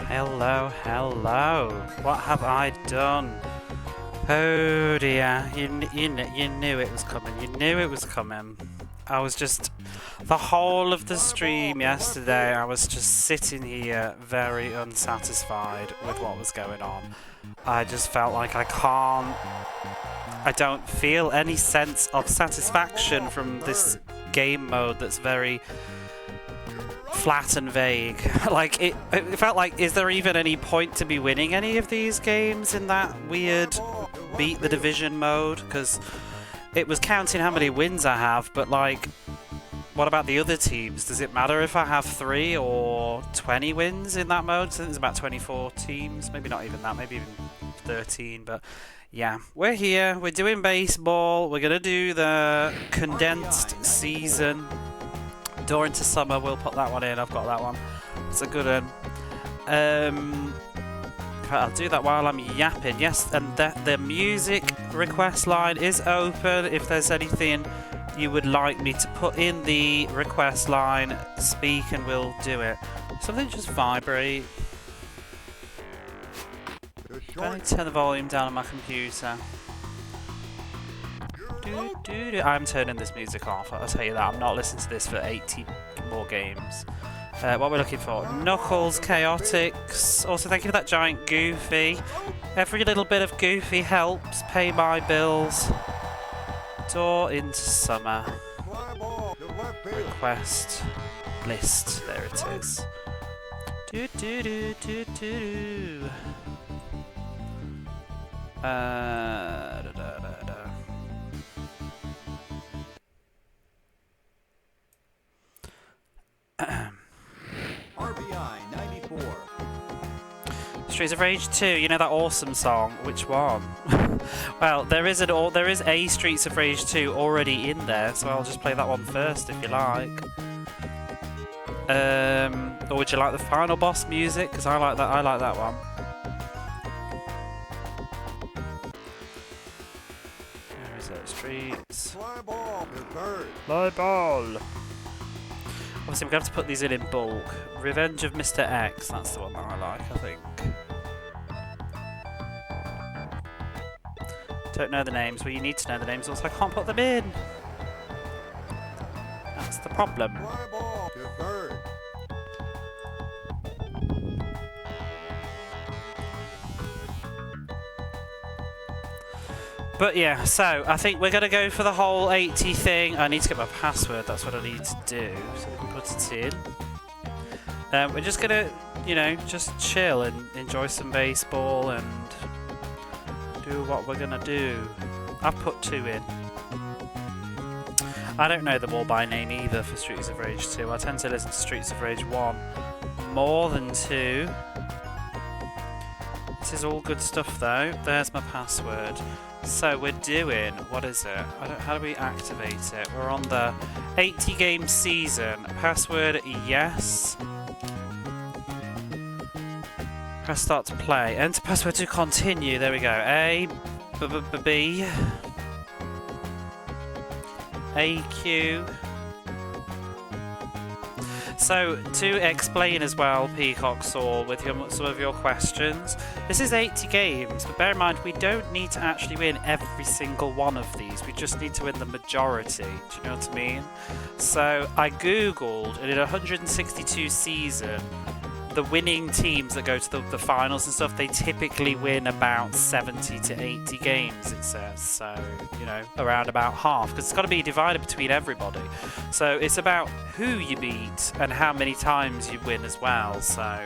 Hello, hello. What have I done? Oh dear, you knew it was coming. You knew it was coming. I was just... The whole of the stream yesterday, I was just sitting here very unsatisfied with what was going on. I just felt like I don't feel any sense of satisfaction from this game mode that's very flat and vague. Like, it felt like, is there even any point to be winning any of these games in that weird beat the division mode? Because it was counting how many wins I have, but like, what about the other teams? Does it matter if I have 3 or 20 wins in that mode? So there's about 24 teams, maybe not even that, maybe even 13, but yeah. We're here, we're doing baseball, we're gonna do the condensed season. Door into summer, we'll put that one in, I've got that one. It's a good one. I'll do that while I'm yapping. Yes, and the music request line is open. If there's anything you would like me to put in the request line, speak and we'll do it. Something just vibrate. Let me turn the volume down on my computer. I'm turning this music off, I'll tell you that. I'm not listening to this for 80 more games. What we're looking for? Knuckles, Chaotix. Also, thank you for that giant Goofy. Every little bit of Goofy helps pay my bills. Door into summer. Request list. There it is. Do do do do do. Da, da, da, da. R.B.I. 94. Streets of Rage 2, you know that awesome song? Which one? Well, there is a Streets of Rage 2 already in there, so I'll just play that one first if you like. Or would you like the final boss music? Because I like that one. Where is it? Streets. Fly ball, the bird. Fly ball. Obviously, we're going to have to put these in bulk. Revenge of Mr. X, that's the one that I like, I think. Don't know the names, well, you need to know the names, also I can't put them in. That's the problem. Fly ball, the bird. But yeah, so I think we're going to go for the whole 80 thing. I need to get my password, that's what I need to do. So we can put it in. We're just going to, you know, just chill and enjoy some baseball and do what we're going to do. I've put 2 in. I don't know them all by name either for Streets of Rage 2. I tend to listen to Streets of Rage 1 more than 2. This is all good stuff though. There's my password. So we're doing, what is it? How do we activate it? We're on the 80 game season. Password, yes. Press start to play. Enter password to continue. There we go. B. AQ. So, to explain as well, Peacock Saw, with some of your questions, this is 80 games, but bear in mind, we don't need to actually win every single one of these, we just need to win the majority, do you know what I mean? So, I googled, and in 162 season, the winning teams that go to the finals and stuff, they typically win about 70 to 80 games, it says. So, you know, around about half, because it's got to be divided between everybody. So it's about who you beat and how many times you win as well. So,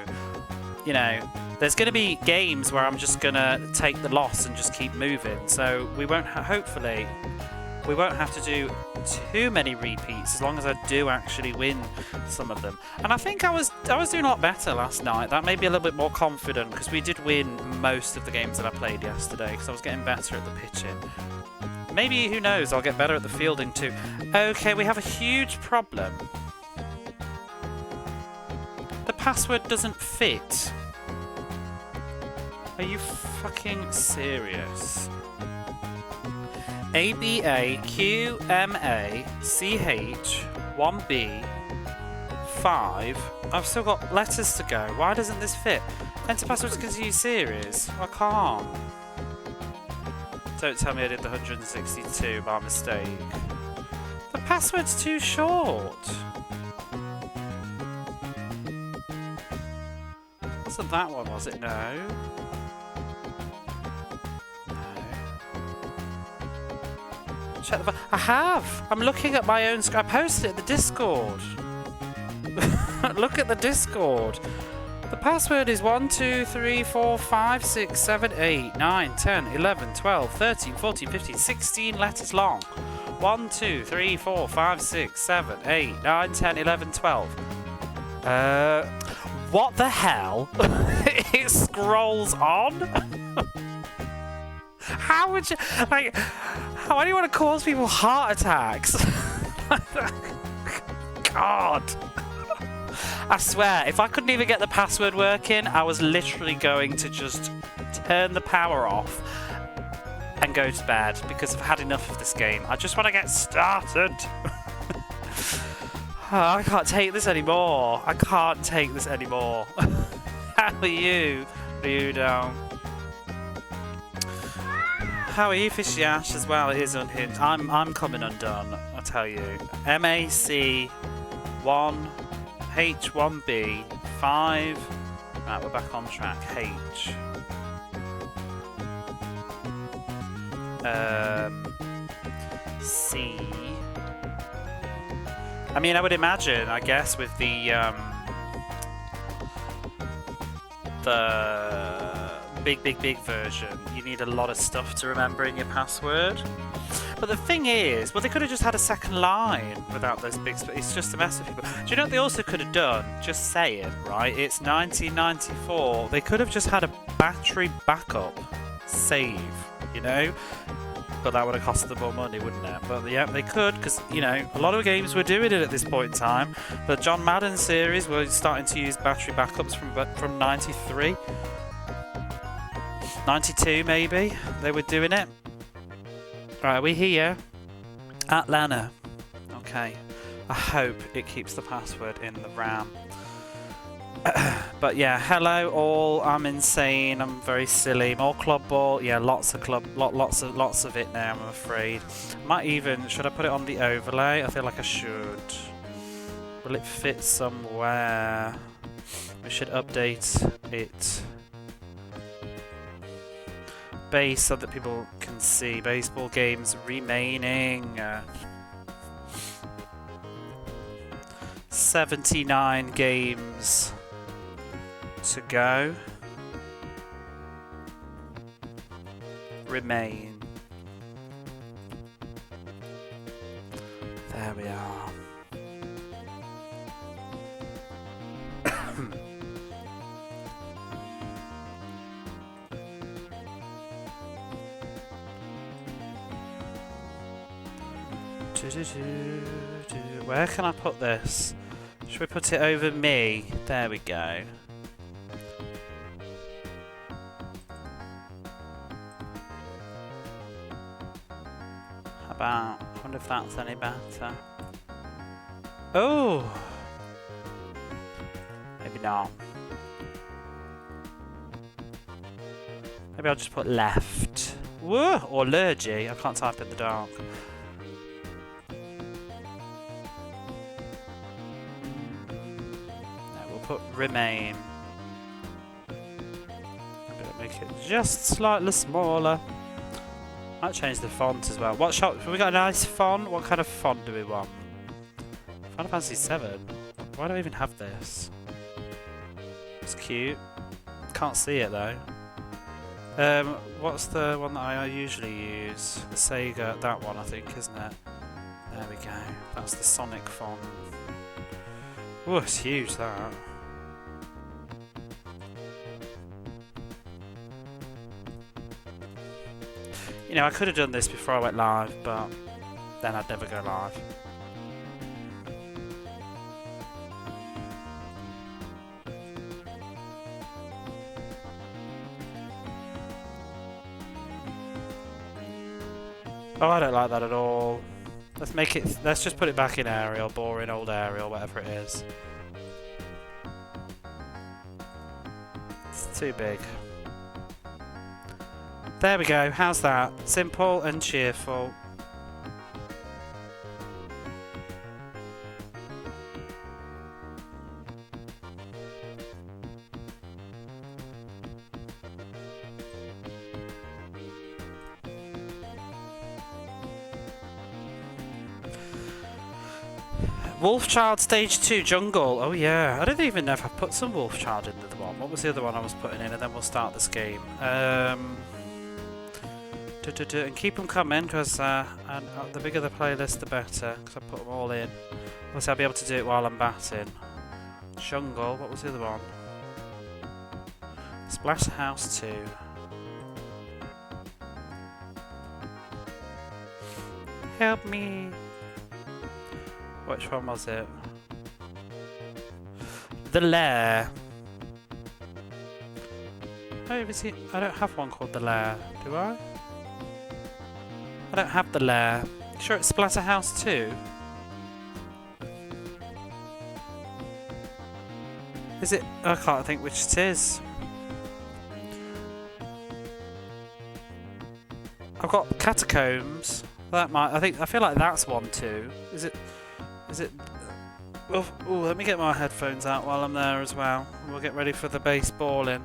you know, there's going to be games where I'm just going to take the loss and just keep moving. So we won't, hopefully, we won't have to do too many repeats as long as I do actually win some of them. And I think I was doing a lot better last night. That made me a little bit more confident because we did win most of the games that I played yesterday because I was getting better at the pitching. Maybe, who knows, I'll get better at the fielding too. Okay, we have a huge problem. The password doesn't fit. Are you fucking serious? ABAQMACH1B 5. I've still got letters to go. Why doesn't this fit? Enter password to continue series. I can't. Don't tell me I did the 162 by mistake. The password's too short. Wasn't that one, was it? No. Check the. I have. I'm looking at my own screen. I posted it in the Discord. Look at the Discord. The password is 1, 2, 3, 4, 5, 6, 7, 8, 9, 10, 11, 12, 13, 14, 15, 16 letters long. 1, 2, 3, 4, 5, 6, 7, 8, 9, 10, 11, 12. What the hell? It scrolls on? How would you, like, why do you want to cause people heart attacks? God. I swear, if I couldn't even get the password working, I was literally going to just turn the power off and go to bed because I've had enough of this game. I just want to get started. Oh, I can't take this anymore. I can't take this anymore. How are you, Ludo? How are you, Fishy Ash, as well? It is unhinged. I'm coming undone, I tell you. MAC 1 H1B 5. Right, we're back on track. H. C. I mean, I would imagine, I guess, with the big version, you need a lot of stuff to remember in your password. But the thing is, well, they could have just had a second line without those big. It's just to mess with people. Do you know what they also could have done? Just saying, right? It's 1994. They could have just had a battery backup save, you know? But that would have cost them more money, wouldn't it? But yeah, they could, because, you know, a lot of games were doing it at this point in time. The John Madden series were starting to use battery backups from 93. 92 maybe, they were doing it. Right, are we here? Atlanta. Okay. I hope it keeps the password in the RAM. But yeah, hello all. I'm insane. I'm very silly. More club ball. Yeah, lots of lots of it now, I'm afraid. Might even, should I put it on the overlay? I feel like I should. Will it fit somewhere? We should update it. Base so that people can see. Baseball games remaining. 79 games to go. Remain. There we are. Where can I put this? Should we put it over me? There we go. How about, I wonder if that's any better. Oh! Maybe not. Maybe I'll just put left. Whoa! Or allergy. I can't type in the dark. Put remain. I'm gonna make it just slightly smaller. Might change the font as well. What shop? Have we got a nice font? What kind of font do we want? Final Fantasy 7. Why do I even have this? It's cute. Can't see it though. What's the one that I usually use? The Sega, that one I think, isn't it? There we go. That's the Sonic font. Oh, it's huge that. You know, I could have done this before I went live, but then I'd never go live. Oh, I don't like that at all. Let's make it, let's just put it back in Arial, boring old Arial, whatever it is. It's too big. There we go. How's that? Simple and cheerful. Wolfchild Stage 2 Jungle. Oh yeah, I don't even know if I put some Wolfchild into the one. What was the other one I was putting in? And then we'll start this game. And keep them coming, because the bigger the playlist the better, because I put them all in. Obviously I'll be able to do it while I'm batting. Jungle, what was the other one? Splatterhouse 2. Help me. Which one was it? The Lair. Oh, is it? I don't have one called The Lair, do I? I don't have The Lair. Sure, it's Splatterhouse 2. Is it? I can't think which it is. I've got Catacombs. That might. I feel like that's one too. Is it? Is it? Oh, let me get my headphones out while I'm there as well. We'll get ready for the baseballing.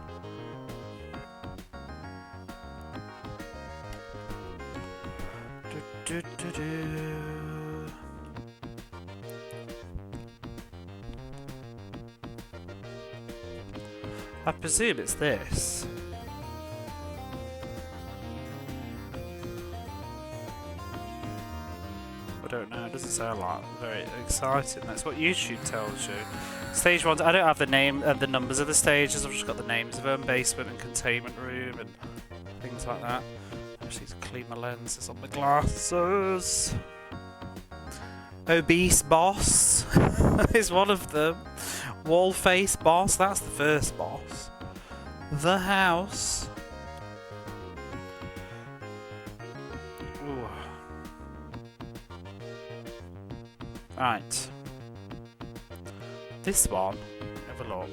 I presume it's this. I don't know, it doesn't sound like very exciting. That's what YouTube tells you. Stage 1, I don't have the name and the numbers of the stages, I've just got the names of them, basement and containment room and things like that. I just need to clean my lenses on my glasses. Obese Boss is one of them. Wall Face Boss, that's the first boss. The House. Ooh. Right. This one, have a look.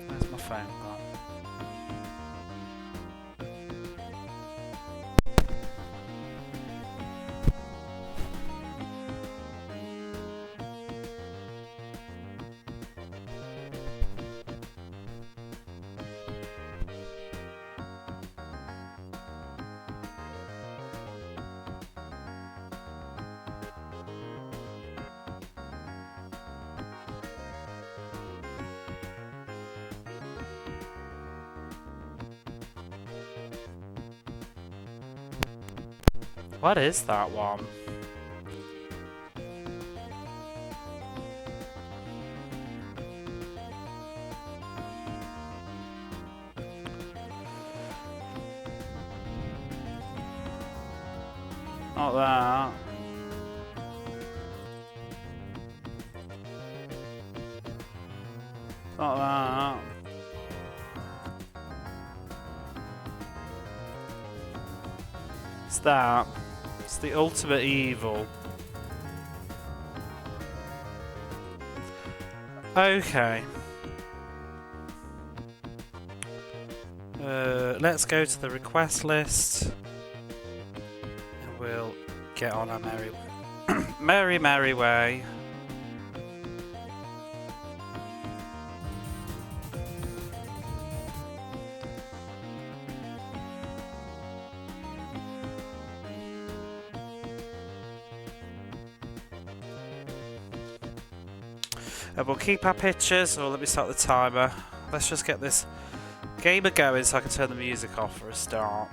Where's my phone gone? What is that one? Not that. Not that. It's that. It's the ultimate evil. Okay. Let's go to the request list. And we'll get on our merry way. merry way. We'll keep our pictures, or let me start the timer. Let's just get this gamer going so I can turn the music off for a start.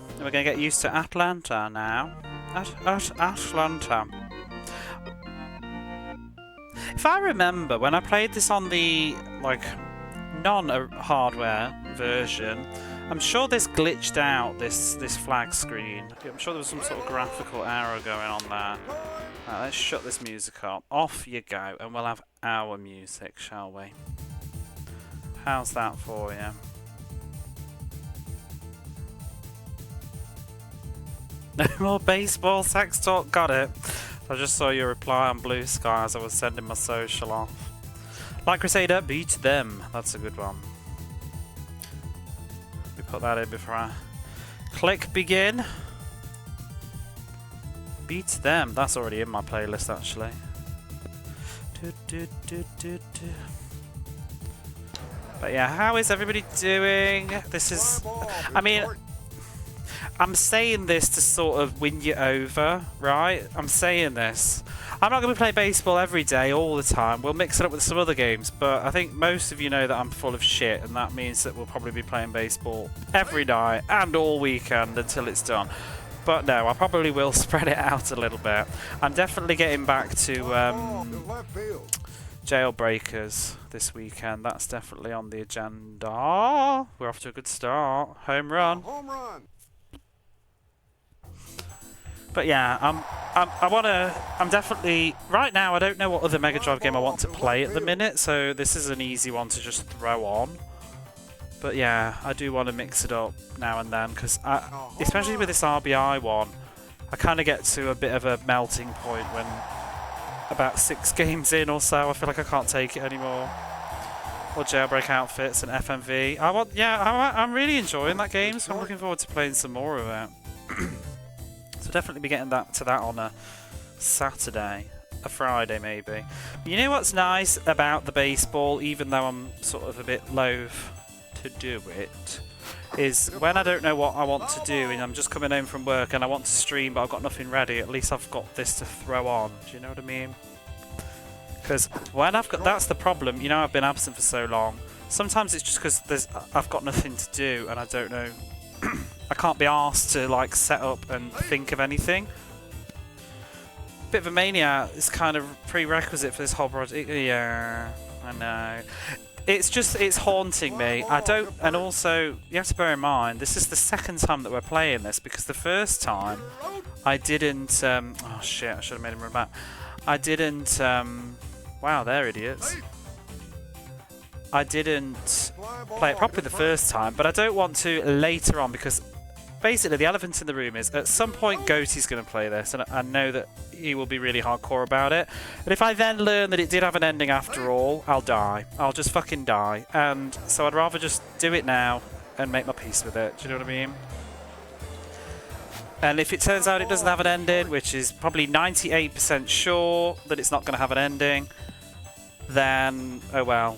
And we're going to get used to Atlanta now. Atlanta. If I remember, when I played this on the non-hardware version, I'm sure this glitched out, this flag screen. I'm sure there was some sort of graphical error going on there. Right, let's shut this music up. Off you go, and we'll have our music, shall we? How's that for you? No more baseball sex talk, got it. I just saw your reply on Bluesky as I was sending my social off. Like Crusader, beat them. That's a good one. We put that in before I click begin. Beat them. That's already in my playlist actually. But yeah, how is everybody doing? This is... I mean... I'm saying this to sort of win you over, right? I'm saying this. I'm not going to play baseball every day, all the time. We'll mix it up with some other games, but I think most of you know that I'm full of shit, and that means that we'll probably be playing baseball every night and all weekend until it's done. But no, I probably will spread it out a little bit. I'm definitely getting back to Jailbreakers this weekend. That's definitely on the agenda. We're off to a good start. Home run. Home run. But yeah, I'm definitely, right now I don't know what other Mega Drive game I want to play at the minute, so this is an easy one to just throw on. But yeah, I do want to mix it up now and then, because especially with this R.B.I. one, I kind of get to a bit of a melting point when about 6 games in or so, I feel like I can't take it anymore. Or Jailbreak Outfits and FMV. I'm really enjoying that game, so I'm looking forward to playing some more of it. So definitely be getting to that on a Saturday, a Friday maybe. But you know what's nice about the baseball, even though I'm sort of a bit loath to do it, is when I don't know what I want to do and I'm just coming home from work and I want to stream but I've got nothing ready, at least I've got this to throw on. Do you know what I mean? Because when that's the problem, you know, I've been absent for so long. Sometimes it's just because I've got nothing to do and I don't know. I can't be asked to like set up and think of anything. Bit of a mania is kind of prerequisite for this whole project. Yeah, I know. It's haunting me. And also you have to bear in mind this is the second time that we're playing this, because the first time I didn't. Oh shit! I should have made him run back. I didn't. Wow, they're idiots. I didn't play it properly the first time, but I don't want to later on, because basically the elephant in the room is at some point Goaty's going to play this, and I know that he will be really hardcore about it. And if I then learn that it did have an ending after all, I'll die. I'll just fucking die. And so I'd rather just do it now and make my peace with it. Do you know what I mean? And if it turns out it doesn't have an ending, which is probably 98% sure that it's not going to have an ending, then oh well.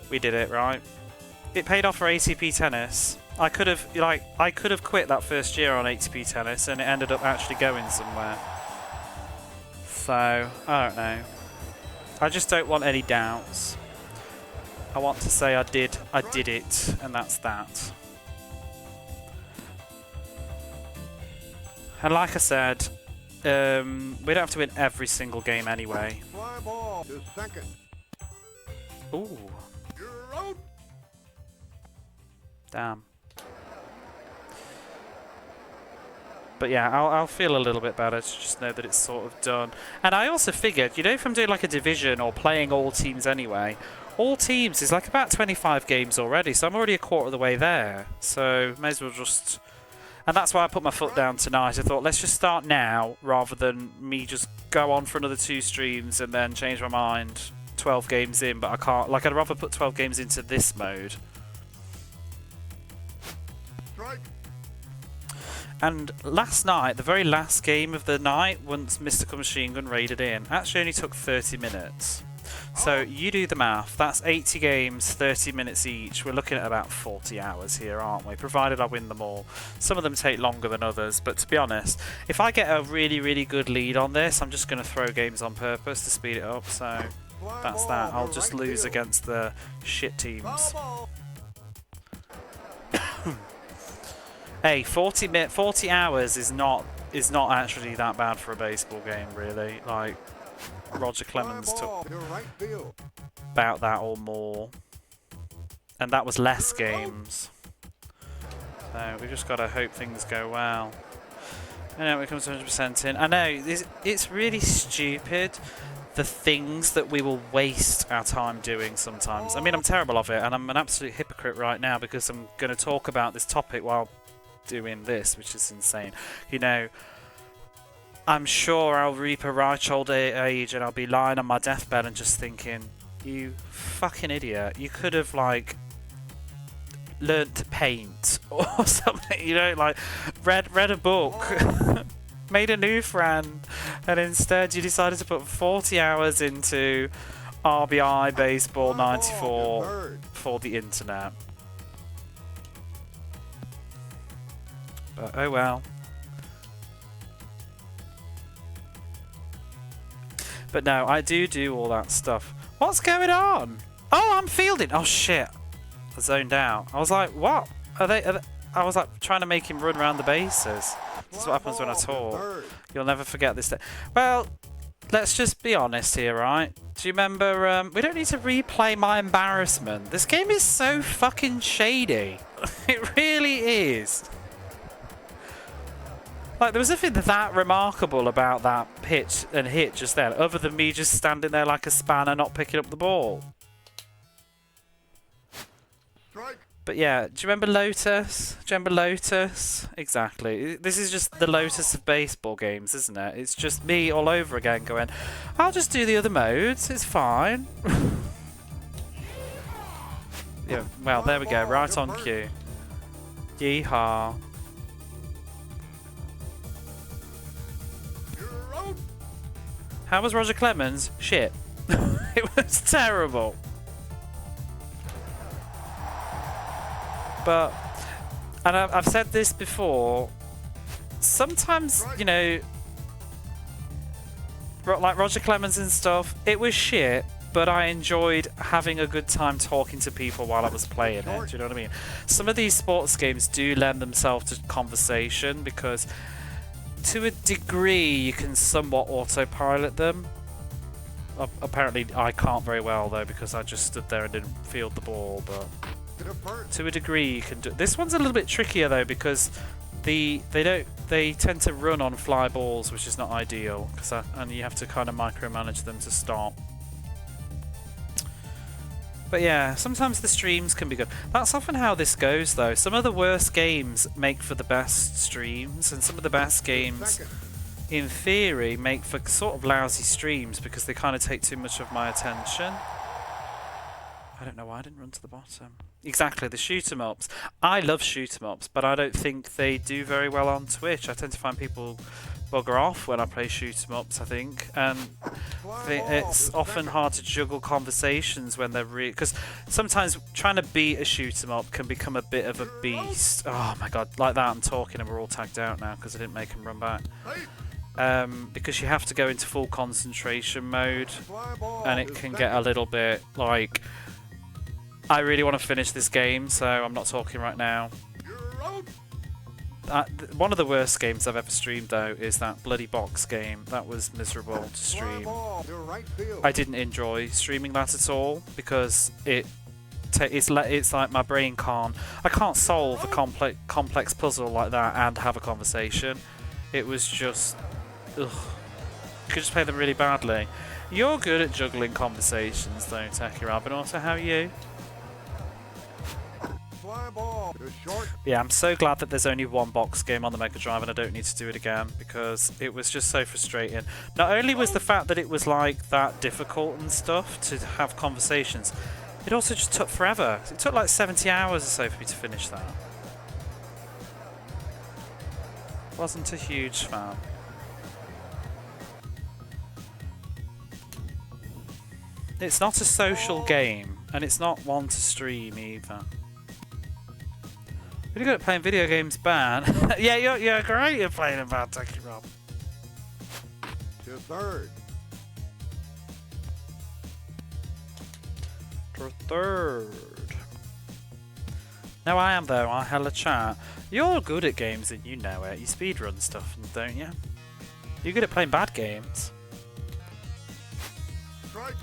We did it, right? It paid off for ATP tennis. I could have quit that first year on ATP tennis and it ended up actually going somewhere. So, I don't know. I just don't want any doubts. I want to say I did it, and that's that. And like I said, we don't have to win every single game anyway. Fly ball to second. Ooh. You're out. Damn. But yeah, I'll feel a little bit better to just know that it's sort of done. And I also figured, you know, if I'm doing like a division or playing all teams anyway, all teams is like about 25 games already, so I'm already a quarter of the way there. So may as well just... And that's why I put my foot down tonight. I thought, let's just start now, rather than me just go on for another 2 streams and then change my mind 12 games in, but I can't. Like, I'd rather put 12 games into this mode. Strike. And last night, the very last game of the night, once Mystical Machine Gun raided in, actually only took 30 minutes. So you do the math, that's 80 games, 30 minutes each. We're looking at about 40 hours here, aren't we? Provided I win them all. Some of them take longer than others, but to be honest, if I get a really, really good lead on this, I'm just going to throw games on purpose to speed it up, so that's that. I'll just lose against the shit teams. Hey, 40 hours is not actually that bad for a baseball game, really. Like, Roger Clemens took about that or more, and that was less games. So we've just got to hope things go well. I know it comes to 100% in. I know it's really stupid, the things that we will waste our time doing sometimes. I mean, I'm terrible of it, and I'm an absolute hypocrite right now because I'm going to talk about this topic while doing this, which is insane. You know, I'm sure I'll reap a ripe old age and I'll be lying on my deathbed and just thinking, you fucking idiot, you could have like learnt to paint or something, you know, like read a book, made a new friend, and instead you decided to put 40 hours into R.B.I. Baseball 94 for the internet. But oh well. But no, I do all that stuff. What's going on? Oh, I'm fielding. Oh shit. I zoned out. I was like, what? Are they? I was like trying to make him run around the bases. This is what happens when I talk. You'll never forget this day. Well, let's just be honest here, right? Do you remember? We don't need to replay my embarrassment. This game is so fucking shady. It really is. Like, there was nothing that remarkable about that pitch and hit just then, other than me just standing there like a spanner not picking up the ball. Strike. But yeah, do you remember Lotus? Do you remember Lotus? Exactly. This is just the Lotus of baseball games, isn't it? It's just me all over again going, I'll just do the other modes, it's fine. Yeah, well, there we go, right on cue. Yeehaw. How was Roger Clemens? Shit. It was terrible. But, and I've said this before, sometimes, you know, like Roger Clemens and stuff, it was shit, but I enjoyed having a good time talking to people while I was playing it. Do you know what I mean? Some of these sports games do lend themselves to conversation because to a degree you can somewhat autopilot them. Apparently I can't very well though because I just stood there and didn't field the ball, but to a degree you can do. This one's a little bit trickier though because they tend to run on fly balls, which is not ideal and you have to kind of micromanage them to stop. But yeah, sometimes the streams can be good. That's often how this goes though. Some of the worst games make for the best streams, and some of the best games, in theory, make for sort of lousy streams because they kind of take too much of my attention. I don't know why I didn't run to the bottom. Exactly, the shoot 'em ups. I love shoot 'em ups, but I don't think they do very well on Twitch. I tend to find people bugger off when I play shoot 'em ups, I think, and it's often hard to juggle conversations when they're because sometimes trying to beat a shoot 'em up can become a bit of a beast. Oh my god, like that I'm talking and we're all tagged out now because I didn't make them run back. Because you have to go into full concentration mode and it can get a little bit like, I really want to finish this game, so I'm not talking right now. One of the worst games I've ever streamed though is that bloody box game. That was miserable to stream. I didn't enjoy streaming that at all because it's like my brain I can't solve a complex puzzle like that and have a conversation. It was just, ugh. You could just play them really badly. You're good at juggling conversations though, Techie Robin. Also, how are you? Yeah, I'm so glad that there's only one box game on the Mega Drive and I don't need to do it again because it was just so frustrating. Not only was the fact that it was like that difficult and stuff to have conversations, it also just took forever. It took like 70 hours or so for me to finish that. Wasn't a huge fan. It's not a social game and it's not one to stream either. Really good at playing video games, ban. Yeah, you're great at playing them, bad, thank you, Rob. To third. To third. No, I am though. I hella chat. You're good at games and you know it. You speedrun stuff, don't you? You're good at playing bad games. Strike.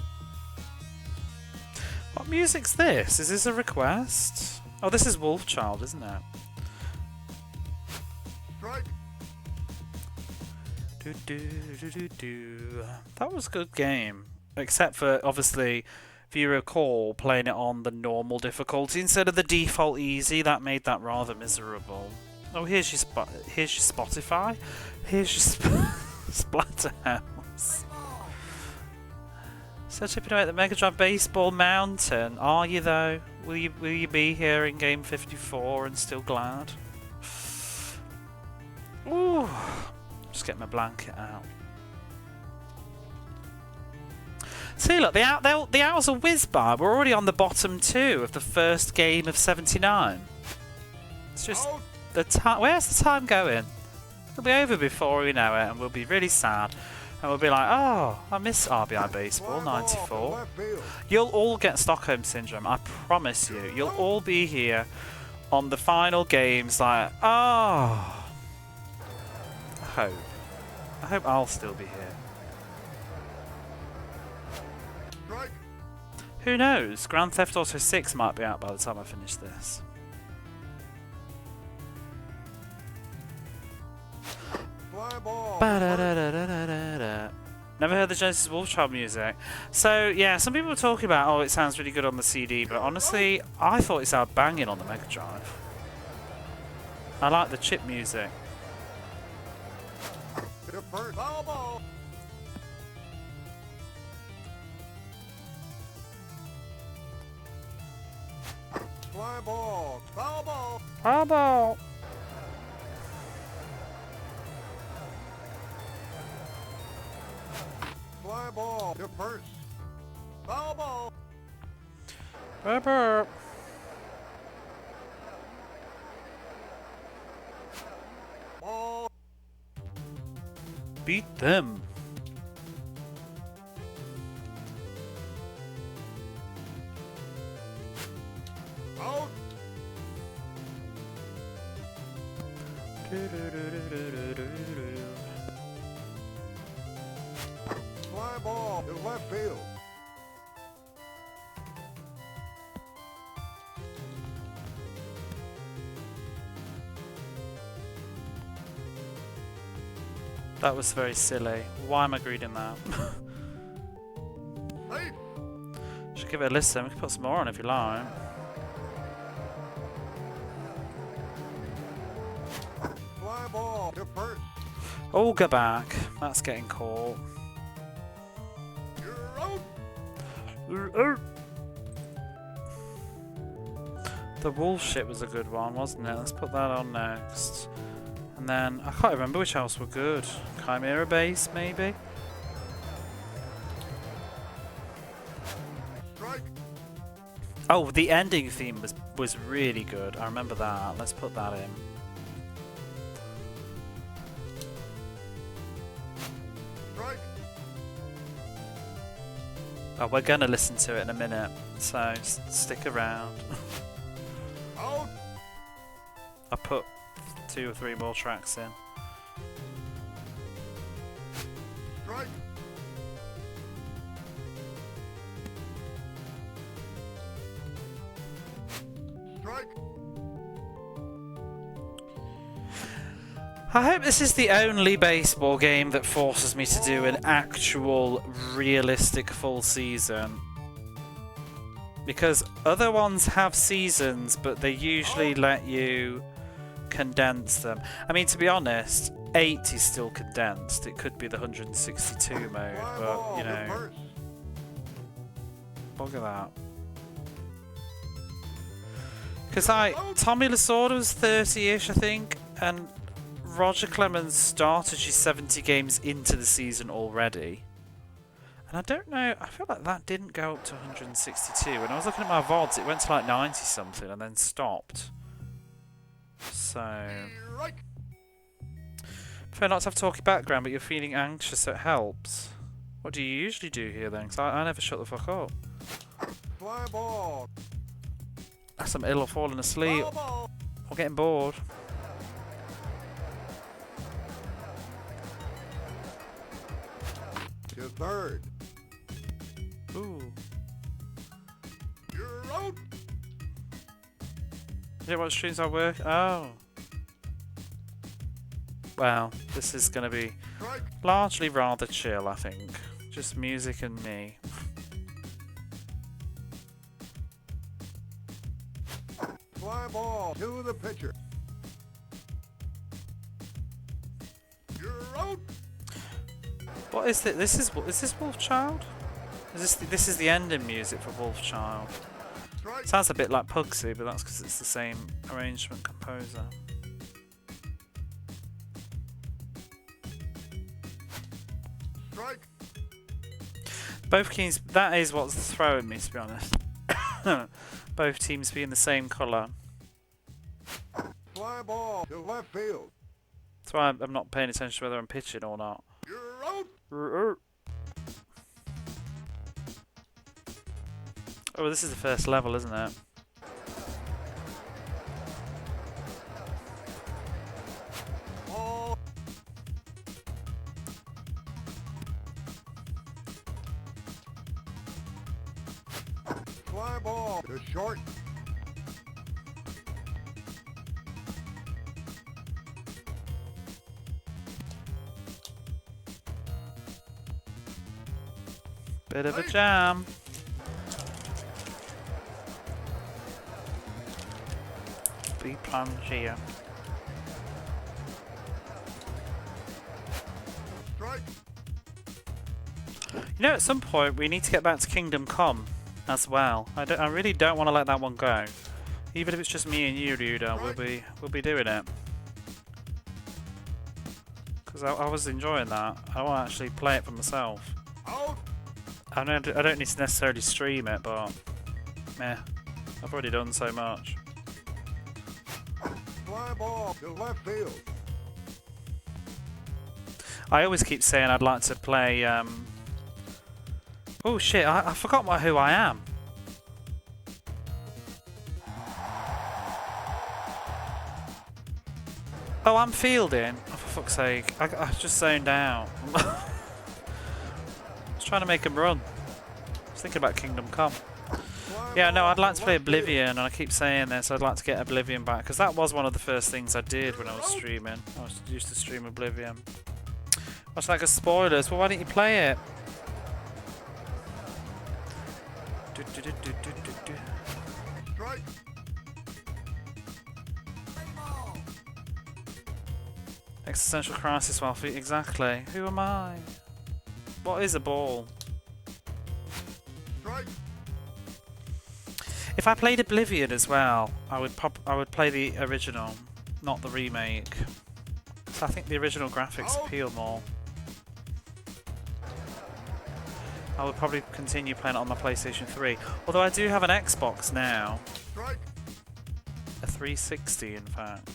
What music's this? Is this a request? Oh, this is Wolfchild, isn't it? Strike. That was a good game. Except for, obviously, if you recall, playing it on the normal difficulty instead of the default easy. That made that rather miserable. Oh, here's your Spotify. Here's your Splatterhouse. So tipping away at the Mega Drive Baseball Mountain. Are you though? Will you be here in game 54 and still glad? Ooh. Just get my blanket out. See, look, the hours are whiz by. We're already on the bottom 2 of the first game of 79. It's just the time. Where's the time going? It'll be over before we know it, and we'll be really sad. And we'll be like, oh, I miss R.B.I. Baseball 94. You'll all get Stockholm Syndrome, I promise you. You'll all be here on the final games like, oh. I hope I'll still be here. Who knows? Grand Theft Auto 6 might be out by the time I finish this. Never heard the Genesis Wolfchild music. So yeah, some people were talking about, oh, it sounds really good on the CD, but honestly, I thought it sounded banging on the Mega Drive. I like the chip music. Fly ball, foul ball. Foul ball. Fly ball to first. Foul ball. Burp. Ball. Beat them. Out. Fly ball to left field. That was very silly. Why am I reading that? Hey. Should give it a listen. We can put some more on if you like. Fly ball to first. Oh, go back. That's getting caught. You're out. The wolf shit was a good one, wasn't it? Let's put that on next. And then, I can't remember which else were good. Chimera Base, maybe? Strike. Oh, the ending theme was really good. I remember that. Let's put that in. Strike. Oh, we're gonna listen to it in a minute, so stick around. Out. I put 2 or 3 more tracks in. Strike. Strike. I hope this is the only baseball game that forces me to do an actual, realistic full season. Because other ones have seasons, but they usually let you condense them. I mean, to be honest, 8 is still condensed. It could be the 162 mode, but, you know, look at that. Because Tommy Lasorda was 30-ish, I think, and Roger Clemens started you 70 games into the season already. And I don't know, I feel like that didn't go up to 162. When I was looking at my VODs, it went to like 90 something and then stopped. So, prefer not to have talky background, but you're feeling anxious, so it helps. What do you usually do here then? Because I never shut the fuck up. Fly ball. I'm ill or falling asleep or getting bored. To third. Ooh. You're out. Yeah, what streams I work? Oh. Well, this is going to be Strike. largely rather chill, I think. Just music and me. Fly ball to the pitcher. You're out. What is it? Is this Wolfchild? This is the ending music for Wolfchild. Strike. Sounds a bit like Pugsy, but that's because it's the same arrangement composer. Strike. Both teams. That is what's throwing me, to be honest. Both teams being the same colour. Fly ball to left field. That's why I'm not paying attention to whether I'm pitching or not. You're out. Oh, this is the first level, isn't it? Ball. Fly ball to short. Bit of a jam. Big plunge here. Strike. You know, at some point we need to get back to Kingdom Come as well. I really don't want to let that one go. Even if it's just me and you, Ruda, we'll be doing it. Because I was enjoying that. I want to actually play it for myself. Out. I don't need to necessarily stream it, but meh. I've already done so much. Fly ball to left field. I always keep saying I'd like to play. Oh shit! I forgot who I am. Oh, I'm fielding. Oh, for fuck's sake! I just zoned out. I was trying to make him run. I was thinking about Kingdom Come. Yeah, no, I'd like to play Oblivion, and I keep saying this. I'd like to get Oblivion back because that was one of the first things I did when I was streaming. I was used to stream Oblivion. Much like a spoilers. Well, why didn't you play it? Strike. Existential crisis while exactly. Who am I? What is a ball? Strike. If I played Oblivion as well, I would play the original, not the remake. So I think the original graphics appeal more. I would probably continue playing it on my PlayStation 3. Although I do have an Xbox now. Strike. A 360 in fact.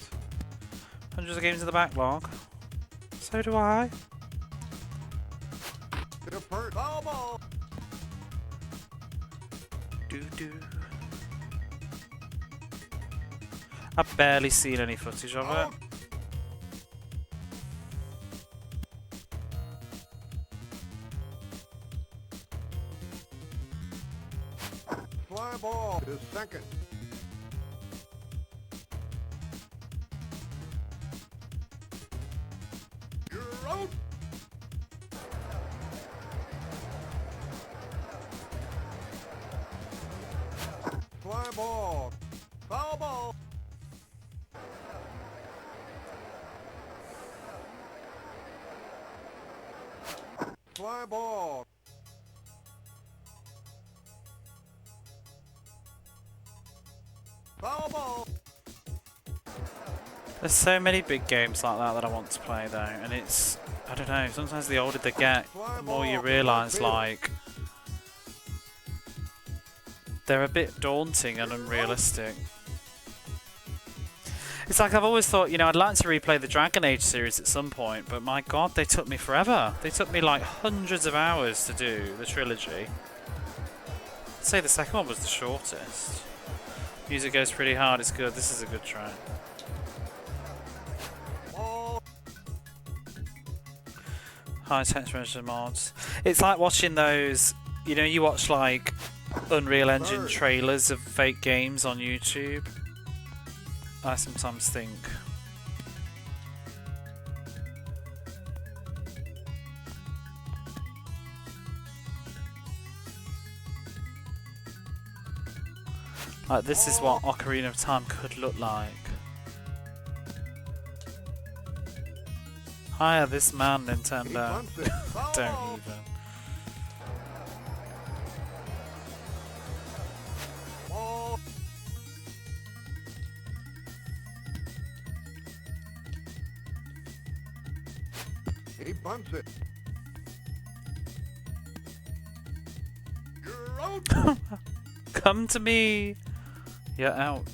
Hundreds of games in the backlog. So do I. To first. Foul ball. Doo-doo. I've barely seen any footage of Out. it. Fly ball to second. You're out. Fly ball. Foul ball. Fly ball. Foul ball. There's so many big games like that I want to play though, and it's, I don't know, sometimes the older they get, the more you realise like they're a bit daunting and unrealistic. It's like I've always thought, you know, I'd like to replay the Dragon Age series at some point, but my god, they took me forever. They took me like hundreds of hours to do the trilogy. I'd say the second one was the shortest. Music goes pretty hard, it's good. This is a good track. Ball. High texture mods. It's like watching those, you know, you watch like Unreal Engine trailers of fake games on YouTube. I sometimes think. Like, this is what Ocarina of Time could look like. Hire this man, He Nintendo. punts it. Foul Don't ball. even. Ball. He bunts it. You're out. Come to me. You're out.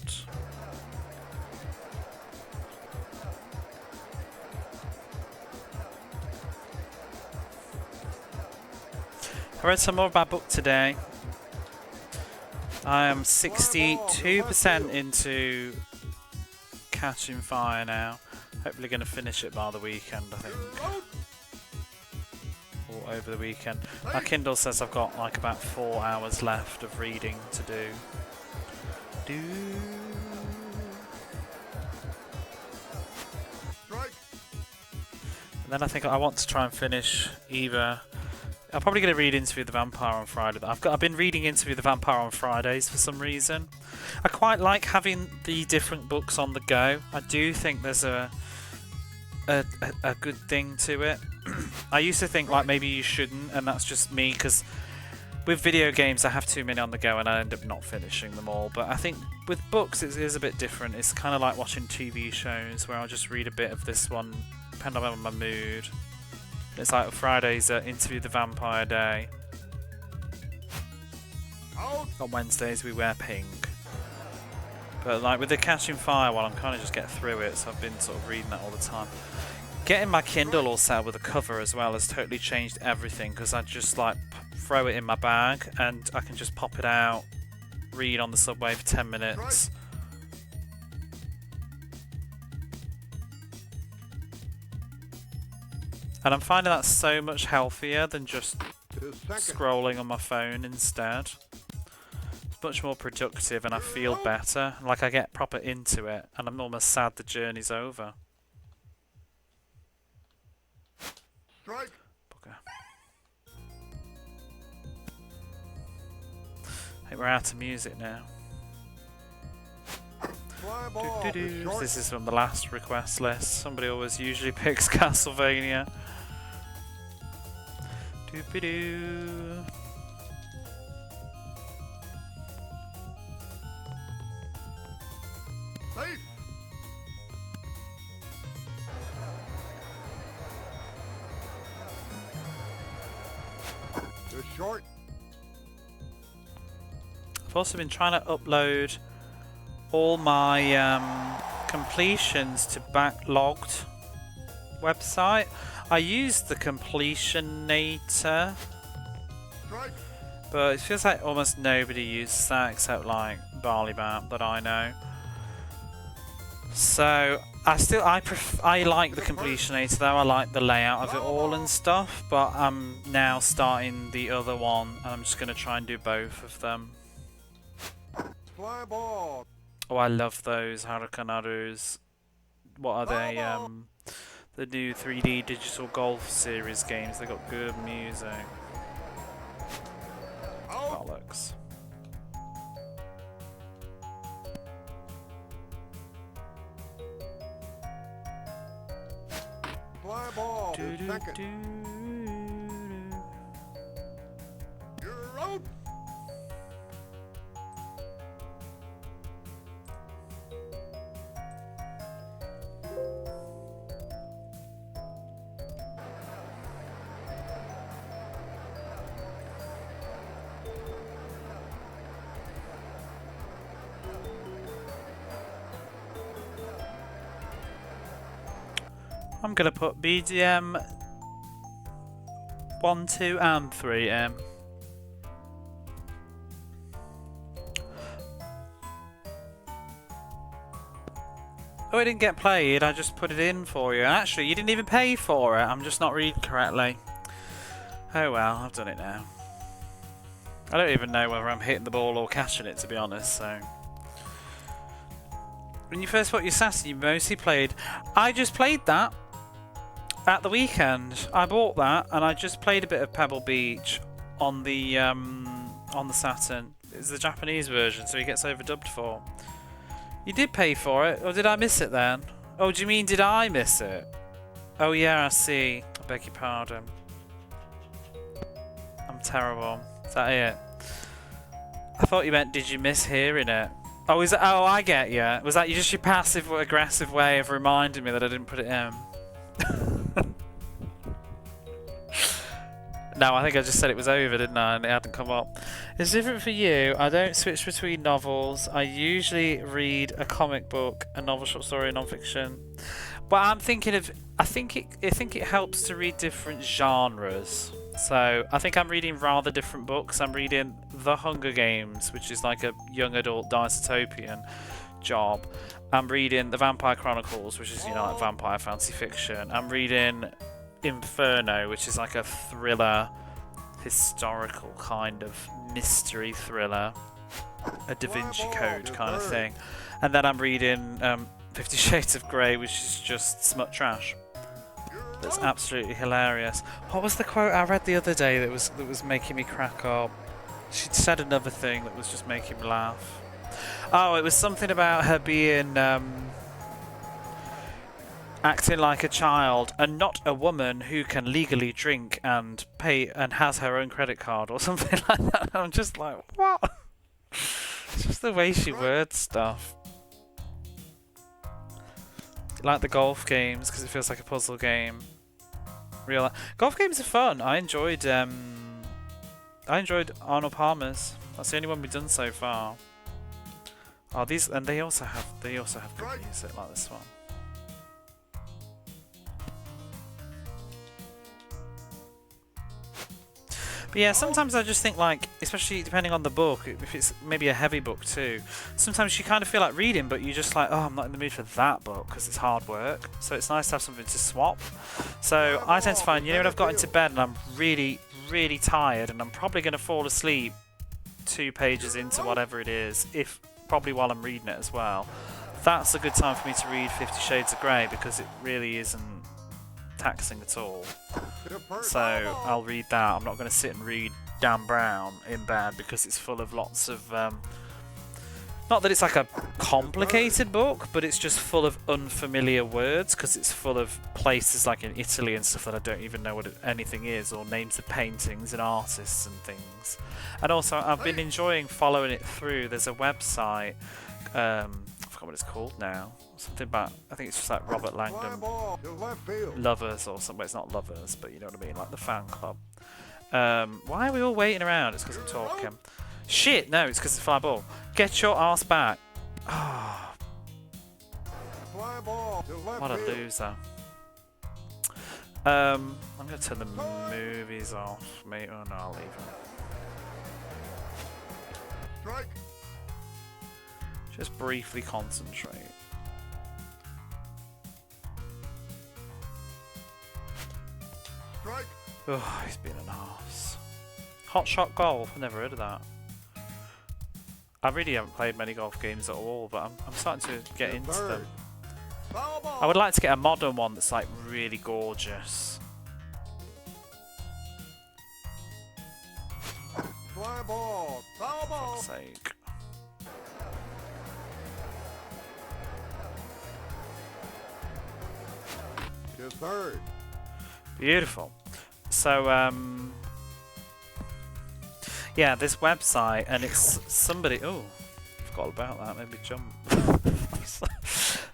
I read some more of my book today. I am 62% into Catching Fire now. Hopefully going to finish it by the weekend, I think. You're out. Or over the weekend. My Kindle says I've got like about 4 hours left of reading to do. Strike. And then I think I want to try and finish either. I'm probably going to read Interview with the Vampire on Friday. I've been reading Interview with the Vampire on Fridays for some reason. I quite like having the different books on the go. I do think there's a good thing to it. I used to think like maybe you shouldn't, and that's just me because with video games I have too many on the go and I end up not finishing them all. But I think with books it is a bit different. It's kind of like watching TV shows where I'll just read a bit of this one depending on my mood. It's like Friday's Interview the Vampire Day. Out. On Wednesdays we wear pink. But like with the Catching Fire one, I'm kind of just getting through it, so I've been sort of reading that all the time. Getting my Kindle all set up with a cover as well has totally changed everything because I just like throw it in my bag and I can just pop it out, read on the subway for 10 minutes. And I'm finding that so much healthier than just To second. scrolling on my phone instead. It's much more productive and I feel better. Like I get proper into it and I'm almost sad the journey's over. Strike. Bugger. I think we're out of music now. Fly ball. to short. This is from the last request list. Somebody always usually picks Castlevania. Doopy-doo. Safe. To short. I've also been trying to upload all my completions to backlogged website. I used the Completionator, Strike. but it feels like almost nobody uses that except like Barleybap that I know. So I like the Completionator though. I like the layout of it all and stuff, but I'm now starting the other one and I'm just going to try and do both of them. Fly ball. Oh, I love those Harakanarus. What are they? The new 3D digital golf series games. They got good music. Out. Bollocks. Fly ball. To second. You're out. I'm gonna put BDM 1, 2, and 3M. Oh, it didn't get played. I just put it in for you. Actually, you didn't even pay for it. I'm just not reading correctly. Oh well, I've done it now. I don't even know whether I'm hitting the ball or catching it, to be honest. So, when you first bought your Saturn, you mostly played. I just played that at the weekend. I bought that and I just played a bit of Pebble Beach on the Saturn. It's the Japanese version, so he gets overdubbed for. You did pay for it, or did I miss it then? Oh, do you mean did I miss it? Oh yeah, I see. I beg your pardon. I'm terrible. Is that it? I thought you meant, did you miss hearing it? Oh, is it? Oh, I get you. Was that just your passive aggressive way of reminding me that I didn't put it in? No, I think I just said it was over, didn't I? And it hadn't come up. It's different for you. I don't switch between novels. I usually read a comic book, a novel, short story, non-fiction. But I'm thinking of. I think it helps to read different genres. So I think I'm reading rather different books. I'm reading The Hunger Games, which is like a young adult dystopian job. I'm reading The Vampire Chronicles, which is like vampire fantasy fiction. I'm reading Inferno, which is like a thriller, historical kind of mystery thriller, a Da Vinci Code kind of thing. And then I'm reading 50 Shades of Grey, which is just smut trash. That's absolutely hilarious. What was the quote I read the other day that was making me crack up? She'd said another thing that was just making me laugh. Oh, it was something about her being acting like a child and not a woman who can legally drink and pay and has her own credit card or something like that. I'm just like, what? It's just the way she words stuff. Like the golf games because it feels like a puzzle game. Golf games are fun. I enjoyed Arnold Palmer's. That's the only one we've done so far. Oh, these, and they also have good music like this one. But yeah, sometimes I just think, like, especially depending on the book, if it's maybe a heavy book too, sometimes you kind of feel like reading, but you're just like, oh, I'm not in the mood for that book because it's hard work. So it's nice to have something to swap. So I tend to find, when I've got into bed and I'm really, really tired and I'm probably going to fall asleep 2 pages into whatever it is, probably while I'm reading it as well, that's a good time for me to read 50 Shades of Grey because it really isn't taxing at all. So I'll read that. I'm not going to sit and read Dan Brown in bed because it's full of lots of not that it's like a complicated book, but it's just full of unfamiliar words because it's full of places like in Italy and stuff that I don't even know what anything is, or names of paintings and artists and things. And also I've been enjoying following it through. There's a website, I forgot what it's called now. Something about, I think it's just like Robert Langdon Lovers or something. It's not Lovers, but you know what I mean, like the fan club. Why are we all waiting around? It's because I'm talking. Shit, no, it's because it's fly ball. Get your ass back. Oh, what a loser. I'm going to turn the movies off, mate. Oh no, I'll leave them. Just briefly concentrate. Oh, he's been an arse. Hot Shot Golf, I've never heard of that. I really haven't played many golf games at all, but I'm starting to get into them. I would like to get a modern one that's like really gorgeous. Fly ball. Foul For ball. fuck's sake. His third. Beautiful. So, yeah, this website, and it's somebody. Oh, forgot about that. Maybe jump.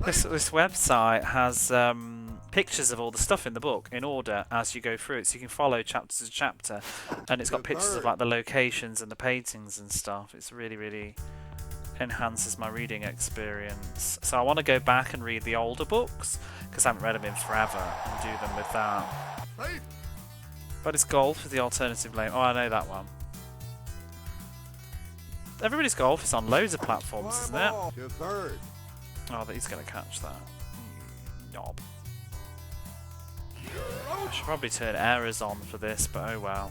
This website has pictures of all the stuff in the book in order as you go through it, so you can follow chapter to chapter, and it's got pictures of like the locations and the paintings and stuff. It's really, really enhances my reading experience. So I want to go back and read the older books because I haven't read them in forever and do them with that. But it's golf with the alternative name. Oh, I know that one. Everybody's Golf is on loads of platforms, isn't it? His third. Oh, he's going to catch that. Knob. I should probably turn errors on for this, but oh well.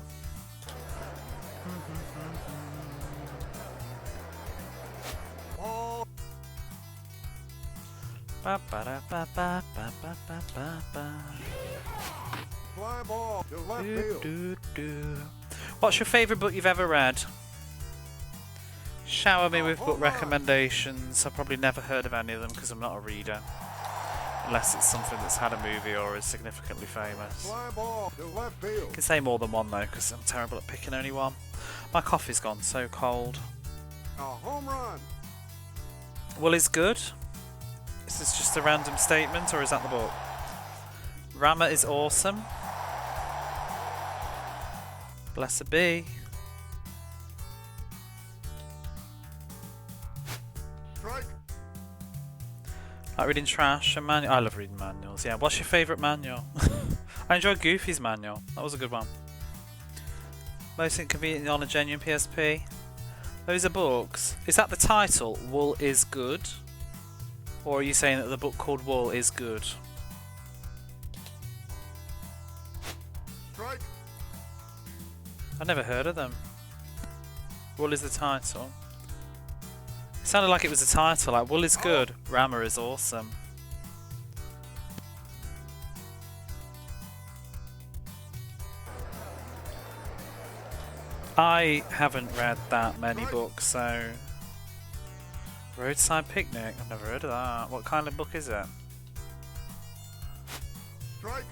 Ba ba da ba ba ba ba ba ba ba. Fly ball to left field. What's your favourite book you've ever read? Shower me with book recommendations. I've probably never heard of any of them because I'm not a reader. unless it's something that's had a movie or is significantly famous. Fly ball to left field. I can say more than one though, because I'm terrible at picking only one. My coffee's gone so cold. A home run. Wool is good. Is this just a random statement or is that the book? Rama is awesome. Blessed be. Strike. Like reading trash and manual. I love reading manuals. Yeah. What's your favourite manual? I enjoyed Goofy's manual. That was a good one. Most inconvenient on a genuine PSP. Those are books. Is that the title? Wool is good? Or are you saying that the book called Wool is good? Strike. I've never heard of them. Wool is the title. It sounded like it was a title, like Wool is good, Rama is awesome. I haven't read that many books, so... Roadside Picnic? I've never heard of that. What kind of book is it? Strike.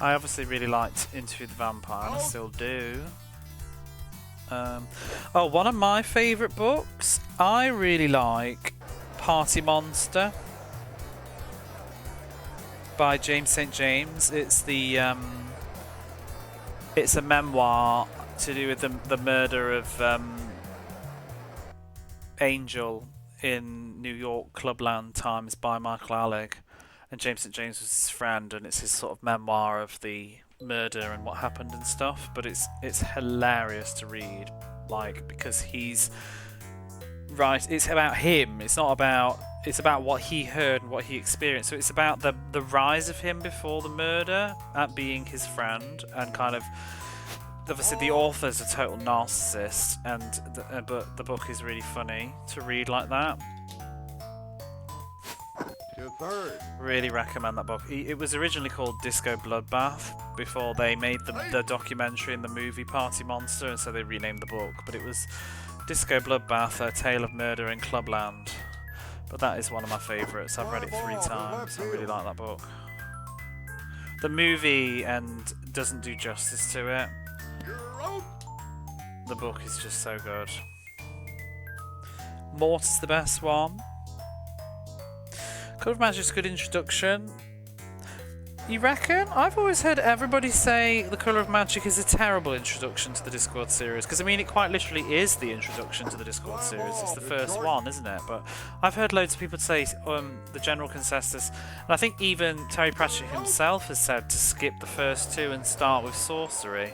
I obviously really liked Interview with the Vampire, and I still do. Oh, one of my favourite books, I really like Party Monster by James St. James. It's the it's a memoir to do with the murder of Angel in New York Clubland times by Michael Alec. And James St. James was his friend, and it's his sort of memoir of the murder and what happened and stuff. But it's hilarious to read, like, because he's right. It's about him. It's not about. It's about what he heard and what he experienced. So it's about the rise of him before the murder, at being his friend, and kind of. Obviously, the author's a total narcissist, and but the book is really funny to read like that. To third. Really recommend that book. It was originally called Disco Bloodbath before they made the documentary and the movie Party Monster, and so they renamed the book. But it was Disco Bloodbath, A Tale of Murder in Clubland. But that is one of my favourites. I've read it 3 times. I really like that book. The movie doesn't do justice to it. You're out. The book is just so good. Mort's the best one. Colour of Magic's a good introduction. You reckon? I've always heard everybody say The Colour of Magic is a terrible introduction to the Discworld series, because I mean it quite literally is the introduction to the Discworld series. It's the first one, isn't it? But I've heard loads of people say the general consensus, and I think even Terry Pratchett himself has said to skip the first 2 and start with Sorcery.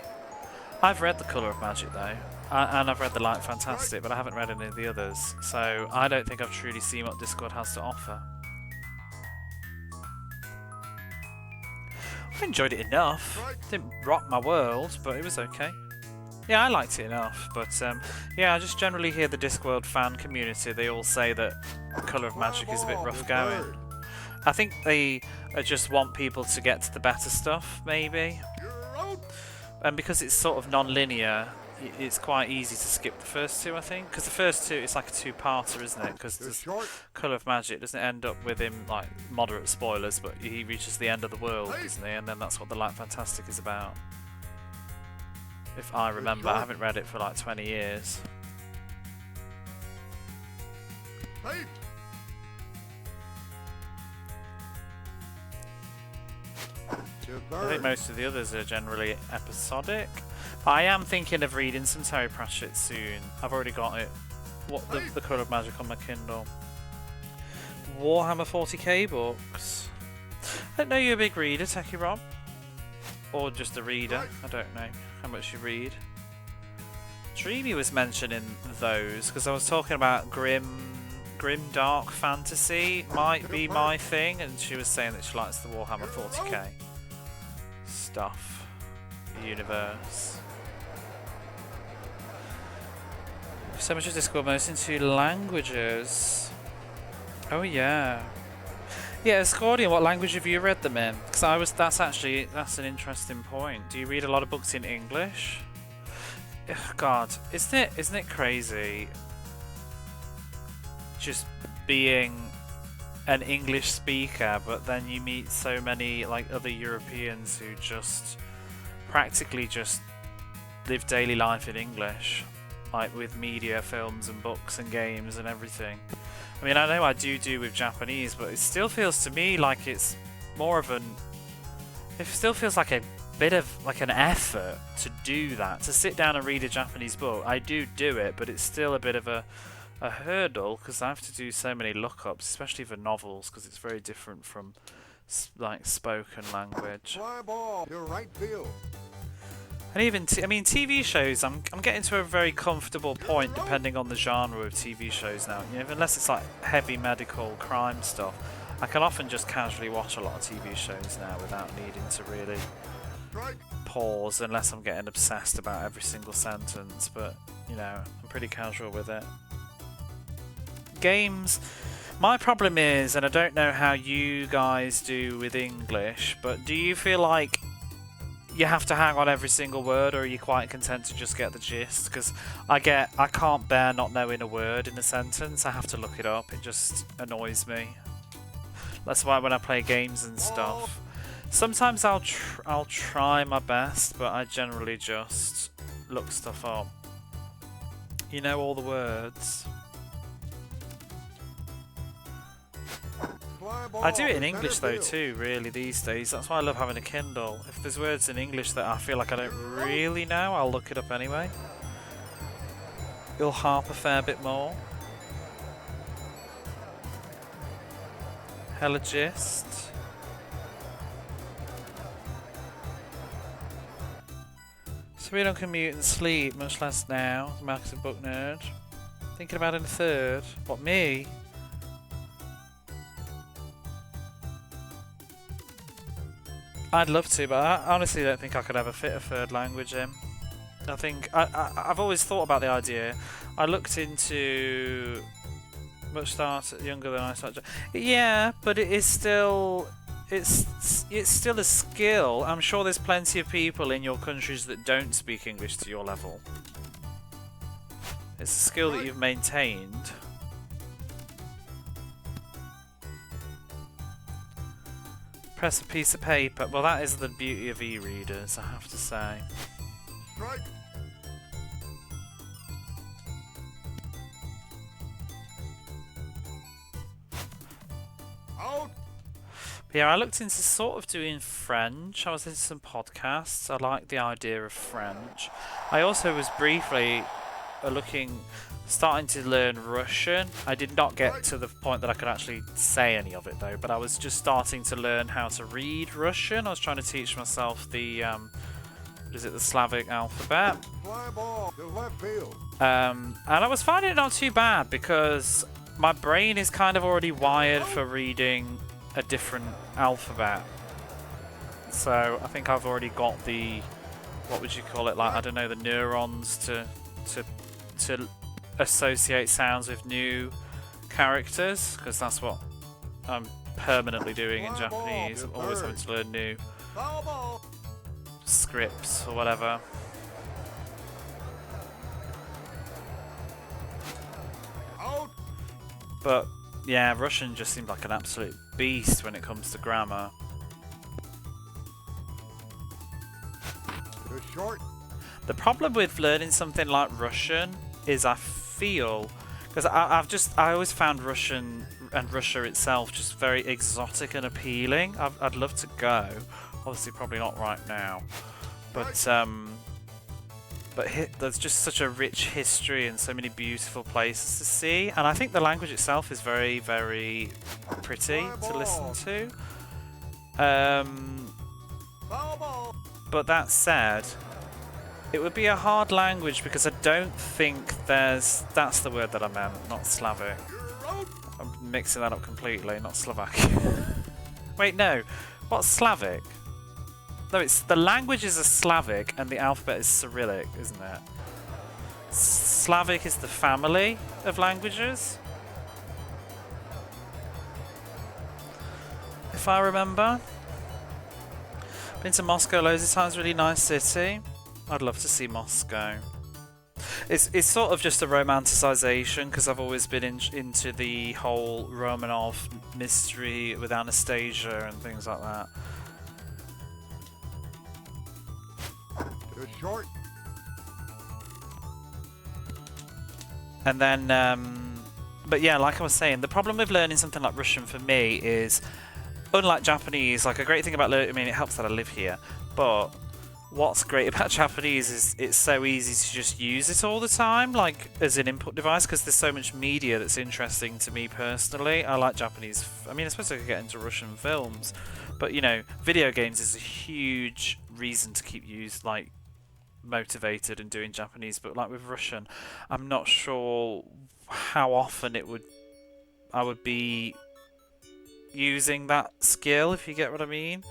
I've read The Colour of Magic though, and I've read The Light Fantastic, but I haven't read any of the others, so I don't think I've truly seen what Discworld has to offer. I enjoyed it enough. Didn't rock my world, but it was okay. Yeah, I liked it enough, but yeah, I just generally hear the Discworld fan community, they all say that Colour of Magic is a bit rough going. I think they just want people to get to the better stuff, maybe. And because it's sort of non-linear, it's quite easy to skip the first 2, I think. Because the first 2, it's like a 2-parter, isn't it? Because the Colour of Magic doesn't end up with him, like, moderate spoilers, but he reaches the end of the world, doesn't he? And then that's what The Light Fantastic is about. If I remember, I haven't read it for like 20 years. I think most of the others are generally episodic. I am thinking of reading some Terry Pratchett soon. I've already got it. The Colour of Magic on my Kindle. Warhammer 40k books. I don't know you're a big reader, Techie Rob. Or just a reader. I don't know how much you read. Dreamy was mentioning those because I was talking about grim dark fantasy might be my thing, and she was saying that she likes the Warhammer 40k stuff, the universe. So much of Discord most in 2 languages. Oh yeah. Yeah, Scordian, what language have you read them in? Because that's an interesting point. Do you read a lot of books in English? Ugh, God, isn't it crazy? just being an English speaker, but then you meet so many like other Europeans who just practically just live daily life in English, like with media, films and books and games and everything. I mean, I know I do with Japanese, but it still feels to me like it's more of it still feels like a bit of like an effort to do that, to sit down and read a Japanese book. I do it, but it's still a bit of a hurdle because I have to do so many lookups, especially for novels, because it's very different from like spoken language. Fly ball to right field. And even I mean TV shows, I'm getting to a very comfortable point depending on the genre of TV shows now. You know, unless it's like heavy medical crime stuff, I can often just casually watch a lot of TV shows now without needing to really pause, unless I'm getting obsessed about every single sentence. But you know, I'm pretty casual with it. Games, my problem is, and I don't know how you guys do with English, but do you feel like you have to hang on every single word, or are you quite content to just get the gist? Because I can't bear not knowing a word in a sentence. I have to look it up. It just annoys me. That's why when I play games and stuff, sometimes I'll try my best, but I generally just look stuff up. You know all the words. I do it in English though too, really, these days. That's why I love having a Kindle. If there's words in English that I feel like I don't really know, I'll look it up anyway. You'll harp a fair bit more. Hella gist. So we don't commute and sleep, much less now. Marcus a book nerd. Thinking about in a third. What, me? I'd love to, but I honestly don't think I could ever fit a third language in. I think I've always thought about the idea. I looked into much younger than I started. Yeah, but it is still it's still a skill. I'm sure there's plenty of people in your countries that don't speak English to your level. It's a skill that you've maintained. Press a piece of paper. Well, that is the beauty of e-readers, I have to say. Strike. Out. But yeah, I looked into sort of doing French. I was into some podcasts. I like the idea of French. I also was briefly starting to learn Russian. I did not get to the point that I could actually say any of it though, but I was just starting to learn how to read Russian. I was trying to teach myself the the Slavic alphabet. Fly ball to left field. And I was finding it not too bad because my brain is kind of already wired for reading a different alphabet. So I think I've already got the, what would you call it, like, I don't know, the neurons to associate sounds with new characters, because that's what I'm permanently doing in Japanese. I'm always having to learn new scripts or whatever. Out. But yeah, Russian just seemed like an absolute beast when it comes to grammar. To short. The problem with learning something like Russian is I feel, because I always found Russian and Russia itself just very exotic and appealing. I'd love to go, obviously probably not right now, but there's just such a rich history and so many beautiful places to see, and I think the language itself is very, very pretty to listen to. But that said, it would be a hard language because I don't think that's the word that I meant, not Slavic. I'm mixing that up completely, not Slovak. Wait, no. What's Slavic? No, it's the languages are Slavic and the alphabet is Cyrillic, isn't it? Slavic is the family of languages, if I remember. Been to Moscow loads of times, really nice city. I'd love to see Moscow. It's sort of just a romanticization because I've always been into the whole Romanov mystery with Anastasia and things like that. Too short. And then, but yeah, like I was saying, the problem with learning something like Russian for me is, unlike Japanese, like a great thing about learning, I mean, it helps that I live here, but what's great about Japanese is it's so easy to just use it all the time, like as an input device, because there's so much media that's interesting to me personally. I like Japanese, I mean, I suppose I could get into Russian films, but you know, video games is a huge reason to keep like motivated and doing Japanese. But like with Russian, I'm not sure how often I would be using that skill, if you get what I mean.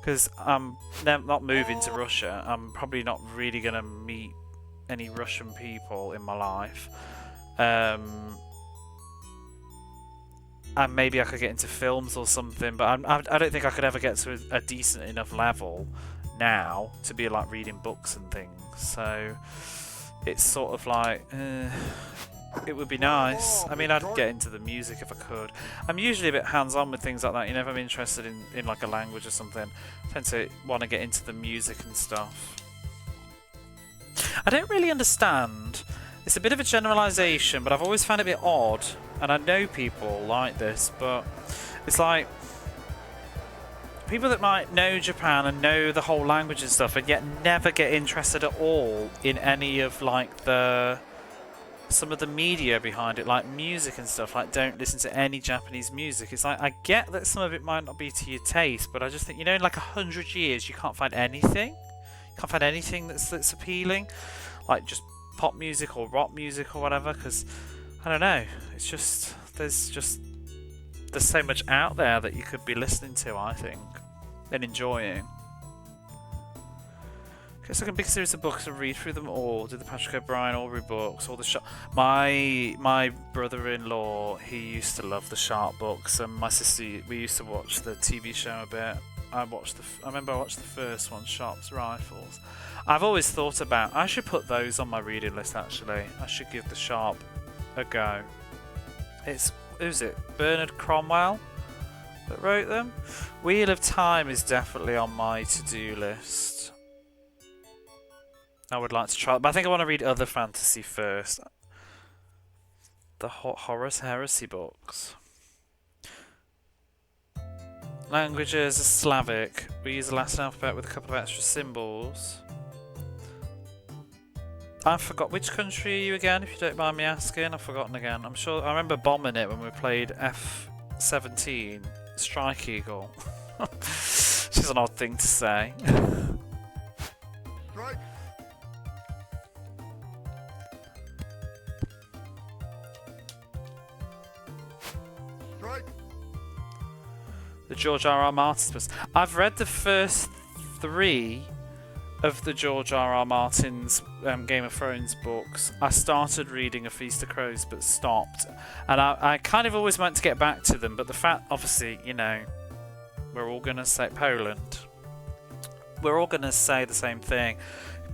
Because I'm not moving to Russia. I'm probably not really going to meet any Russian people in my life. And maybe I could get into films or something, but I don't think I could ever get to a decent enough level now to be like reading books and things. So it's sort of like it would be nice. I mean, I'd get into the music if I could. I'm usually a bit hands-on with things like that. You know, if I'm interested in like a language or something, I tend to want to get into the music and stuff. I don't really understand. It's a bit of a generalisation, but I've always found it a bit odd, and I know people like this, but it's like people that might know Japan and know the whole language and stuff, and yet never get interested at all in any of like some of the media behind it, like music and stuff, like don't listen to any Japanese music. It's like, I get that some of it might not be to your taste, but I just think, you know, in like 100 years you can't find anything. You can't find anything that's appealing, like just pop music or rock music or whatever, because I don't know, it's just there's so much out there that you could be listening to, I think, and enjoying. It's like a big series of books and read through them all. Did the Patrick O'Brian Aubrey books, all the Sharp. My brother-in-law, he used to love the Sharp books, and my sister, we used to watch the TV show a bit. I remember I watched the first one, Sharp's Rifles. I've always thought about, I should put those on my reading list actually. I should give the Sharp a go. Who's it? Bernard Cromwell that wrote them? Wheel of Time is definitely on my to-do list. I would like to try, but I think I want to read other fantasy first. The Horus Heresy books. Languages are Slavic. We use the Latin alphabet with a couple of extra symbols. I forgot, which country are you again, if you don't mind me asking? I've forgotten again. I'm sure I remember bombing it when we played F-17, Strike Eagle. Which is an odd thing to say. Strike. Strike. The George R.R. Martin books. I've read the first 3 of the George R.R. Martin's Game of Thrones books. I started reading A Feast of Crows but stopped, and I kind of always meant to get back to them, but the fact, obviously, you know, we're all gonna say Poland, we're all gonna say the same thing.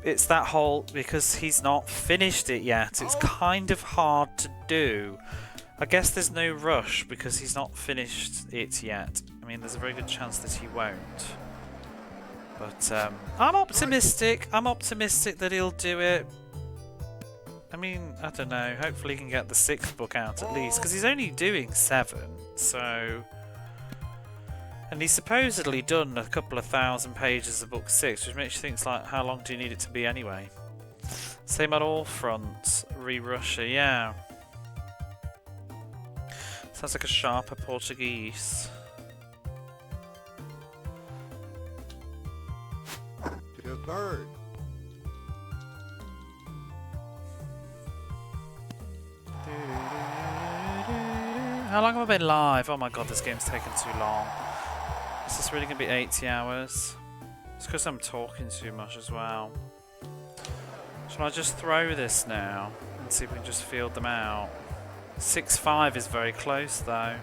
It's that whole, because he's not finished it yet, it's kind of hard to do. I guess there's no rush because he's not finished it yet. I mean, there's a very good chance that he won't. But I'm optimistic. I'm optimistic that he'll do it. I mean, I don't know. Hopefully he can get the 6th book out at least, because he's only doing 7. So, and he's supposedly done a couple of 1,000 pages of book 6, which makes you think, like, how long do you need it to be anyway? Same on all fronts. Re-Russia, yeah. Sounds like a sharper Portuguese. To third. How long have I been live? Oh my god, this game's taken too long. Is this really going to be 80 hours? It's because I'm talking too much as well. Shall I just throw this now and see if we can just field them out? 6-5 is very close though.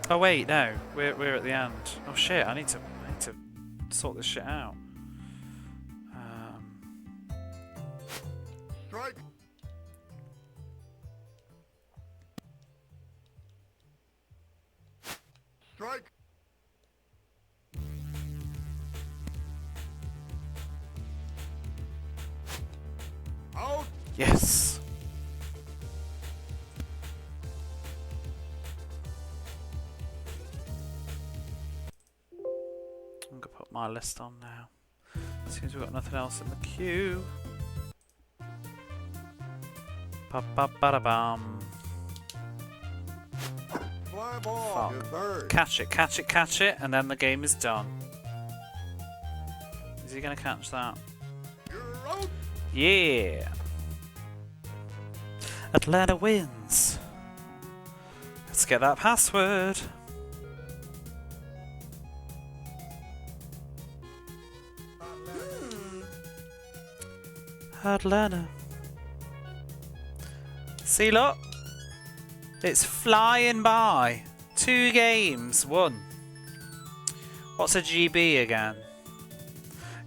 Oh wait, no, we're at the end. Oh shit, I need to sort this shit out. Strike. Strike. Out. Yes. I'm gonna put my list on now. Seems we've got nothing else in the queue. Ba ba ba da bum. Fly ball. Fuck. To third. Catch it, catch it, catch it, and then the game is done. Is he gonna catch that? You're out. Yeah! Atlanta wins. Let's get that password. Atlanta. See, look. It's flying by. 2 games, 1. What's a GB again?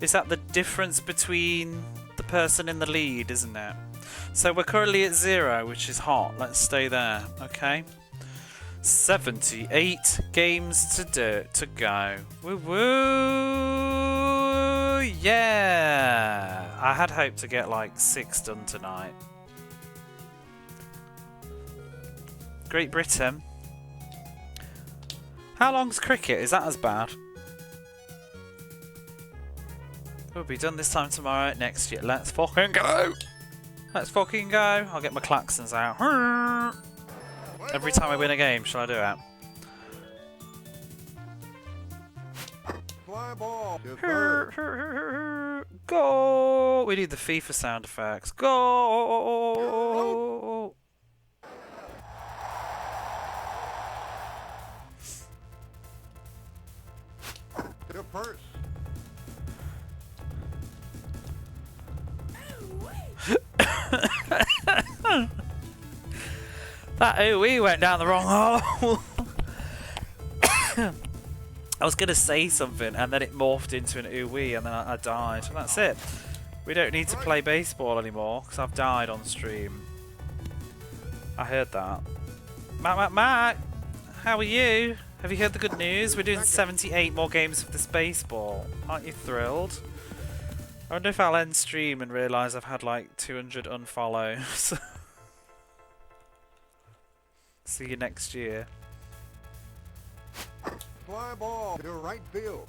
Is that the difference between the person in the lead, isn't it? So we're currently at 0, which is hot. Let's stay there, okay? 78 games to go. Woo woo! Yeah! I had hoped to get like 6 done tonight. Great Britain. How long's cricket? Is that as bad? We'll be done this time tomorrow, next year. Let's fucking go! Let's fucking go! I'll get my klaxons out. Every time I win a game, shall I do it? Fly ball. To third. Go! We need the FIFA sound effects. Go! To first. That ooh-wee went down the wrong hole. I was going to say something and then it morphed into an ooh-wee and then I died. That's it. We don't need to play baseball anymore because I've died on stream. I heard that. Matt, how are you? Have you heard the good news? We're doing 78 more games of this baseball. Aren't you thrilled? I wonder if I'll end stream and realise I've had like 200 unfollows. See you next year. Fly ball. To right field.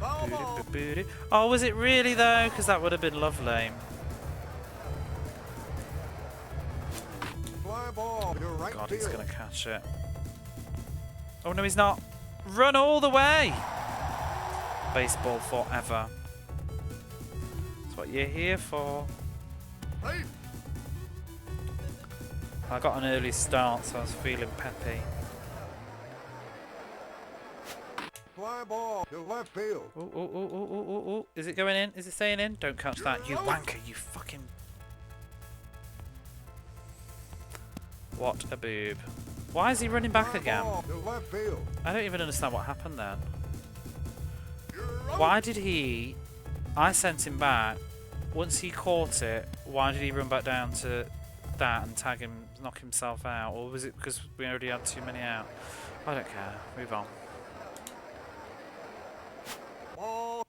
Foul ball. Oh, was it really though? Because that would have been lovely. Fly ball. To right God, field. he's going to catch it. Oh no, he's not. Run all the way! Baseball forever. That's what you're here for. Safe. I got an early start, so I was feeling peppy. Fly ball. To left field. Ooh, ooh, ooh, ooh, ooh, ooh, ooh. Is it going in? Is it staying in? Don't catch that, you wanker, you fucking... What a boob. Why is he running back Fly again? ball. To left field. I don't even understand what happened then. You're out. Why did he... I sent him back. Once he caught it, why did he run back down to that and tag him, knock himself out? Or was it because we already had too many out? I don't care. Move on. Ball.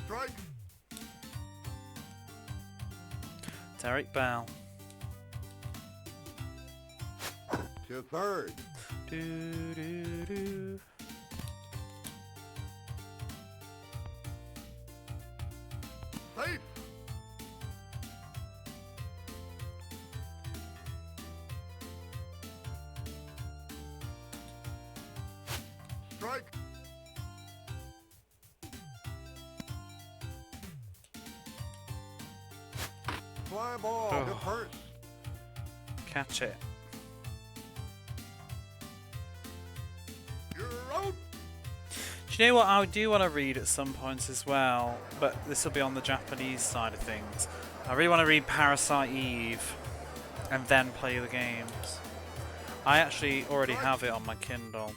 Strike. Derek Bell. To third. Do, do, do. Safe. Strike. Fly ball. To Oh. first. Catch it. You're out. Do you know what I do want to read at some points as well? But this will be on the Japanese side of things. I really want to read Parasite Eve and then play the games. I actually already have it on my Kindle.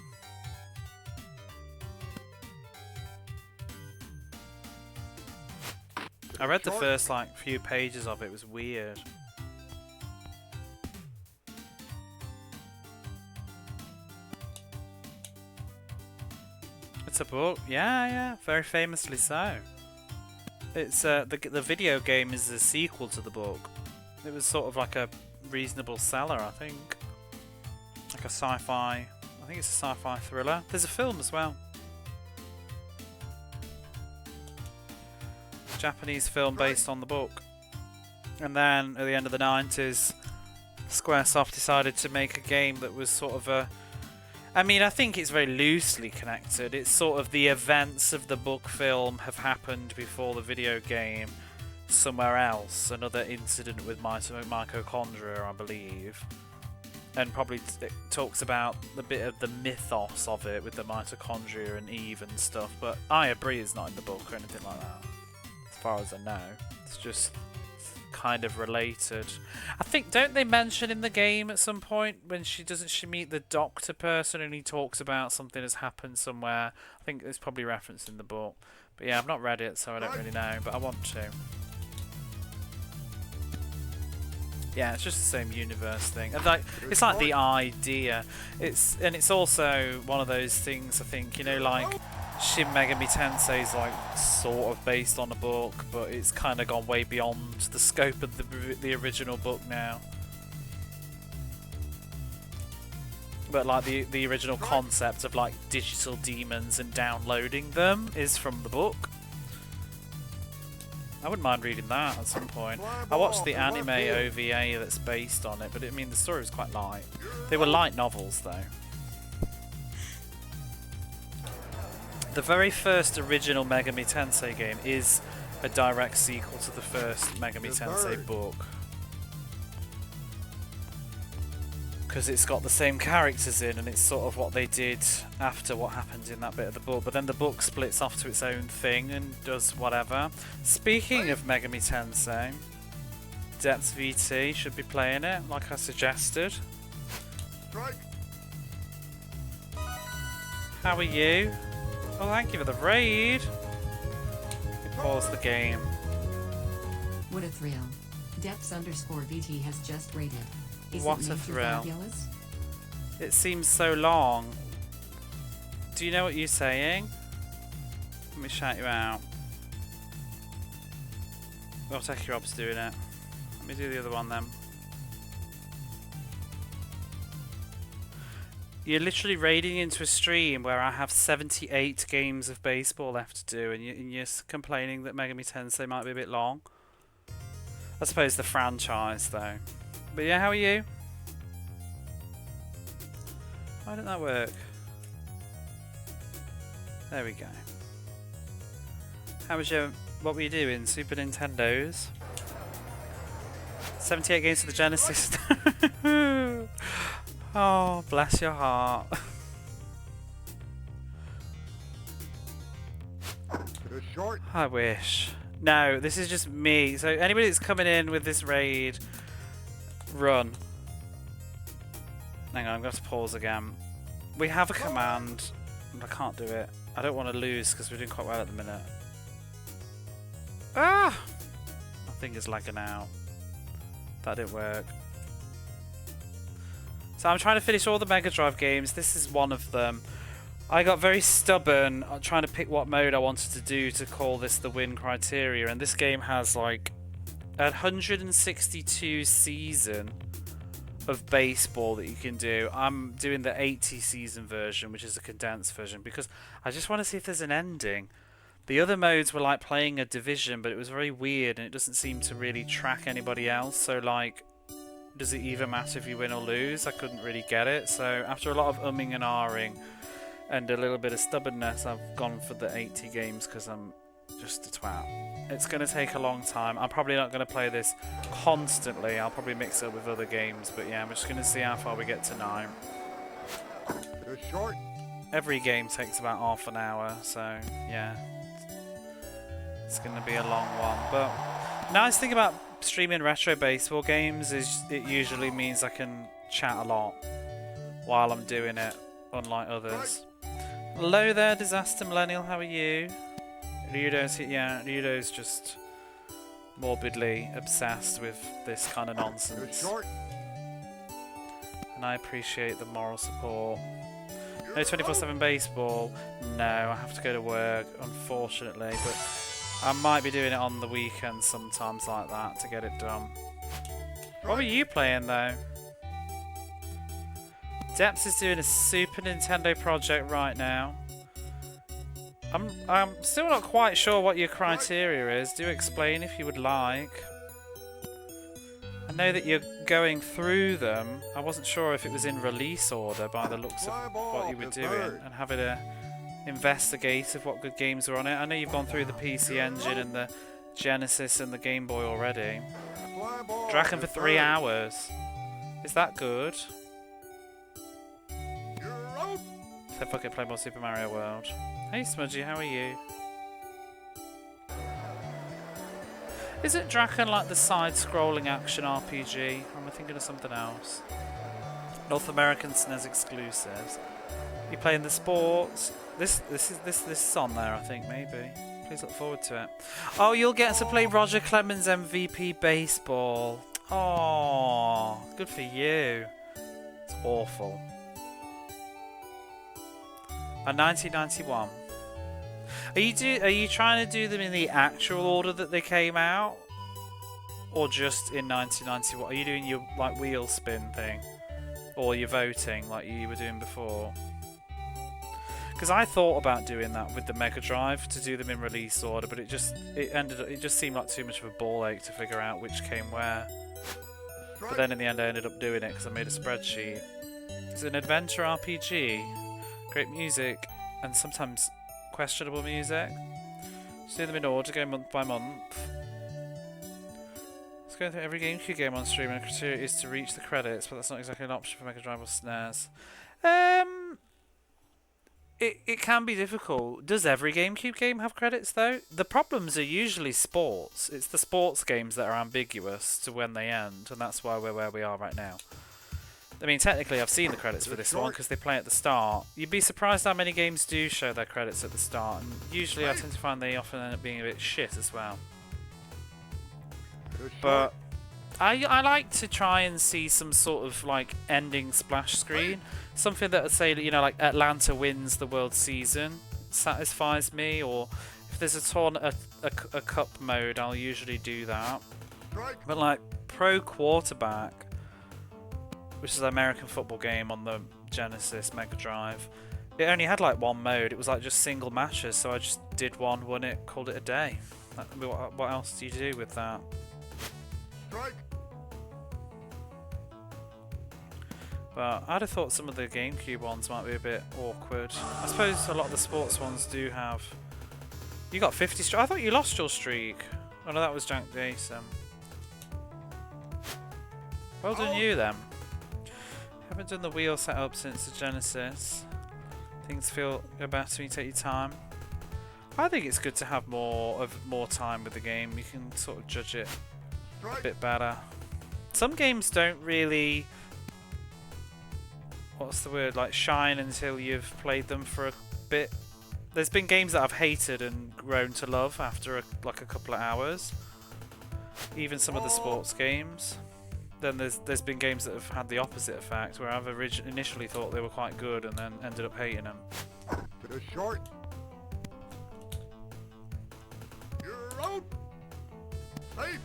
I read the first like few pages of it. It was weird. It's a book, yeah, very famously so. It's the video game is the sequel to the book. It was sort of like a reasonable seller, I think. Like a sci-fi. I think it's a sci-fi thriller. There's a film as well. Japanese film based on the book. And then at the end of the 90s, Squaresoft decided to make a game that was sort of a... I mean, I think it's very loosely connected. It's sort of the events of the book film have happened before the video game somewhere else. Another incident with mitochondria, I believe. And probably talks about a bit of the mythos of it with the mitochondria and Eve and stuff. But R.B.I is not in the book or anything like that, as far as I know. It's just kind of related. I think, don't they mention in the game at some point when she meet the doctor person and he talks about something that's happened somewhere? I think it's probably referenced in the book. But yeah, I've not read it, so I don't really know, but I want to. Yeah, it's just the same universe thing. And like, it's like the idea. It's also one of those things, I think, you know, like Shin Megami Tensei is like sort of based on a book, but it's kind of gone way beyond the scope of the original book now. But like the original concept of like digital demons and downloading them is from the book. I wouldn't mind reading that at some point. I watched the anime OVA that's based on it, but I mean the story was quite light. They were light novels though. The very first original Megami Tensei game is a direct sequel to the first Megami Tensei book. Because it's got the same characters in, and it's sort of what they did after what happened in that bit of the book. But then the book splits off to its own thing and does whatever. Speaking of Megami Tensei, Depths VT should be playing it, like I suggested. How are you? Oh, thank you for the raid. Let me pause the game. What a thrill. Depths_VT has just raided. What a thrill. It seems so long. Do you know what you're saying? Let me shout you out. Well, Tekirob's doing it. Let me do the other one then. You're literally raiding into a stream where I have 78 games of baseball left to do, and you're complaining that Megami Tensei might be a bit long. I suppose the franchise, though. But yeah, how are you? Why didn't that work? There we go. How was your... What were you doing? Super Nintendos? 78 games for the Genesis. Oh, bless your heart. I wish. No, this is just me. So anybody that's coming in with this raid, run. Hang on, I'm going to have to pause again. We have a command, and I can't do it. I don't want to lose because we're doing quite well at the minute. Ah! My thing is lagging out. That didn't work. So I'm trying to finish all the Mega Drive games. This is one of them. I got very stubborn trying to pick what mode I wanted to do to call this the win criteria, and this game has like 162 season of baseball that you can do. I'm doing the 80 season version, which is a condensed version, because I just want to see if there's an ending. The other modes were like playing a division, but it was very weird and it doesn't seem to really track anybody else. So like, does it even matter if you win or lose? I couldn't really get it. So after a lot of umming and ahhing and a little bit of stubbornness, I've gone for the 80 games because I'm just a twat. It's going to take a long time. I'm probably not going to play this constantly. I'll probably mix it up with other games. But yeah, I'm just going to see how far we get to 9. Every game takes about half an hour. So yeah, it's going to be a long one. But nice thing about streaming retro baseball games is it usually means I can chat a lot while I'm doing it, unlike others. Hello there, Disaster Millennial. How are you? Ludo's just morbidly obsessed with this kind of Good nonsense. short. And I appreciate the moral support. No You're 24/7 baseball. No, I have to go to work, unfortunately. But I might be doing it on the weekends sometimes like that to get it done. What were you playing though? Depths is doing a Super Nintendo project right now. I'm still not quite sure what your criteria is. Do explain if you would like. I know that you're going through them. I wasn't sure if it was in release order by the looks of what you were doing and having a investigate of what good games were on it. I know you've gone through the PC Engine and the Genesis and the Game Boy already. Fly ball. Draken for to 3 third. hours. Is that good? You're out. So fuck it, play more Super Mario World. Hey Smudgy, how are you? Isn't Draken like the side-scrolling action RPG? Or am I thinking of something else? North American SNES exclusives. You playing the sports? This is on there, I think, maybe. Please look forward to it. Oh, you'll get to play Roger Clemens MVP Baseball. Oh, good for you. It's awful. And 1991. Are you trying to do them in the actual order that they came out, or just in 1991? Are you doing your like wheel spin thing, or you're voting like you were doing before? Because I thought about doing that with the Mega Drive to do them in release order, but it just seemed like too much of a ball ache to figure out which came where. But then in the end, I ended up doing it because I made a spreadsheet. It's an adventure RPG, great music, and sometimes questionable music. Just do them in order, go month by month. Let's go through every GameCube game on stream, and the criteria is to reach the credits, but that's not exactly an option for Mega Drive or SNES. It can be difficult. Does every GameCube game have credits though? The problems are usually sports. It's the sports games that are ambiguous to when they end, and that's why we're where we are right now. I mean, technically I've seen the credits for this one because they play at the start. You'd be surprised how many games do show their credits at the start, and usually I tend to find they often end up being a bit shit as well. Good But I like to try and see some sort of like ending splash screen, something that would say, you know, like Atlanta wins the World Season satisfies me, or if there's a cup mode, I'll usually do that. strike. But like Pro Quarterback, which is an American football game on the Genesis Mega Drive, it only had like one mode. It was like just single matches, so I just did one, won it, called it a day. What else do you do with that? Strike. But I'd have thought some of the GameCube ones might be a bit awkward. I suppose a lot of the sports ones do have. You got 50 streak. I thought you lost your streak. Oh no, that was Jack Jason. Well done you then. Haven't done the wheel setup since the Genesis. Things go better when you take your time. I think it's good to have more time with the game. You can sort of judge it a bit better. Some games don't really, what's the word, like shine until you've played them for a bit. There's been games that I've hated and grown to love after like a couple of hours. Even some of the sports games. Then there's been games that have had the opposite effect, where I've initially thought they were quite good and then ended up hating them. To the short. You're out. Safe.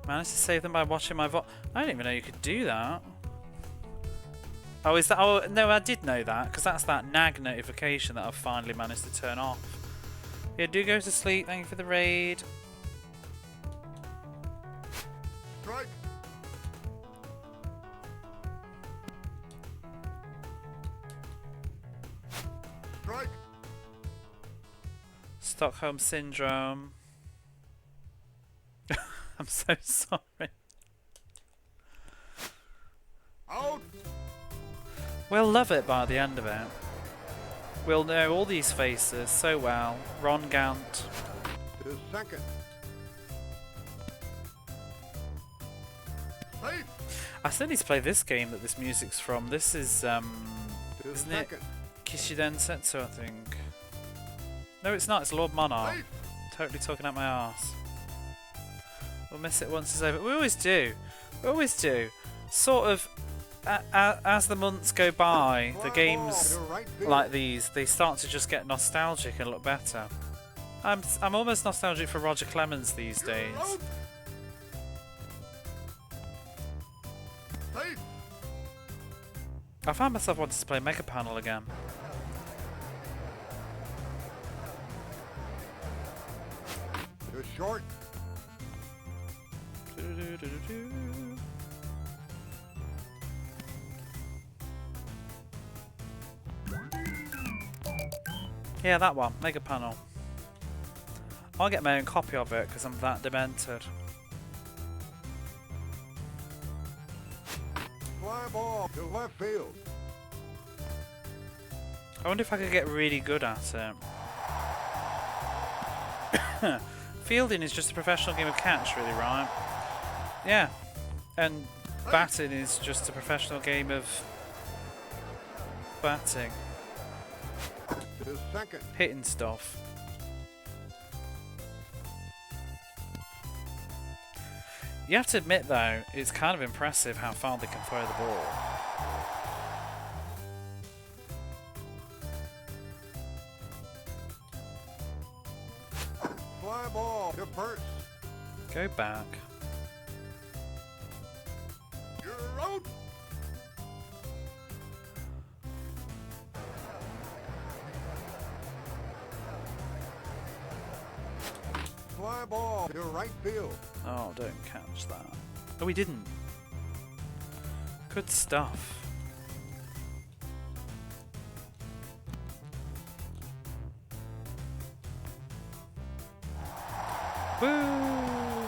Managed to save them by watching my VOD. I didn't even know you could do that. Oh, is that? Oh, no, I did know that, because that's that nag notification that I've finally managed to turn off. Yeah, do go to sleep. Thank you for the raid. Strike. Strike. Stockholm Syndrome. I'm so sorry. Out. We'll love it by the end of it. We'll know all these faces so well. Ron Gant. To second. Safe. I still need to play this game that this music's from. This is, To isn't it second. Kishiden Setsu, I think. No, it's not. It's Lord Monarch. Safe. Totally talking out my arse. We'll miss it once it's over. We always do. We always do. Sort of, as the months go by, the games like these, they start to just get nostalgic and look better. I'm almost nostalgic for Roger Clemens these days. I found myself wanting to play Mega Panel again. You're short. Yeah, that one, Mega Panel. I'll get my own copy of it because I'm that demented. Fly ball to left field. I wonder if I could get really good at it. Fielding is just a professional game of catch, really, right? Yeah. And batting is just a professional game of batting. To second. Hitting stuff. You have to admit, though, it's kind of impressive how far they can throw the ball. Fly ball to first. Go back. You're out. Fly ball to right field. Oh, don't catch that. Oh, we didn't. Good stuff. Woo!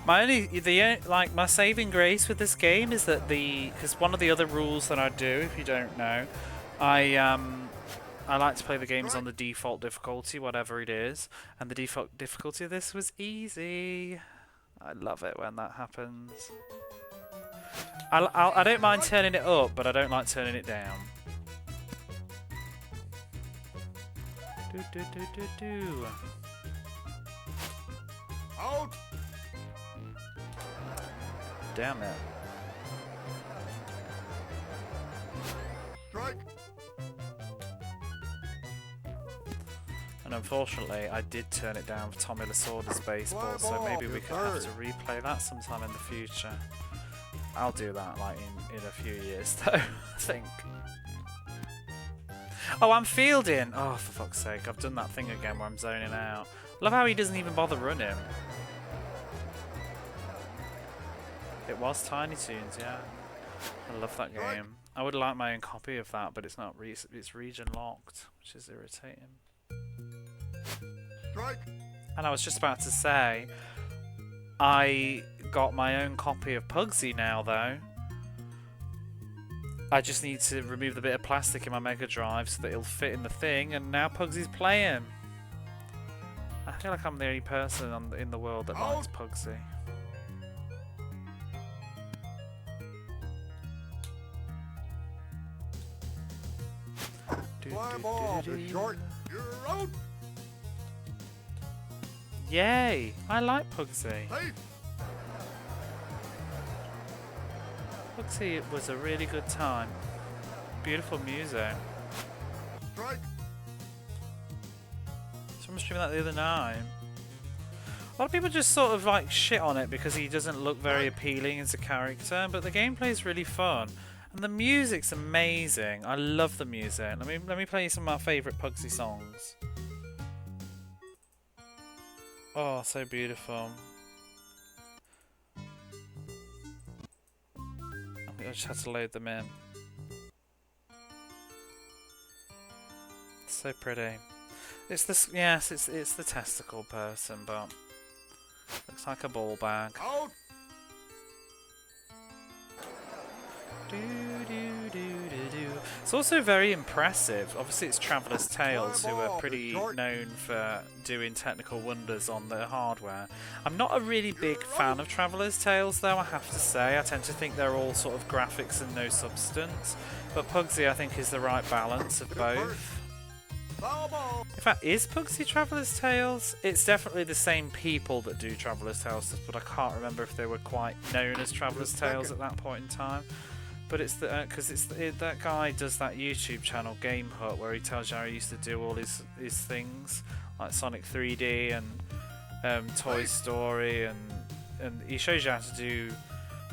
My saving grace with this game is that because one of the other rules that I do, if you don't know, I like to play the games on the default difficulty, whatever it is, and the default difficulty of this was easy. I love it when that happens. I don't mind turning it up, but I don't like turning it down. Do. Out. Damn it. Strike. And unfortunately, I did turn it down for Tommy Lasorda's baseball, so maybe we could have to replay that sometime in the future. I'll do that like in a few years, though, I think. Oh, I'm fielding! Oh, for fuck's sake, I've done that thing again where I'm zoning out. Love how he doesn't even bother running. It was Tiny Toons, yeah. I love that game. I would like my own copy of that, but it's not. It's region locked, which is irritating. Strike. And I was just about to say, I got my own copy of Pugsy now, though. I just need to remove the bit of plastic in my Mega Drive so that it'll fit in the thing, and now Pugsy's playing. I feel like I'm the only person in the world that likes Pugsy. Fly ball to short. You're out. Yay! I like Pugsy. Safe. Pugsy, it was a really good time. Beautiful music. Strike. Someone streamed that the other night. A lot of people just sort of like shit on it because he doesn't look very appealing as a character, but the gameplay is really fun. And the music's amazing. I love the music. Let me play you some of my favourite Pugsy songs. Oh, so beautiful. I think I just had to load them in. So pretty. It's this. Yes, it's the testicle person, but looks like a ball bag. Out. It's also very impressive. Obviously, it's Traveller's Tales, who are pretty known for doing technical wonders on their hardware. I'm not a really big fan of Traveller's Tales, though, I have to say. I tend to think they're all sort of graphics and no substance. But Pugsy, I think, is the right balance of both. Foul ball. In fact, is Pugsy Traveller's Tales? It's definitely the same people that do Traveller's Tales, but I can't remember if they were quite known as Traveller's Tales at that point in time. But it's the because that guy does that YouTube channel Game Hut where he tells you how he used to do all his things like Sonic 3D and Toy Story and he shows you how to do.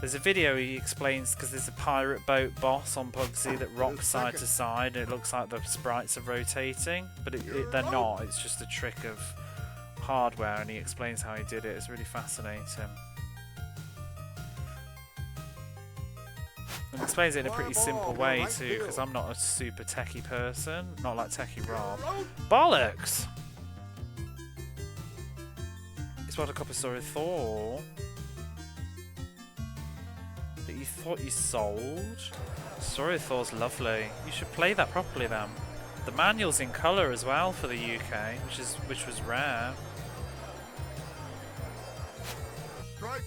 There's a video he explains because there's a pirate boat boss on Pugsy that rocks side to side and it looks like the sprites are rotating, but they're not. It's just a trick of hardware, and he explains how he did it. It's really fascinating. And explains it in a pretty simple way too, because I'm not a super techie person, not like Techie Rob. Bollocks! It's what a copy story Thor that you thought you sold. Story of Thor's lovely. You should play that properly then. The manual's in colour as well for the UK, which was rare. Strike.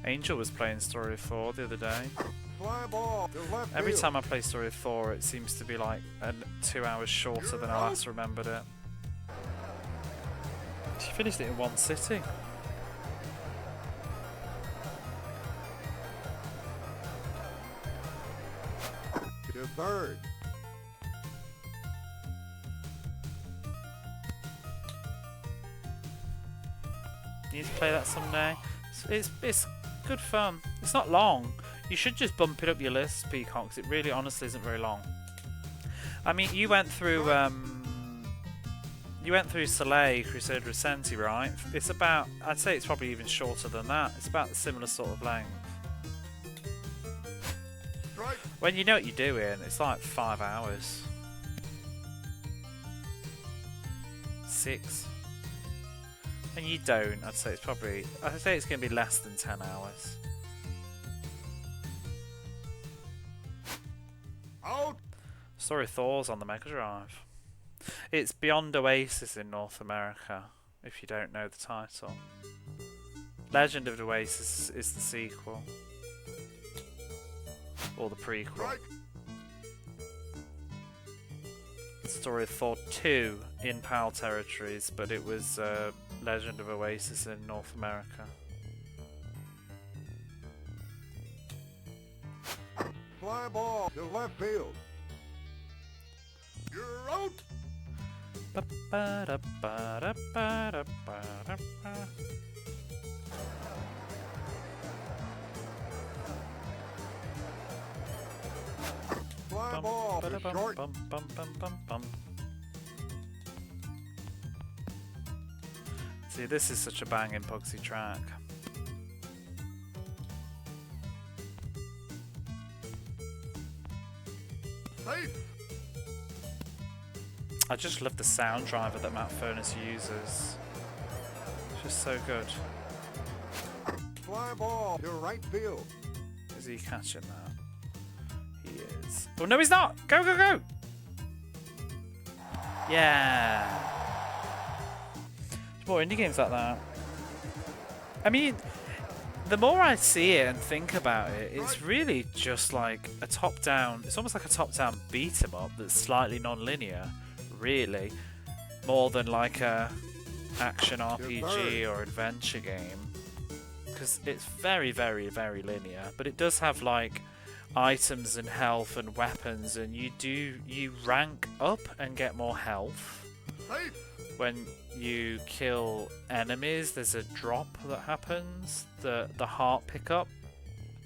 Angel was playing Story of Thor the other day. Fly ball to left Every field. time I play Story of Thor, it seems to be like 2 hours shorter than I last remembered it. She finished it in one sitting. To third. You need to play that someday. It's good fun. It's not long. You should just bump it up your list, Peacock, 'cause it really honestly isn't very long. I mean, you went through Soleil, Crusader of Senti, right? It's about, I'd say it's probably even shorter than that. It's about the similar sort of length. Strike. When you know what you're doing, it's like 5 hours. 6. And you don't, I'd say it's going to be less than 10 hours. Out. Story of Thor's on the Mega Drive. It's Beyond Oasis in North America, if you don't know the title. Legend of Oasis is the sequel. Or the prequel. Strike. Story of Thor 2 in PAL territories, but it was Legend of Oasis in North America. Fly ball to left field. You're out. Fly ball to short. See, this is such a banging Pugsy track. Safe. I just love the sound driver that Matt Furness uses. It's just so good. Fly ball to right field. Is he catching that? He is. Oh no, he's not! Go, go, go! Yeah. There's more indie games like that. I mean, the more I see it and think about it, it's really just like a top-down. It's almost like a top-down beat-em-up that's slightly non-linear, really, more than like a action RPG or adventure game. Because it's very, very, very linear, but it does have like items and health and weapons, and you rank up and get more health. Safe. When you kill enemies, there's a drop that happens, the heart pickup.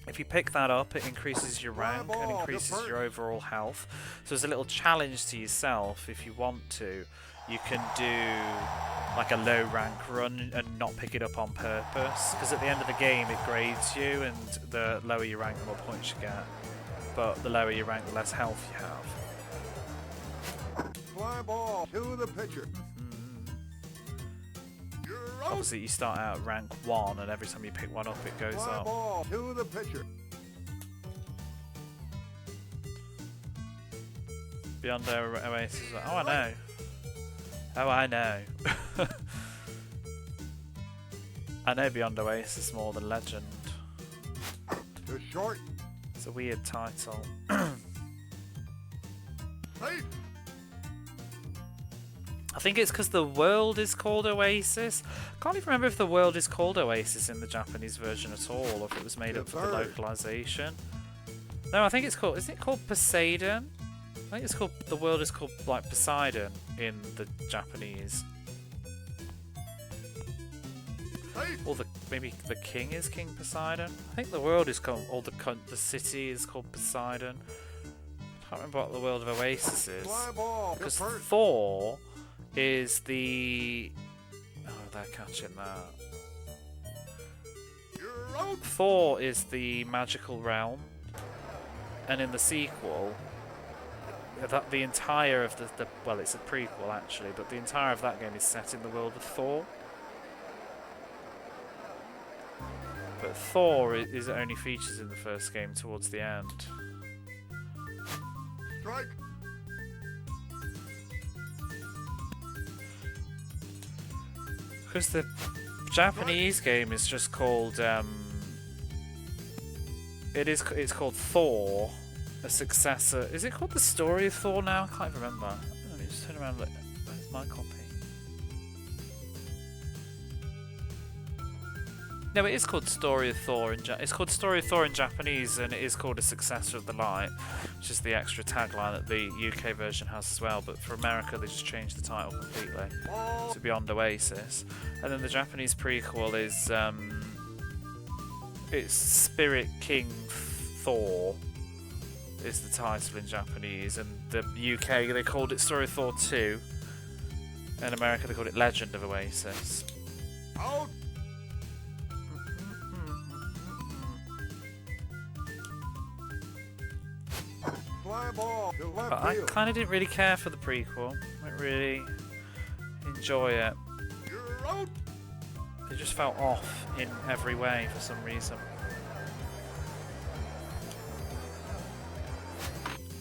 If you pick that up, it increases your rank and increases your overall health. So there's a little challenge to yourself. If you want to, you can do like a low rank run and not pick it up on purpose, because at the end of the game it grades you, and the lower you rank, the more points you get, but the lower you rank, the less health you have. Fly ball to the pitcher. You're out. Obviously you start out at rank 1, and every time you pick one up it goes Fly up. ball to the pitcher. Beyond Oasis. Oh, I know. Oh, I know. I know Beyond Oasis more than Legend. To short. It's a weird title. Hey! I think it's because the world is called Oasis. Can't even remember if the world is called Oasis in the Japanese version at all, or if it was made up for the localization. No, I think it's called. Isn't it called Poseidon? I think it's called. The world is called like Poseidon in the Japanese. Hey! Or maybe the king is King Poseidon. I think the world is called, or the city is called Poseidon. I can't remember what the world of Oasis is. Fly ball. Because You're first. Thor is the... Oh, they're catching that. You're out. Thor is the magical realm. And in the sequel, that the entire of the... Well, it's a prequel actually, but the entire of that game is set in the world of Thor. But Thor is only features in the first game towards the end. Strike. Because the Japanese game is just called it's called Thor, a successor. Is it called the Story of Thor now? I can't even remember. Let me just turn around and look. Where's my copy? No, it is called Story of Thor it's called Story of Thor in Japanese, and it is called A Successor of the Light, which is the extra tagline that the UK version has as well. But for America, they just changed the title completely to Beyond Oasis. And then the Japanese prequel is it's Spirit King Thor is the title in Japanese, and the UK they called it Story of Thor 2. In America, they called it Legend of Oasis. Out. Fly ball. To left But I field. kind of didn't really care for the prequel. I didn't really enjoy it. You're out. It just felt off in every way for some reason.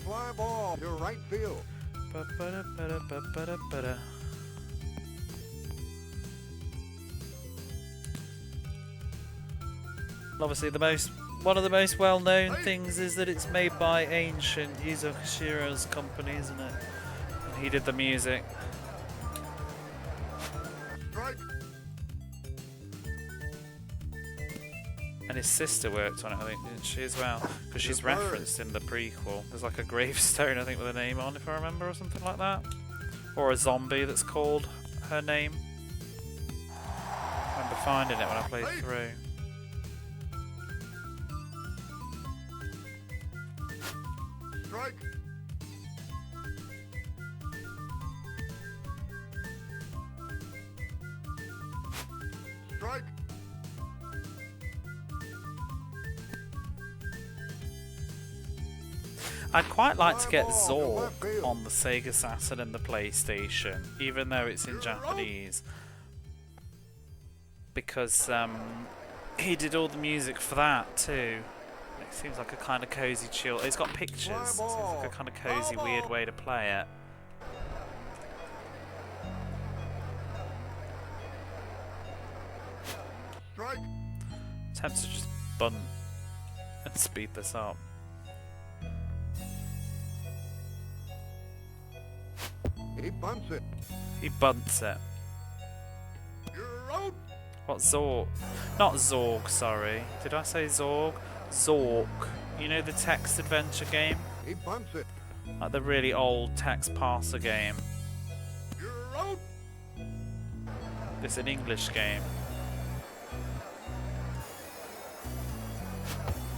Fly ball. To right field. Ba-ba-da-ba-da-ba-ba-da-ba-da. Obviously, one of the most well-known things is that it's made by ancient Yuzo Koshiro's company, isn't it? And he did the music. Strike. And his sister worked on it, I think, didn't she, as well? Because she's referenced in the prequel. There's like a gravestone, I think, with a name on, if I remember, or something like that. Or a zombie that's called her name. I remember finding it when I played through. Strike. Strike. I'd quite like to get Zork on the Sega Saturn and the PlayStation, even though it's in Japanese. Because he did all the music for that too. It seems like a kind of cozy chill. It's got pictures. It seems like a kind of cozy, weird way to play it. Strike. Tempted to just bunt and speed this up. He bunts it. He bunts it. You're out. What, Zork? Not Zorg, sorry. Did I say Zorg? Zork. You know the text adventure game? He bunts it. Like the really old text parser game. You're out. It's an English game.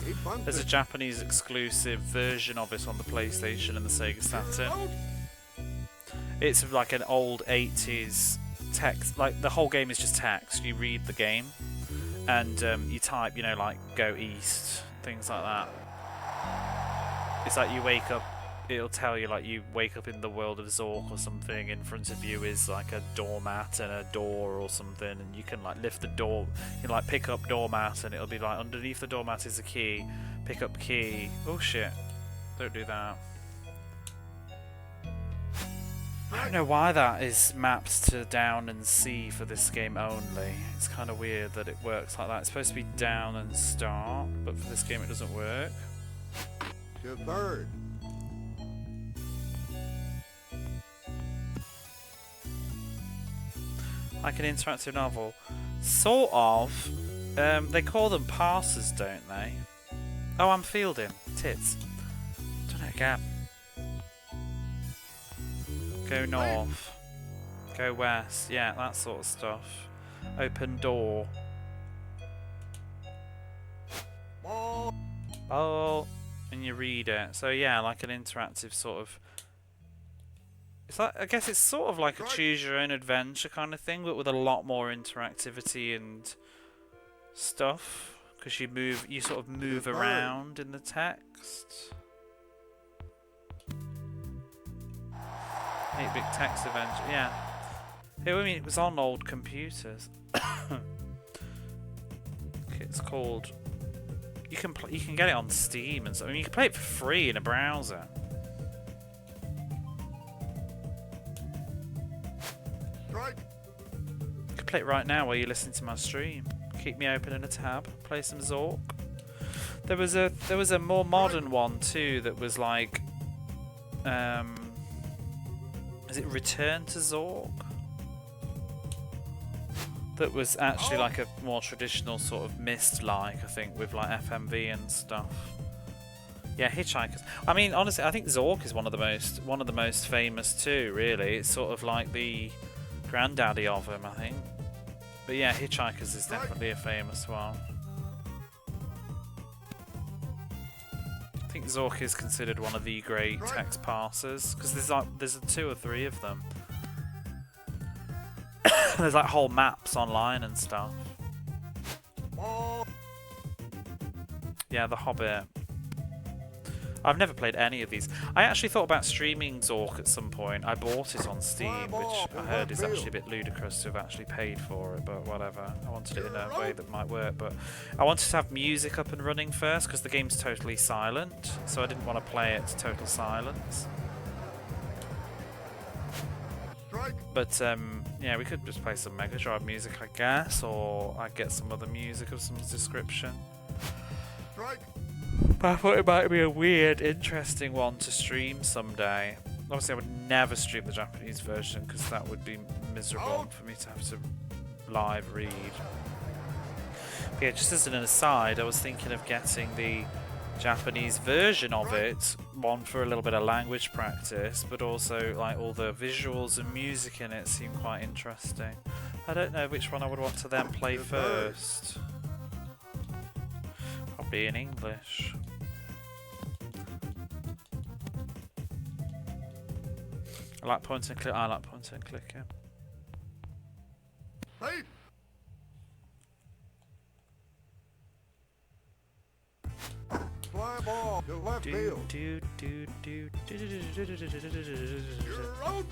He bunts There's a it. Japanese exclusive version of it on the PlayStation and the Sega Saturn. Out. It's like an old 80s text. Like the whole game is just text. You read the game and you type, you know, like go east, things like that. It's like you wake up, it'll tell you like you wake up in the world of Zork or something. In front of you is like a doormat and a door or something, and you can like lift the door. You like pick up doormat and it'll be like underneath the doormat is a key. Pick up key. Oh shit! Don't do that. I don't know why that is mapped to down and C for this game only. It's kind of weird that it works like that. It's supposed to be down and start, but for this game it doesn't work. to third. Like an interactive novel. Sort of. They call them passes, don't they? Oh, I'm fielding. Tits. Done it again. Go north. Go west. Yeah, that sort of stuff. Open door. Ball. Oh, and you read it. So yeah, like an interactive sort of. It's like, I guess it's sort of like a choose your own adventure kind of thing, but with a lot more interactivity and stuff. Because you sort of move around in the text. 8-bit text adventure, yeah. I mean, it was on old computers. It's called. You can get it on Steam and stuff. I mean, you can play it for free in a browser. Strike. You can play it right now while you're listening to my stream. Keep me open in a tab. Play some Zork. There was a more modern one too that was like, is it Return to Zork? That was actually like a more traditional sort of Myst-like, I think, with like FMV and stuff. Yeah, Hitchhikers. I mean, honestly, I think Zork is one of the most famous too. Really, it's sort of like the granddaddy of them, I think. But yeah, Hitchhikers is definitely a famous one. I think Zork is considered one of the great text parsers because there's 2 or 3 of them. There's like whole maps online and stuff. Ball. Yeah, The Hobbit. I've never played any of these. I actually thought about streaming Zork at some point. I bought it on Steam, which I heard is actually a bit ludicrous to have actually paid for it, but whatever. I wanted it in a way that might work, but I wanted to have music up and running first because the game's totally silent, so I didn't want to play it to total silence. Strike. But yeah, we could just play some Mega Drive music, I guess, or I'd get some other music of some description. Strike. But I thought it might be a weird, interesting one to stream someday. Obviously, I would never stream the Japanese version because that would be miserable for me to have to live read. But yeah, just as an aside, I was thinking of getting the Japanese version of it, one for a little bit of language practice, but also like all the visuals and music in it seem quite interesting. I don't know which one I would want to then play first. Probably in English. I like point and click. I like point and clicking. Safe. Fly ball to left field. You're out.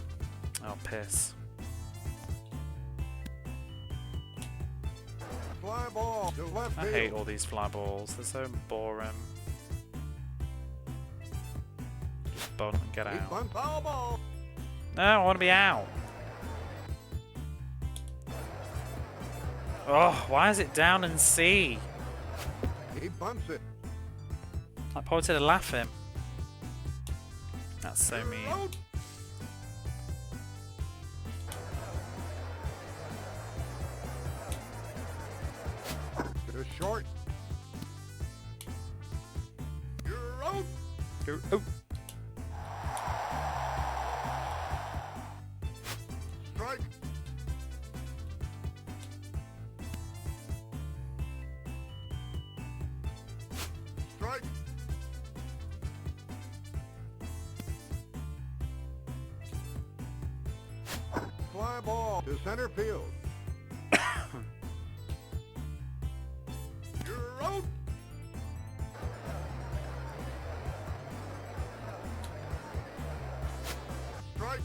Oh, piss. Fly ball to left I field. hate all these fly balls. They're so boring. Just bunt and get Keep out. on foul ball. No, I want to be out. Oh, why is it down in C? He bunts it. I pointed to laugh him. That's so mean. Out. To short. You're out. Oh. Strike. Strike. Fly ball to center field. You're out. Strike.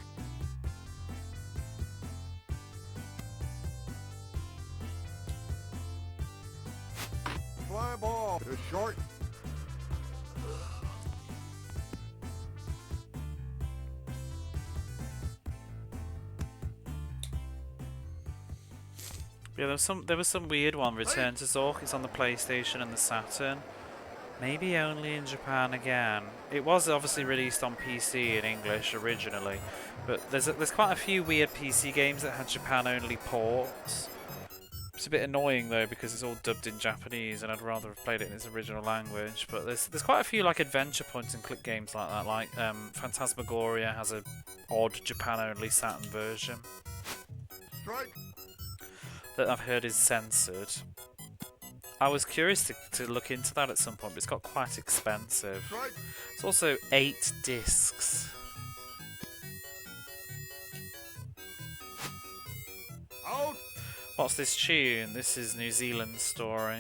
Fly ball to short. Yeah, there was some weird one. Return to Zork. It's on the PlayStation and the Saturn. Maybe only in Japan again. It was obviously released on PC in English originally, but there's quite a few weird PC games that had Japan-only ports. It's a bit annoying though because it's all dubbed in Japanese, and I'd rather have played it in its original language. But there's quite a few like adventure point-and-click games like that. Like Phantasmagoria has a odd Japan-only Saturn version Strike. that I've heard is censored. I was curious to look into that at some point, but it's got quite expensive. Strike. It's also 8 discs. Out. What's this tune? This is New Zealand story.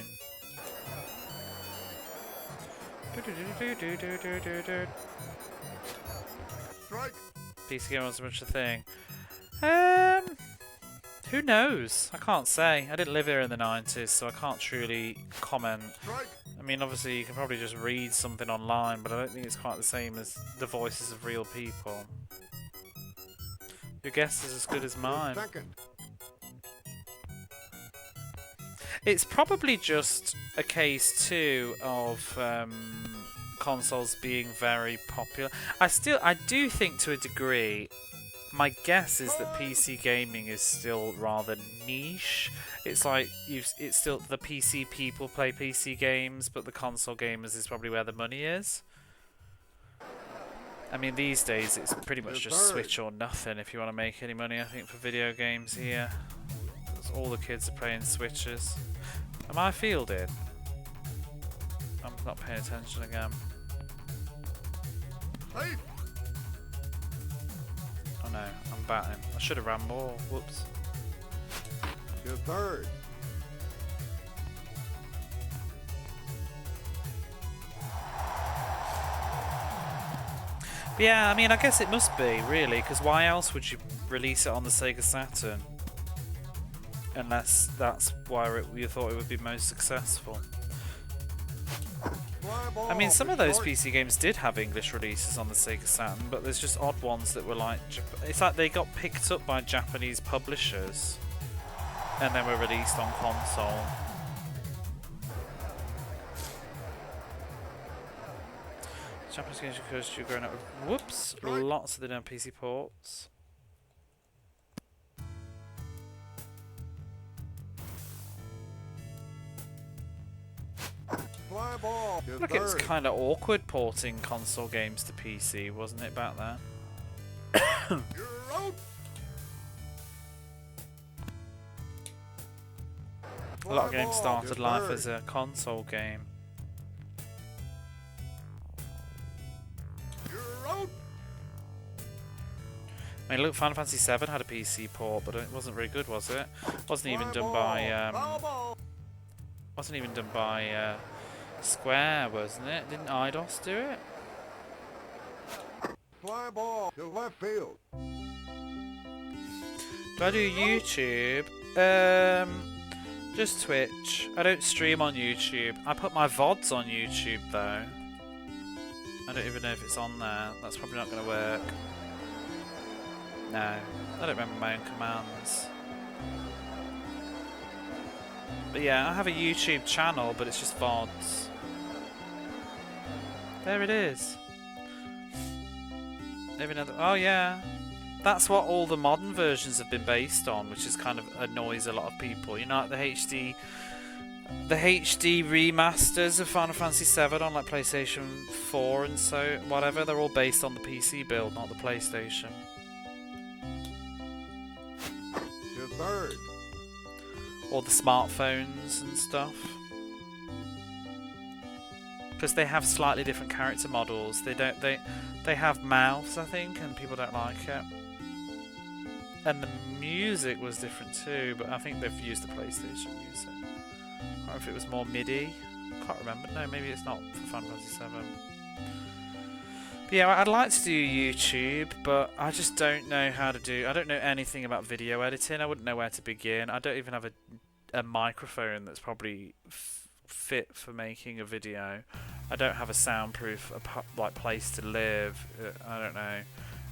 Strike. PC game wasn't much a thing. Who knows? I can't say. I didn't live here in the 90s, so I can't truly comment. Strike. I mean, obviously you can probably just read something online, but I don't think it's quite the same as the voices of real people. Your guess is as good as mine. Second. It's probably just a case too of consoles being very popular. I do think to a degree, my guess is that PC gaming is still rather niche. It's like it's still the PC people play PC games, but the console gamers is probably where the money is. I mean, these days it's pretty much just Switch or nothing if you want to make any money, I think, for video games here. 'Cause all the kids are playing Switches. Am I fielded? I'm not paying attention again. Safe. Oh no, I'm batting. I should have ran more. Whoops. To third. But yeah, I mean, I guess it must be, really, because why else would you release it on the Sega Saturn? Unless that's why you thought it would be most successful. Fly ball. I mean, some of those Short. PC games did have English releases on the Sega Saturn, but there's just odd ones that were like... It's like they got picked up by Japanese publishers and then were released on console. Japanese games because you're growing up with... Whoops! Right. Lots of them on PC ports. Fly ball. To Look, it was third. kind of awkward porting console games to PC, wasn't it, back then? You're out. A lot of Fly games ball. started To life third. as a console game. You're out. I mean, look, Final Fantasy VII had a PC port, but it wasn't very good, was it? Wasn't even Fly done ball. by Foul ball. wasn't even done by Square, wasn't it? Didn't Eidos do it? Fly ball. To left field. Do I do YouTube? Just Twitch. I don't stream on YouTube. I put my VODs on YouTube though. I don't even know if it's on there. That's probably not going to work. No, I don't remember my own commands. But yeah, I have a YouTube channel, but it's just VODs. There it is. Maybe another. Oh yeah, that's what all the modern versions have been based on, which is kind of annoys a lot of people. You know, like the HD remasters of Final Fantasy VII on like PlayStation 4 and so whatever. They're all based on the PC build, not the PlayStation. To third. Or the smartphones and stuff. Because they have slightly different character models. They have mouths, I think, and people don't like it. And the music was different too, but I think they've used the PlayStation music. I don't know if it was more MIDI. Can't remember. No, maybe it's not for Final Fantasy VII. But yeah, I'd like to do YouTube, but I just don't know how to do. I don't know anything about video editing. I wouldn't know where to begin. I don't even have a microphone that's probably fit for making a video. I don't have a soundproof like place to live. I don't know,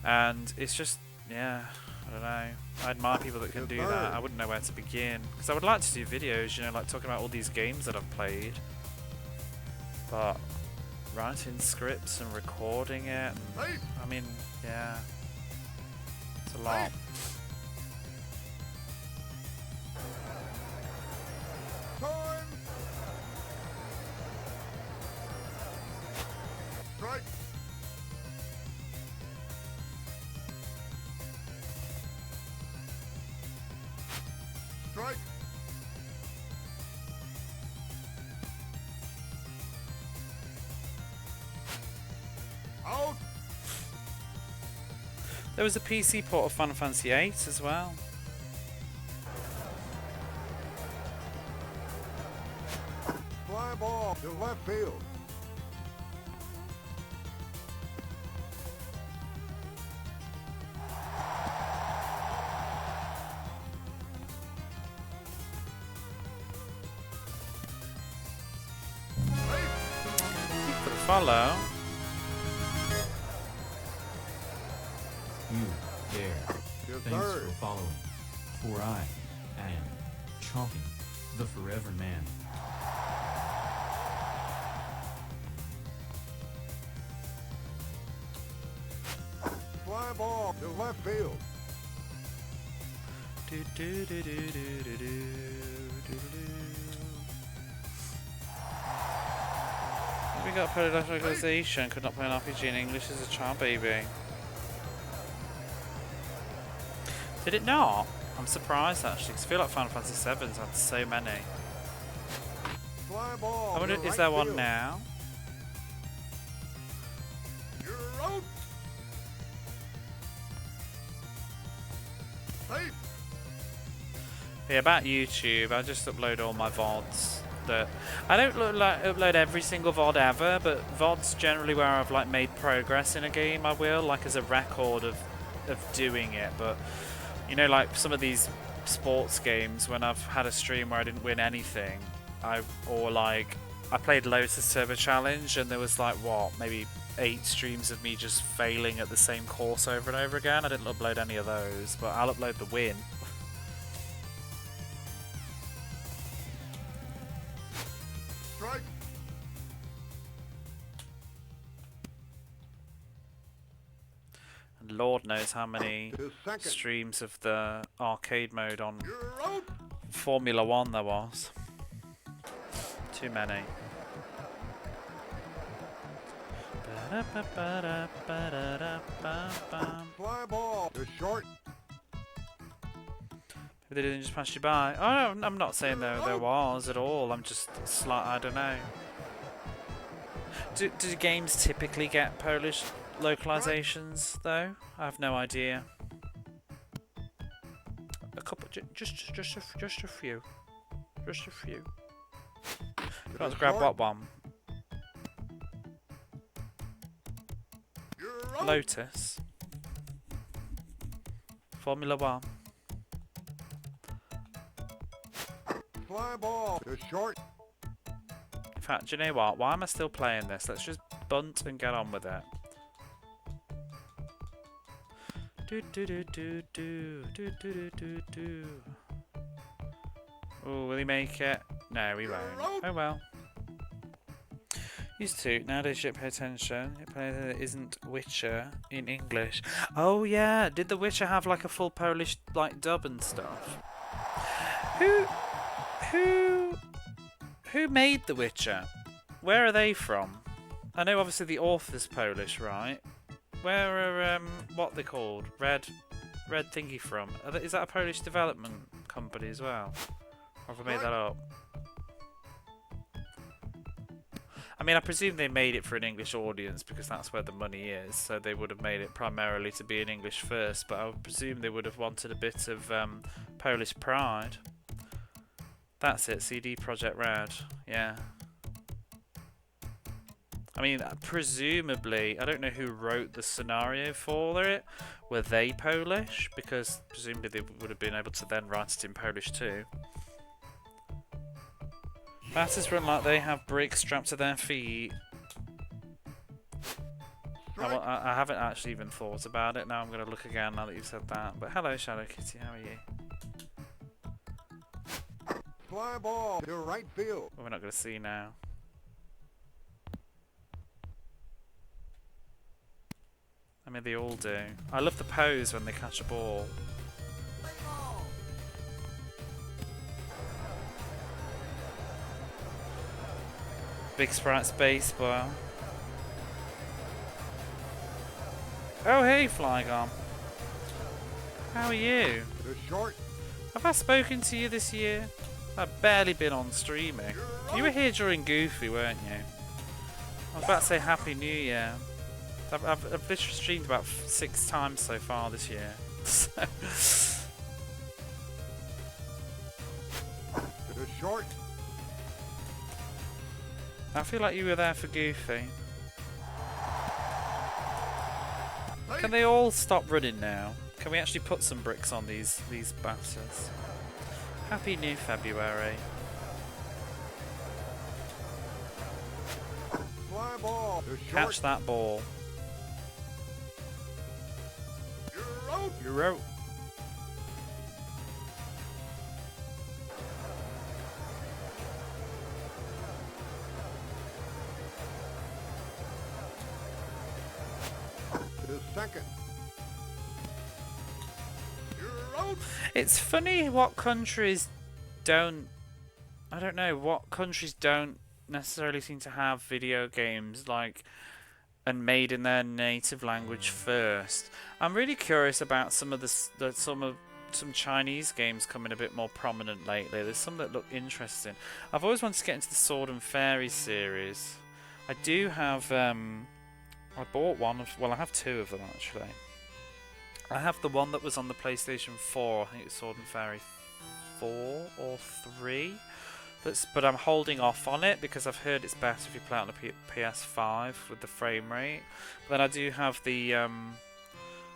and it's just yeah. I don't know. I admire people that can do that. I wouldn't know where to begin because I would like to do videos, you know, like talking about all these games that I've played. But writing scripts and recording it. And, Hey. I mean, yeah, it's a lot. Time. Strike. Strike. Out. There was a PC port of Final Fantasy VIII as well. Fly ball to left field. For the follow. You there. To Thanks third. for following. For I am Chalking, the Forever Man. Fly ball to left field. Do, do, do, do, do, do, do, do, do. We got Polish localization. Could not play an RPG in English as a child, baby. Did it not? I'm surprised actually, because I feel like Final Fantasy VII's had so many. Fly ball. I wonder, to is right there one field. now? You're out. Safe. Yeah, about YouTube, I just upload all my VODs. That I don't upload every single VOD ever, but VODs generally where I've like made progress in a game, I will, like as a record of doing it. But you know, like some of these sports games, when I've had a stream where I didn't win anything, I played Lotus Turbo Challenge, and there was like what, maybe 8 streams of me just failing at the same course over and over again. I didn't upload any of those, but I'll upload the win. Strike. And Lord knows how many To second. streams of the arcade mode on You're out. Formula 1 there was. Too many. Fly ball to short. Maybe they didn't just pass you by. Oh, no, I'm not saying there was at all. I'm just I don't know. Do games typically get Polish localizations though? I have no idea. A couple, just a few, just a few. Let's grab what one? You're out. Lotus. Formula 1. Fly ball to short. In fact, do you know what? Why am I still playing this? Let's just bunt and get on with it. Do do do do do do do do do. Oh, will he make it? No, he won't. Oh well. Used to. Nowadays you don't pay attention. It isn't Witcher in English. Oh yeah, did The Witcher have like a full Polish like dub and stuff? Who made The Witcher? Where are they from? I know obviously the author's Polish, right? Where are what they called? Red thingy from? Is that a Polish development company as well? Or have I made that up? I mean, I presume they made it for an English audience because that's where the money is, so they would have made it primarily to be in English first, but I would presume they would have wanted a bit of Polish pride. That's it, CD Projekt Red, yeah. I mean, presumably, I don't know who wrote the scenario for it. Were they Polish? Because presumably they would have been able to then write it in Polish too. Batters run like they have bricks strapped to their feet. I haven't actually even thought about it. Now I'm going to look again now that you've said that. But hello, Shadow Kitty, how are you? Fly ball to right field. Well, we're not going to see now. I mean, they all do. I love the pose when they catch a ball. Big Sprite's baseball. Oh, hey, Flygon. How are you? The short. Have I spoken to you this year? I've barely been on streaming. You were here during Goofy, weren't you? I was about to say Happy New Year. I've literally streamed about 6 times so far this year. The short. I feel like you were there for Goofy. Can they all stop running now? Can we actually put some bricks on these bastards? Happy New February. Fly ball. The short. Catch that ball. You're out. You're out. The second. You're out. It's funny what countries don't... I don't know, what countries don't necessarily seem to have video games like and made in their native language first. I'm really curious about some of some Chinese games coming a bit more prominent lately. There's some that look interesting. I've always wanted to get into the Sword and Fairy series. I do have I bought one of, well, I have 2 of them actually. I have the one that was on the PlayStation 4, I think it's Sword and Fairy 4 or 3. But I'm holding off on it because I've heard it's better if you play it on the PS5 with the frame rate. But then I do have the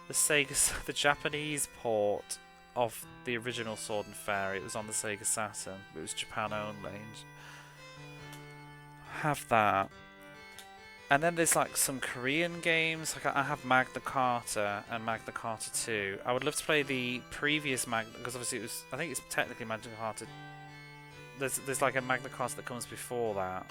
Sega, the Japanese port of the original Sword and Fairy. It was on the Sega Saturn. It was Japan only. Have that. And then there's like some Korean games. Like I have Magna Carta and Magna Carta 2. I would love to play the previous Magna, because obviously it was, I think it's technically Magna Carta. There's like a Magna Carta that comes before that,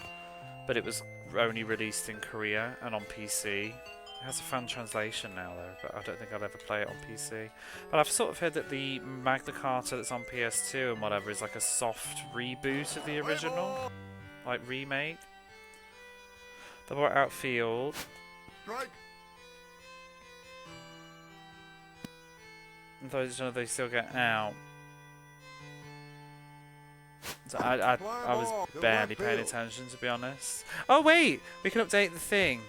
but it was only released in Korea and on PC. It has a fan translation now though, but I don't think I'd ever play it on PC. But I've sort of heard that the Magna Carta that's on PS2 and whatever is like a soft reboot of the original, like remake. The more outfield. Strike. And they still get out. So I was barely paying attention, to be honest. Oh wait, we can update the thing.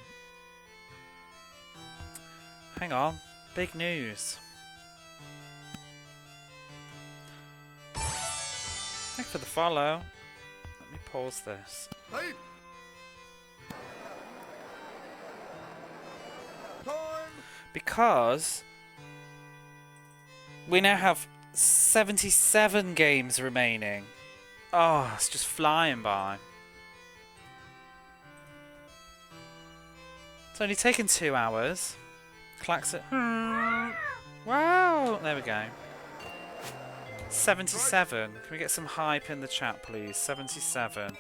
Hang on, big news. Thanks for the follow. Let me pause this. Hey. Time. Because we now have 77 games remaining. Oh, it's just flying by. It's only taken 2 hours. Klaxon. Wow! There we go. 77. Can we get some hype in the chat, please? 77.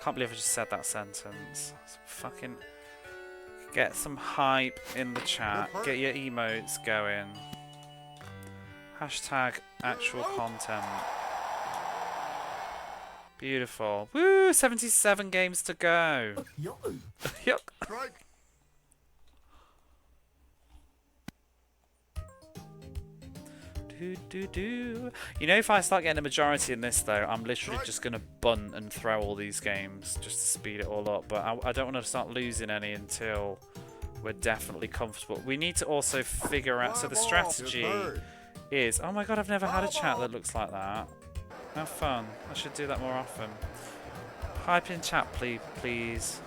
Can't believe I just said that sentence. Fucking... Get some hype in the chat. Get your emotes going. Hashtag actual content. Beautiful. Woo! 77 games to go. Yuck. Strike. You know, if I start getting a majority in this though, I'm literally just going to bunt and throw all these games just to speed it all up. But I don't want to start losing any until we're definitely comfortable. We need to also figure out... So the strategy is... Oh my god, I've never had a chat that looks like that. How fun. I should do that more often. Hype in chat, please.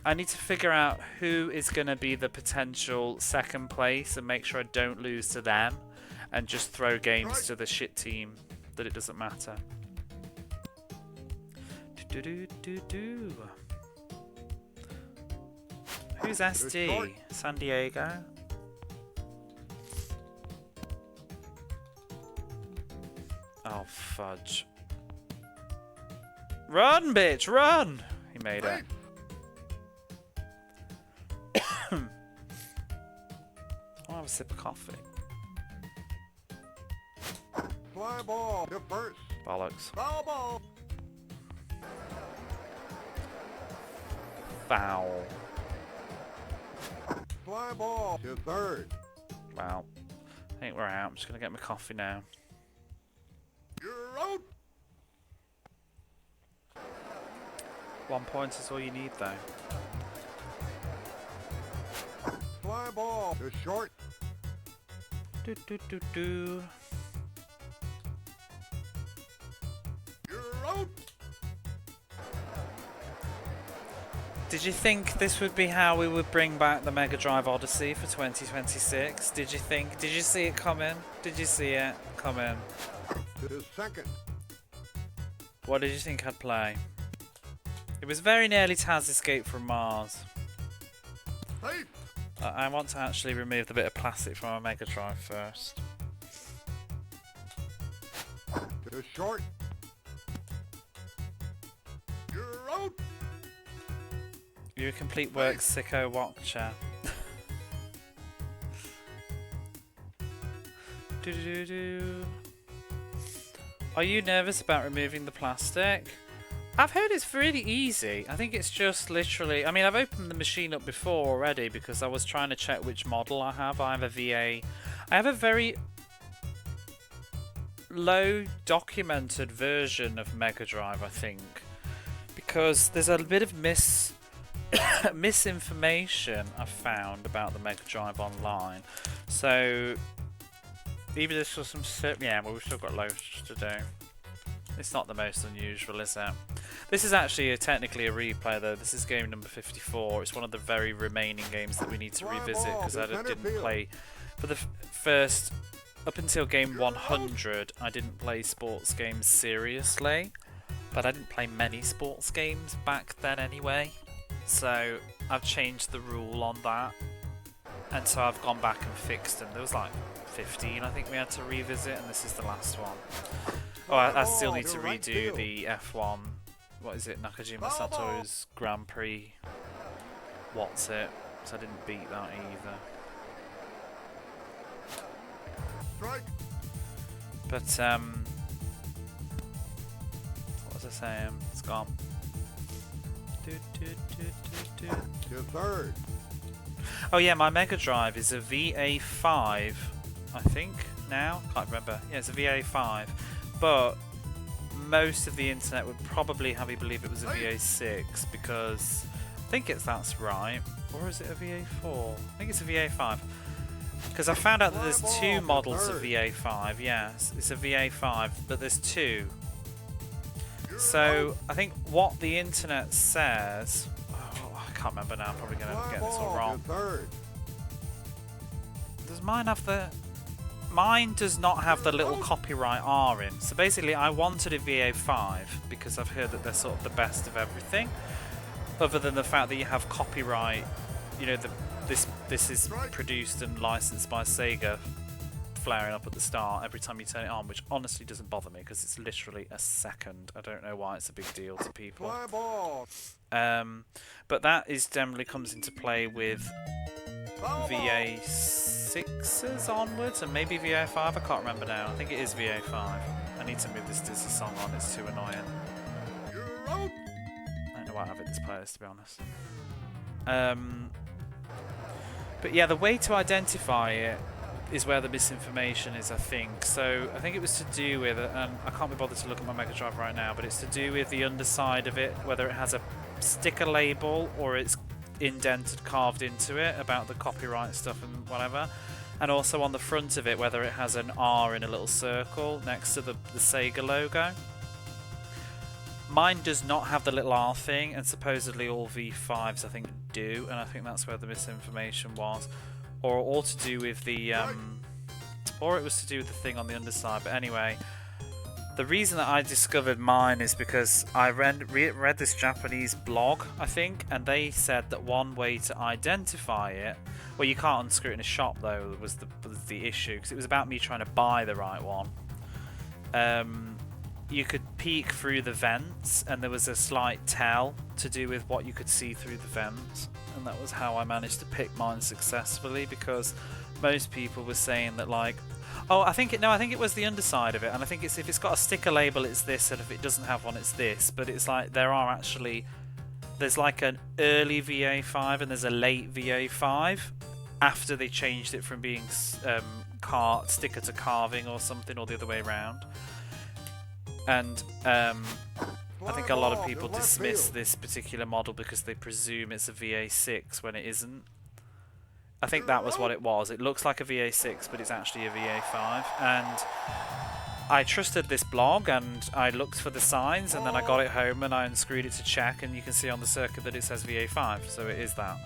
I need to figure out who is going to be the potential second place and make sure I don't lose to them and just throw games to the shit team that it doesn't matter. Who's SD? San Diego? Oh, fudge. Run, bitch, run! He made it. sip of coffee. Fly ball to first. Bollocks. Foul ball. Foul. Fly ball to third. Wow. I think we're out. I'm just going to get my coffee now. You're out. 1 point is all you need, though. Fly ball to short. Do do do do. You're out. Did you think this would be how we would bring back the Mega Drive Odyssey for 2026? Did you see it coming? Did you see it coming? To second. What did you think I'd play? It was very nearly Taz Escape from Mars. Safe. I want to actually remove the bit of plastic from my Mega Drive first. To short. You're out. You're a complete work sicko watcher. Do. Are you nervous about removing the plastic? I've heard it's really easy. I think it's just literally... I mean, I've opened the machine up before already because I was trying to check which model I have. I have a VA. I have a very low documented version of Mega Drive, I think. Because there's a bit of misinformation I've found about the Mega Drive online. So... even if there's some... yeah, well, we've still got loads to do. It's not the most unusual, is it? This is actually technically a replay, though. This is game number 54. It's one of the very remaining games that we need to revisit because I didn't play for the first... up until game 100, I didn't play sports games seriously. But I didn't play many sports games back then anyway. So I've changed the rule on that. And so I've gone back and fixed them. There was like 15 I think we had to revisit, and this is the last one. Oh, I still need to redo the F1, what is it, Nakajima Satoru's Grand Prix, what's it, so I didn't beat that either. Strike. But, what was I saying? It's gone. To third. Oh yeah, my Mega Drive is a VA5, I think, now? Can't remember. Yeah, it's a VA5. But most of the internet would probably have you believe it was a VA6 because I think that's right. Or is it a VA4? I think it's a VA5. Because I found out that there's two models of VA5. Yes, it's a VA5, but there's two. So I think what the internet says... oh, I can't remember now. I'm probably going to get this all wrong. Does mine have the... Mine does not have the little copyright R in. So basically I wanted a VA5 because I've heard that they're sort of the best of everything. Other than the fact that you have copyright, you know, this is produced and licensed by Sega flaring up at the start every time you turn it on, which honestly doesn't bother me because it's literally a second. I don't know why it's a big deal to people. But that is generally comes into play with VA6s onwards and maybe VA5, I can't remember now. I think it is VA5. I need to move this Disney song on, it's too annoying. I don't know why I have it this playlist, to be honest. But yeah, the way to identify it is where the misinformation is, I think. So I think it was to do with, and I can't be bothered to look at my Mega Drive right now, but it's to do with the underside of it, whether it has a sticker label or it's indented, carved into it about the copyright stuff and whatever, and also on the front of it whether it has an R in a little circle next to the Sega logo. Mine does not have the little R thing, and supposedly all V5s I think do, and I think that's where the misinformation was, or all to do with the or it was to do with the thing on the underside. But anyway, the reason that I discovered mine is because I read this Japanese blog, I think, and they said that one way to identify it, well, you can't unscrew it in a shop though, was the issue, because it was about me trying to buy the right one. You could peek through the vents, and there was a slight tell to do with what you could see through the vents, and that was how I managed to pick mine successfully, because most people were saying that like, oh, I think it was the underside of it, and I think it's if it's got a sticker label, it's this, and if it doesn't have one, it's this. But it's like there's like an early VA5 and there's a late VA5 after they changed it from being sticker to carving or something, or the other way around. And I think a lot of people dismiss this particular model because they presume it's a VA6 when it isn't. I think that was what it was. It looks like a VA6, but it's actually a VA5. And I trusted this blog, and I looked for the signs, and then I got it home and I unscrewed it to check, and you can see on the circuit that it says VA5, so it is that.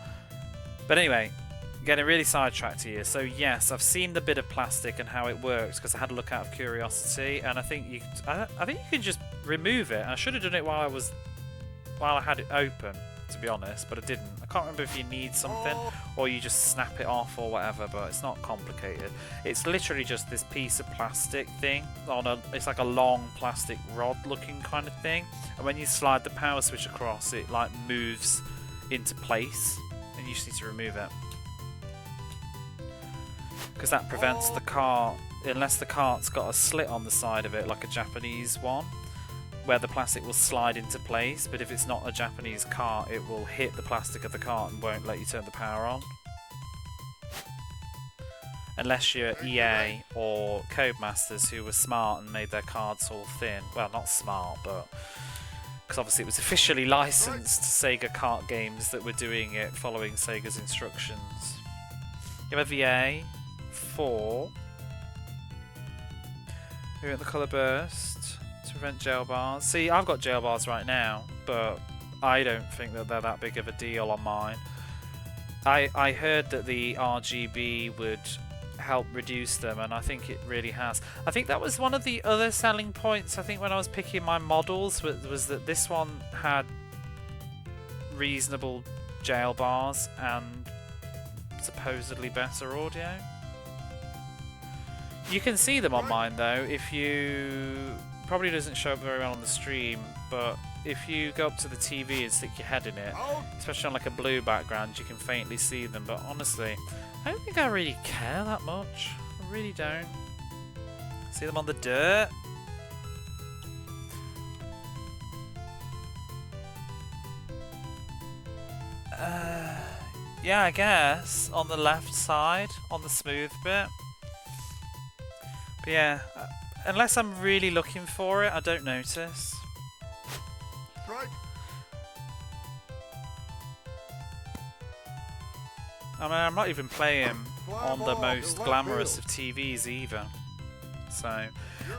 But anyway, getting really sidetracked here. So yes, I've seen the bit of plastic and how it works because I had a look out of curiosity, and I think you can just remove it. I should have done it while I had it open, to be honest, but I didn't. I can't remember if you need something or you just snap it off or whatever, but it's not complicated. It's literally just this piece of plastic thing it's like a long plastic rod looking kind of thing, and when you slide the power switch across, it like moves into place, and you just need to remove it. Because that prevents the cart, unless the cart's got a slit on the side of it, like a Japanese one, where the plastic will slide into place. But if it's not a Japanese cart, it will hit the plastic of the cart and won't let you turn the power on. Unless you're EA or Codemasters, who were smart and made their cards all thin. Well, not smart, but because obviously it was officially licensed Sega kart games that were doing it following Sega's instructions. You have a VA 4. We want the colour burst to prevent jail bars. See, I've got jail bars right now, but I don't think that they're that big of a deal on mine. I heard that the RGB would help reduce them, and I think it really has. I think that was one of the other selling points, I think, when I was picking my models, was that this one had reasonable jail bars and supposedly better audio. You can see them on mine though, if you... Probably doesn't show up very well on the stream, but if you go up to the TV and stick your head in it, especially on like a blue background, you can faintly see them. But honestly, I don't think I really care that much. I really don't. See them on the dirt? Yeah, I guess. On the left side, on the smooth bit. But yeah, unless I'm really looking for it, I don't notice. Strike. I mean, I'm not even playing on the most glamorous of TVs either. So,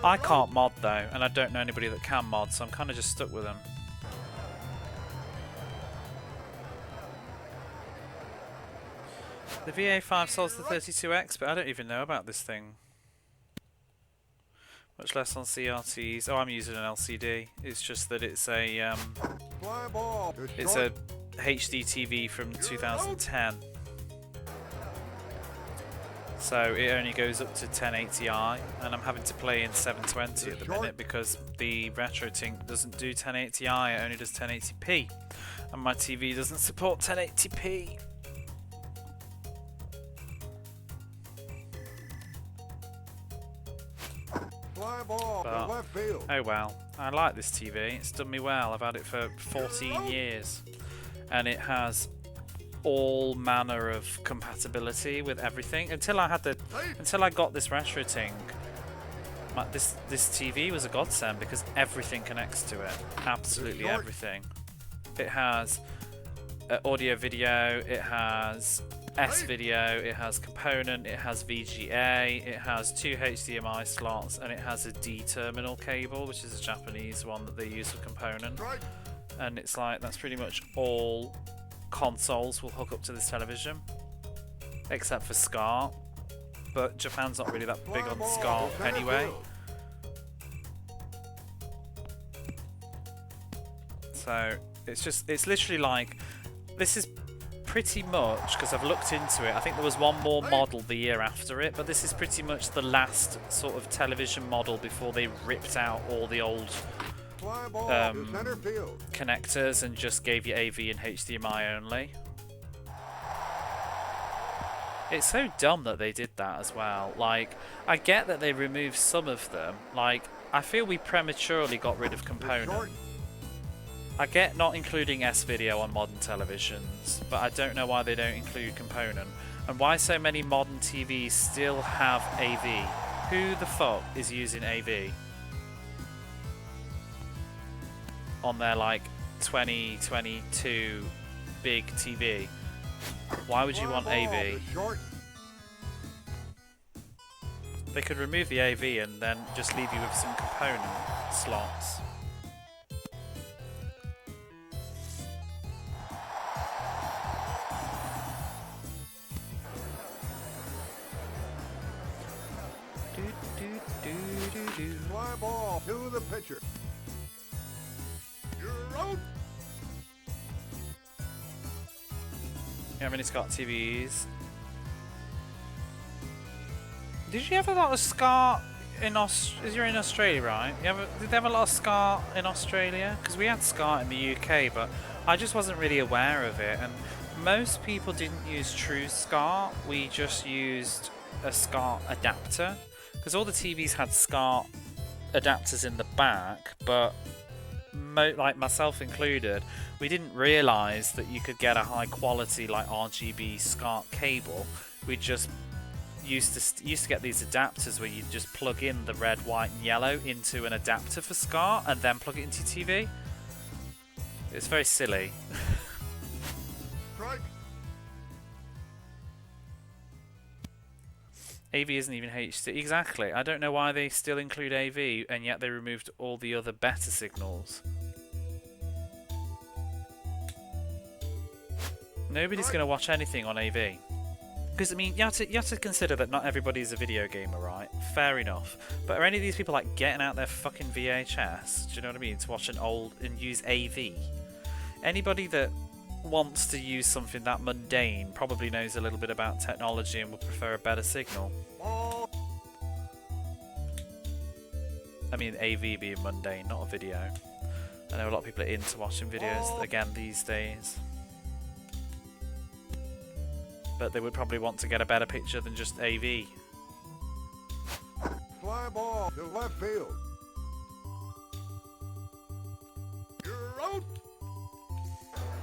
I can't mod though, and I don't know anybody that can mod, so I'm kind of just stuck with them. The VA5 solves the 32X, but I don't even know about this thing. Much less on CRTs. Oh, I'm using an LCD. It's just that it's a HD TV from 2010. So it only goes up to 1080i, and I'm having to play in 720 at the minute because the RetroTink doesn't do 1080i, it only does 1080p. And my TV doesn't support 1080p. But, oh well, I like this TV, it's done me well. I've had it for 14 years and it has all manner of compatibility with everything. Until I got this RetroTink, this TV was a godsend because everything connects to it. Absolutely everything. It has audio video, it has S-video, it has component, it has VGA, it has 2 HDMI slots, and it has a D-terminal cable, which is a Japanese one that they use for component. And it's like, that's pretty much all consoles will hook up to this television, except for SCART. But Japan's not really that big on SCART anyway. So, it's literally like, this is pretty much, because I've looked into it, I think there was one more model the year after it, but this is pretty much the last sort of television model before they ripped out all the old connectors and just gave you AV and HDMI only. It's so dumb that they did that as well. Like, I get that they removed some of them. Like, I feel we prematurely got rid of component. I get not including S-video on modern televisions, but I don't know why they don't include component. And why so many modern TVs still have AV. Who the fuck is using AV? On their, like, 2022 big TV. Why would you want AV? They could remove the AV and then just leave you with some component slots. Fly ball to the pitcher. You're out. You haven't got TVs. Did you have a lot of Scar in you're in Australia, right? Did they have a lot of Scar in Australia? Because we had Scar in the UK, but I just wasn't really aware of it. And most people didn't use true Scar. We just used a Scar adapter. Because all the TVs had Scar adapters in the back, but like myself included, we didn't realise that you could get a high quality like RGB SCART cable. We just used to get these adapters where you just plug in the red, white and yellow into an adapter for SCART and then plug it into your TV. It's very silly. Strike. AV isn't even HD. Exactly. I don't know why they still include AV and yet they removed all the other better signals. Nobody's going to watch anything on AV. Because, I mean, you have to consider that not everybody's a video gamer, right? Fair enough. But are any of these people, like, getting out their fucking VHS, do you know what I mean, to watch an old and use AV? Anybody that wants to use something that mundane probably knows a little bit about technology and would prefer a better signal. Ball. I mean, AV being mundane, not a video. I know a lot of people are into watching videos, again, these days. But they would probably want to get a better picture than just AV. Fly ball to left field. You're out.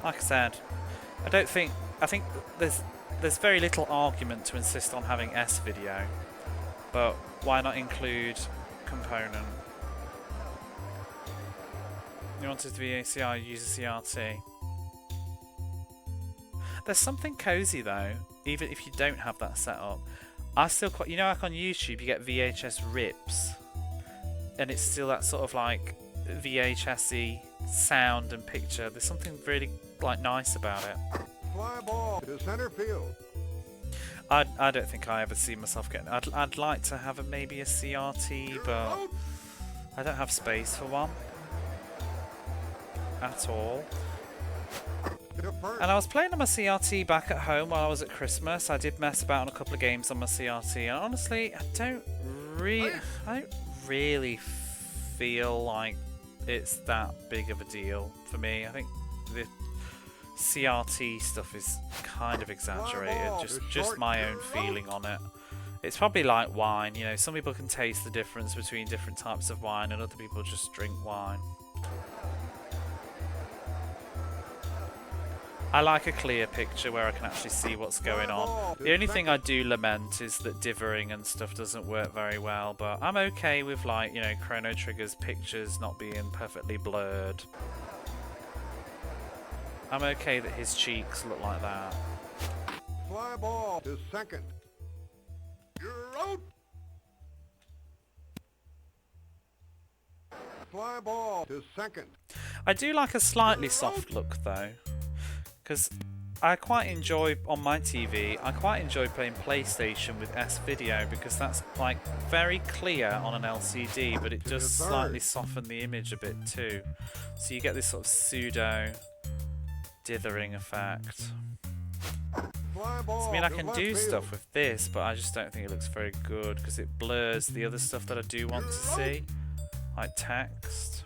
Like I said, I think there's very little argument to insist on having S-video, but why not include component? You want it to be ACR, use a CRT. There's something cozy though, even if you don't have that set up. I still quite, you know, like on YouTube you get VHS rips, and it's still that sort of like VHS-y sound and picture. There's something really like nice about it. Fly ball to center field. I don't think I ever see myself getting. I'd like to have maybe a CRT, but I don't have space for one at all. And I was playing on my CRT back at home while I was at Christmas. I did mess about on a couple of games on my CRT, and honestly, I don't really feel like it's that big of a deal for me. I think the CRT stuff is kind of exaggerated. Just my own feeling on it. It's probably like wine, you know. Some people can taste the difference between different types of wine, and other people just drink wine. I like a clear picture where I can actually see what's going on. The only thing I do lament is that dithering and stuff doesn't work very well, but I'm okay with, like, you know, Chrono Trigger's pictures not being perfectly blurred. I'm okay that his cheeks look like that. Fly ball to second. You're out. Fly ball to second. I do like a slightly soft look though, because I quite enjoy, on my TV, I quite enjoy playing PlayStation with S-Video because that's like very clear on an LCD, but it does slightly soften the image a bit too. So you get this sort of pseudo dithering effect. So, I mean, I can do stuff with this, but I just don't think it looks very good because it blurs the other stuff that I do want to see, like text.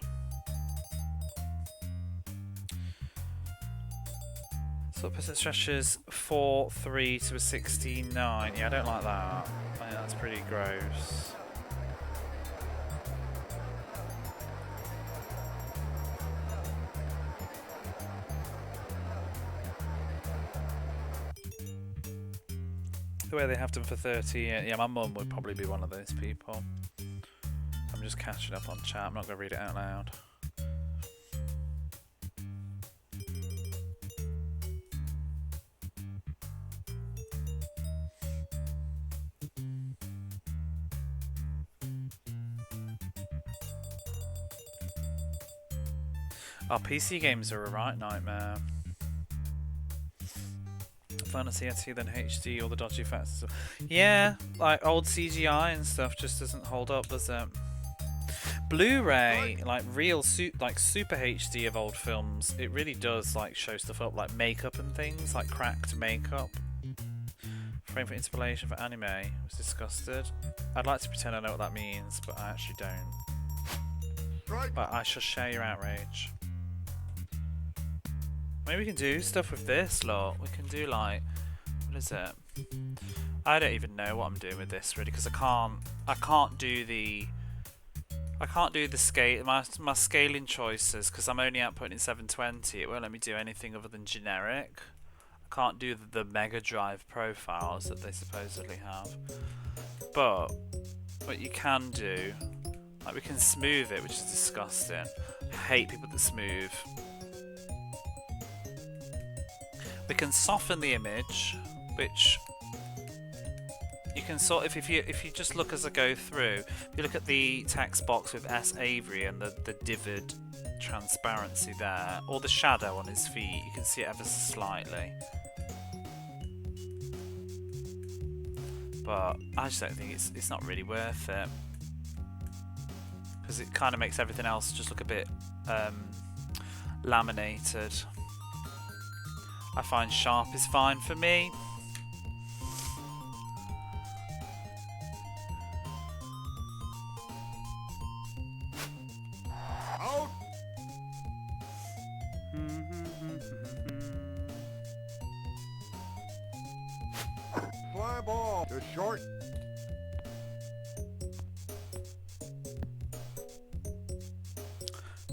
Sort of person stretches 4'3" to a 69. Yeah, I don't like that. I think that's pretty gross. The way they have them for 30, yeah, my mum would probably be one of those people. I'm just catching up on chat, I'm not going to read it out loud. Our PC games are a right nightmare. Fantasy SE than HD, all the dodgy effects. Yeah, like old CGI and stuff just doesn't hold up, does it? Blu-ray, like real super HD of old films, it really does like show stuff up, like makeup and things, like cracked makeup. Frame for inspiration for anime was disgusted. I'd like to pretend I know what that means, but I actually don't. But I shall share your outrage. Maybe we can do stuff with this, look. We can do like, what is it? I don't even know what I'm doing with this really, because I can't do the scale, my scaling choices, because I'm only outputting in 720. It won't let me do anything other than generic. I can't do the Mega Drive profiles that they supposedly have. But what you can do, like we can smooth it, which is disgusting. I hate people that smooth. We can soften the image, which you can sort of, if you just look as I go through, if you look at the text box with S. Avery and the vivid transparency there, or the shadow on his feet, you can see it ever so slightly. But I just don't think it's not really worth it, because it kind of makes everything else just look a bit laminated. I find sharp is fine for me. Out. Fly ball to short.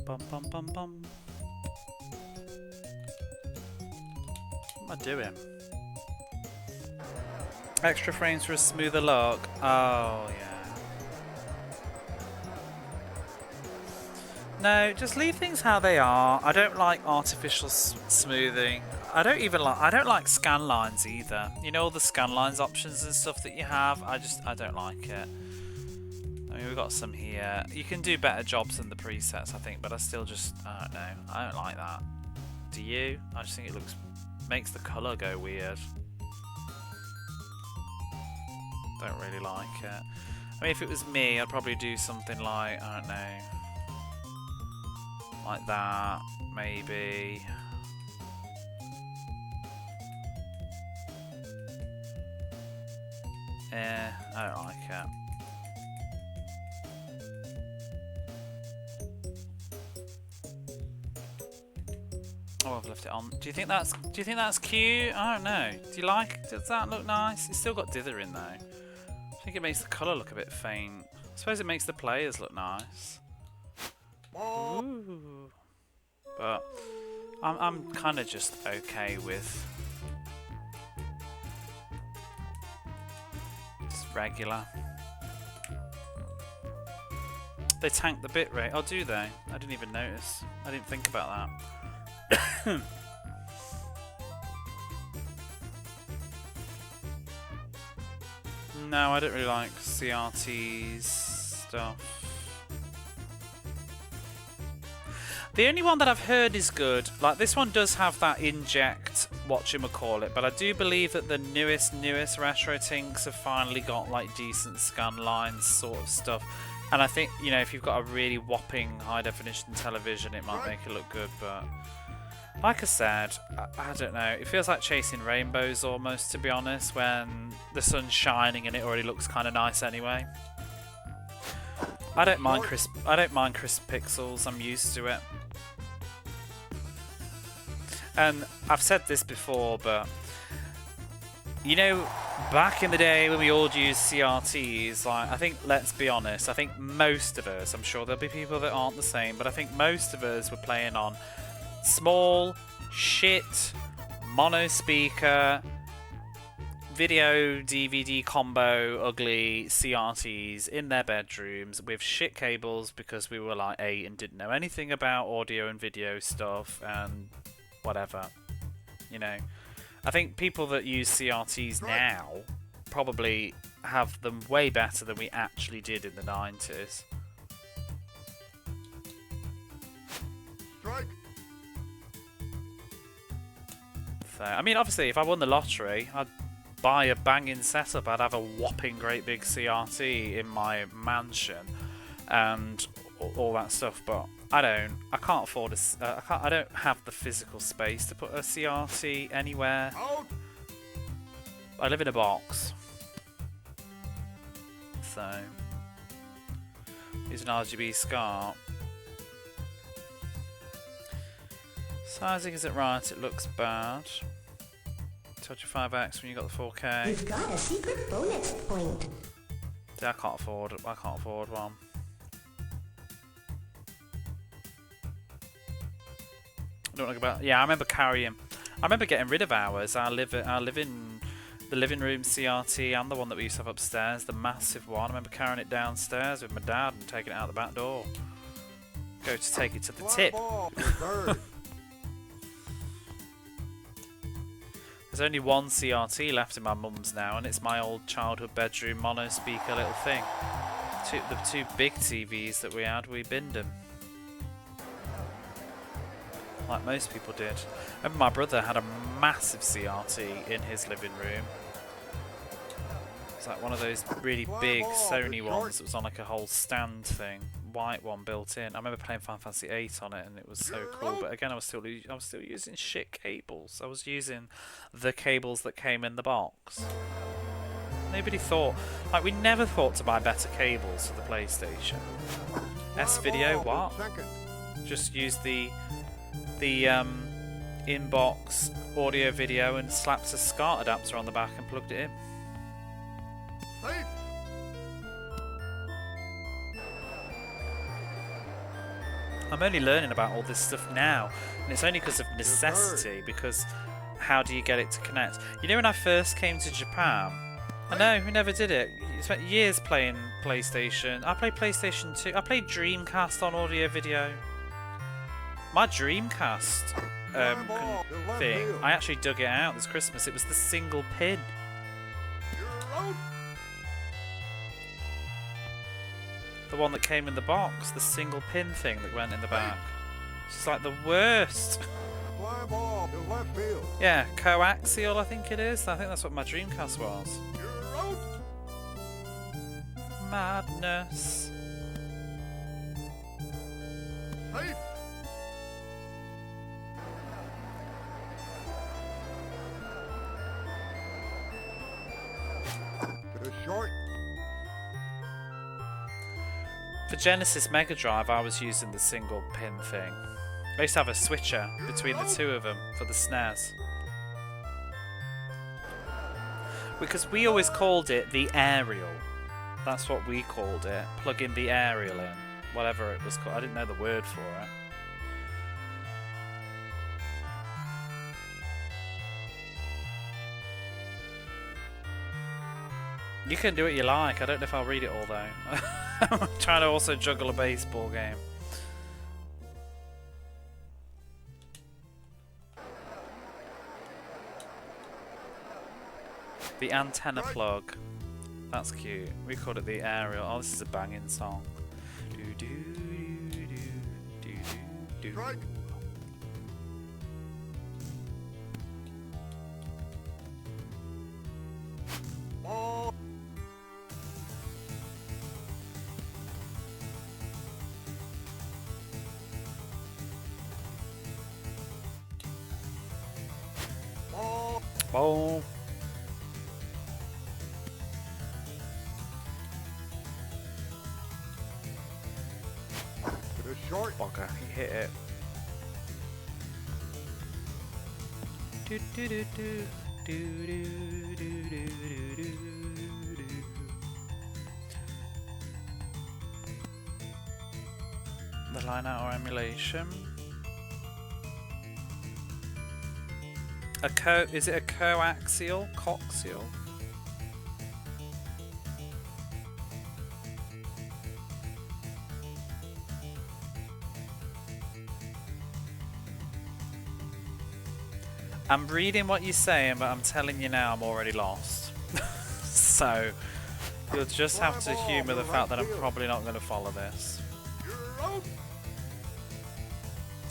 Bum bum bum bum. What am I doing? Extra frames for a smoother look. Oh, yeah. No, just leave things how they are. I don't like artificial smoothing. I don't like scan lines either. You know, all the scan lines options and stuff that you have. I don't like it. I mean, we've got some here. You can do better jobs than the presets, I think, but I still just, I don't know. I don't like that. Do you? I just think it makes the colour go weird. Don't really like it. I mean, if it was me, I'd probably do something like, I don't know, like that, maybe. I don't like it. Oh, I've left it on. Do you think that's cute? I don't know. Does that look nice? It's still got dither in though. I think it makes the colour look a bit faint. I suppose it makes the players look nice. Ooh. But I'm kind of just okay with just regular. They tank the bitrate. Oh, do they? I didn't even notice. I didn't think about that. No, I don't really like CRT's stuff. The only one that I've heard is good, like this one does have that inject whatchamacallit, but I do believe that the newest retro tinks have finally got like decent scan lines sort of stuff. And I think, you know, if you've got a really whopping high definition television, it might make it look good, but like I said, I don't know. It feels like chasing rainbows almost, to be honest, when the sun's shining and it already looks kind of nice anyway. I don't mind crisp pixels. I'm used to it. And I've said this before, but you know, back in the day when we all used CRTs, like, I think, let's be honest, I think most of us, I'm sure there'll be people that aren't the same, but I think most of us were playing on small, shit, mono speaker, video DVD combo, ugly CRTs in their bedrooms with shit cables because we were like 8 and didn't know anything about audio and video stuff and whatever, you know. I think people that use CRTs now probably have them way better than we actually did in the 90s. Strike. So, I mean, obviously, if I won the lottery, I'd buy a banging setup. I'd have a whopping great big CRT in my mansion and all that stuff, but I can't afford I don't have the physical space to put a CRT anywhere. Out. I live in a box. So, use an RGB SCART. Sizing isn't right, it looks bad. Touch a 5X when you got the 4K. You've got a secret bonus point. Yeah, I can't afford one. I don't know about. Yeah, I remember getting rid of ours. I live in the living room CRT and the one that we used to have upstairs, the massive one. I remember carrying it downstairs with my dad and taking it out the back door. Go to take it to the Fly tip. ball. Return. There's only one CRT left in my mum's now, and it's my old childhood bedroom mono speaker little thing. The two big TVs that we had, we binned them. Like most people did. I remember my brother had a massive CRT in his living room. It's like one of those really big Sony ones that was on like a whole stand thing, white one built in. I remember playing Final Fantasy VIII on it, and it was so cool. But again, I was still using shit cables. I was using the cables that came in the box. Nobody thought, like, we never thought to buy better cables for the PlayStation. S-Video, what? Just use the inbox audio video and slaps a SCART adapter on the back and plugged it in. Safe. I'm only learning about all this stuff now, and it's only because of necessity, because how do you get it to connect? You know, when I first came to Japan, I know, we never did it. You spent years playing PlayStation. I played PlayStation 2. I played Dreamcast on audio video. My Dreamcast thing, I actually dug it out this Christmas. It was the single pin. You're out. The one that came in the box, the single pin thing that went in the back. It's just like the worst. Fly ball to left field. Yeah, coaxial I think it is. I think that's what my Dreamcast was. You're out. Madness. Safe. To the short. For Genesis Mega Drive, I was using the single pin thing. I used to have a switcher between the two of them for the SNES. Because we always called it the aerial. That's what we called it. Plugging the aerial in. Whatever it was called. I didn't know the word for it. You can do what you like. I don't know if I'll read it all though. I'm trying to also juggle a baseball game. The antenna plug. That's cute. We called it the aerial. Oh, this is a banging song. Do do do do do do. Strike. Ball. Ball. Ball. To the short. Bugger, he hit it. Do, do, do, do, do, do, do, do, do, do. The line out or emulation. Is it a coaxial? Coaxial? I'm reading what you're saying, but I'm telling you now I'm already lost. So, you'll just have to humour the fact that I'm probably not going to follow this.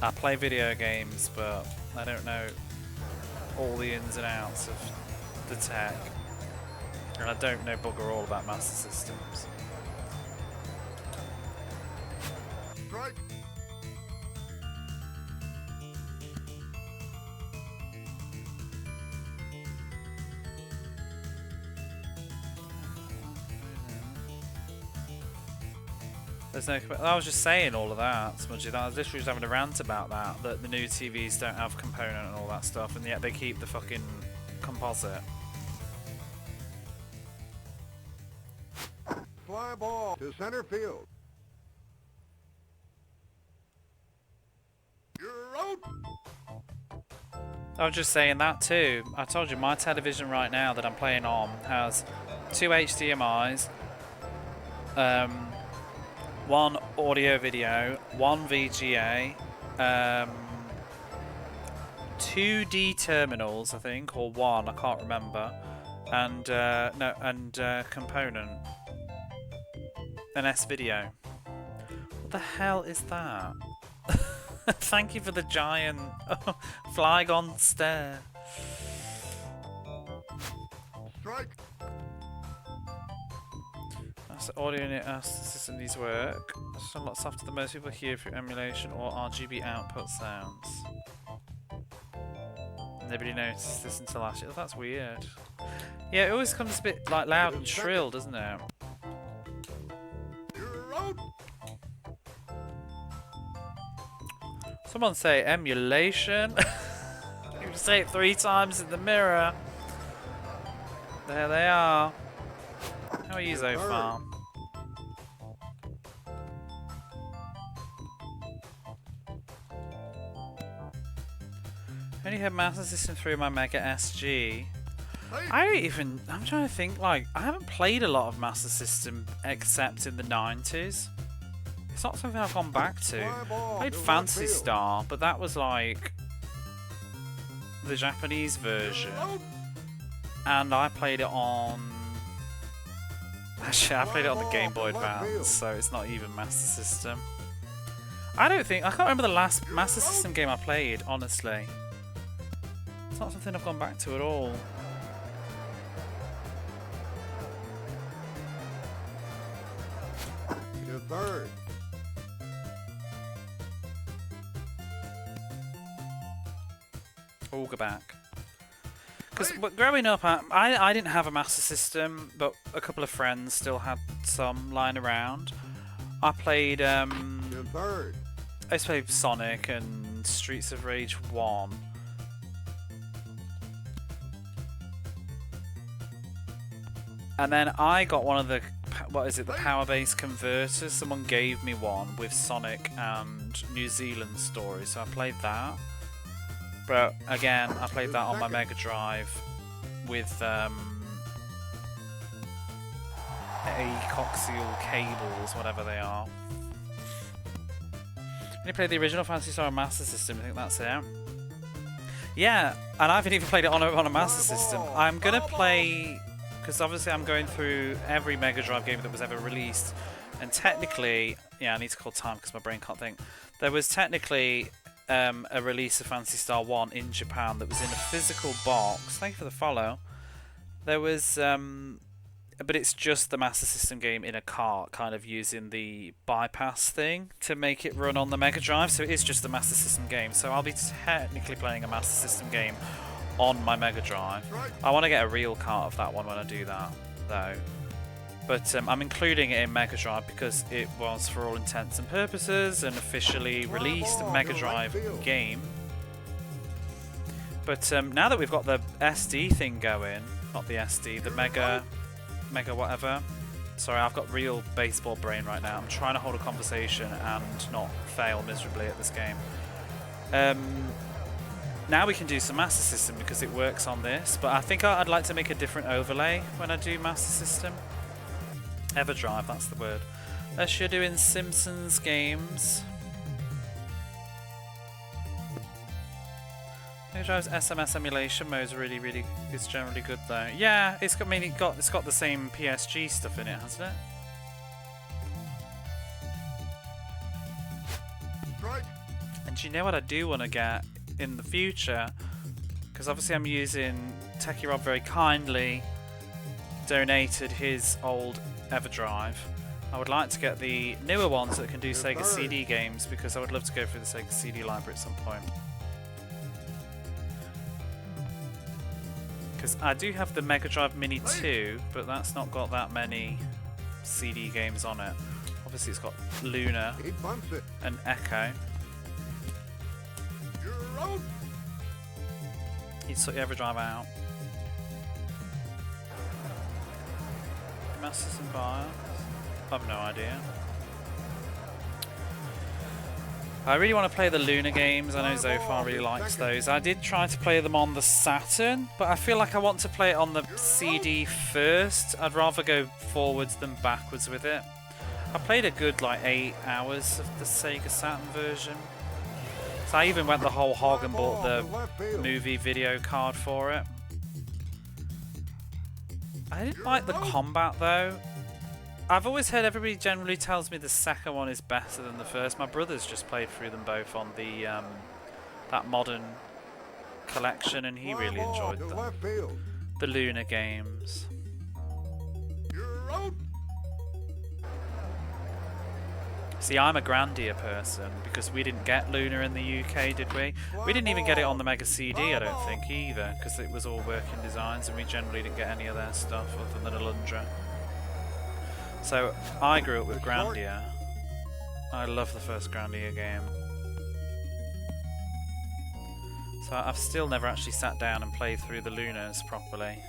I play video games, but I don't know all the ins and outs of the tech. And I don't know bugger all about Master Systems. Strike. There's no. I was just saying all of that, Smudgy. I was literally just having a rant about that. That the new TVs don't have component and all that stuff, and yet they keep the fucking composite. Fly ball to center field. You're out. I was just saying that too. I told you my television right now that I'm playing on has 2 HDMIs, one audio video, one VGA, 2 D terminals, I think, or one, I can't remember, and component, an S video. What the hell is that? Thank you for the giant Flygon stare. Strike. That's the audio unit asks the system needs work. It's a lot softer than most people hear through emulation or RGB output sounds. Nobody noticed this until last year. That's weird. Yeah, it always comes a bit like loud and shrill, doesn't it? You're out. Someone say emulation. You say it 3 times in the mirror. There they are. How are you so far? I only had Master System through my Mega SG. I'm trying to think, like, I haven't played a lot of Master System except in the 90s. It's not something I've gone back to. I played Phantasy Star, but that was like the Japanese version. And I played it on... Actually, I played it on the Game Boy Advance, so it's not even Master System. I can't remember the last Master System game I played, honestly. It's not something I've gone back to at all. To third. Oh, go back. Because growing up, I didn't have a Master System, but a couple of friends still had some lying around. I played, To third. I used to play Sonic and Streets of Rage 1. And then I got one of the, the Power Base converters. Someone gave me one with Sonic and New Zealand story, so I played that. But again, I played that on my Mega Drive with acoxial cables, whatever they are. And you played the original Phantasy Star on Master System, I think that's it. Yeah, and I haven't even played it on a Master System. I'm gonna play, because obviously I'm going through every Mega Drive game that was ever released, and technically, yeah, I need to call time because my brain can't think. There was technically a release of Phantasy Star 1 in Japan that was in a physical box. Thank you for the follow. There was, but it's just the Master System game in a cart, kind of using the bypass thing to make it run on the Mega Drive. So it is just the Master System game. So I'll be technically playing a Master System game on my Mega Drive. I want to get a real cart of that one when I do that, though. But I'm including it in Mega Drive because it was, for all intents and purposes, an officially released Mega Drive game. But now that we've got the SD thing going, not the SD, the Mega whatever. Sorry, I've got real baseball brain right now. I'm trying to hold a conversation and not fail miserably at this game. Now we can do some Master System because it works on this, but I think I'd like to make a different overlay when I do Master System. Everdrive, that's the word. Unless you're doing Simpsons games. Mega Drive's SMS emulation mode is is generally good though. Yeah, it's got it's got the same PSG stuff in it, hasn't it? Strike. And do you know what I do want to get in the future? Because obviously I'm using Techie Rob very kindly donated his old Everdrive. I would like to get the newer ones that can do Sega CD games because I would love to go through the Sega CD library at some point. Because I do have the Mega Drive Mini 2, but that's not got that many CD games on it. Obviously it's got Luna He bumps it. and Echo. You're out. You'd sort your Everdrive out. Masters and BIOS? I've no idea. I really want to play the Luna games. I know Zophar really likes those. I did try to play them on the Saturn, but I feel like I want to play it on the CD first. I'd rather go forwards than backwards with it. I played a good like 8 hours of the Sega Saturn version. So I even went the whole hog and bought the movie video card for it. I didn't like the combat though. I've always heard everybody generally tells me the second one is better than the first. My brother's just played through them both on the that modern collection, and he really enjoyed them. The Luna games. You're out. See, I'm a Grandia person because we didn't get Luna in the UK, did we? We didn't even get it on the Mega CD, I don't think, either, because it was all working designs, and we generally didn't get any of their stuff other than Alundra. So I grew up with Grandia. I love the first Grandia game. So I've still never actually sat down and played through the Lunas properly.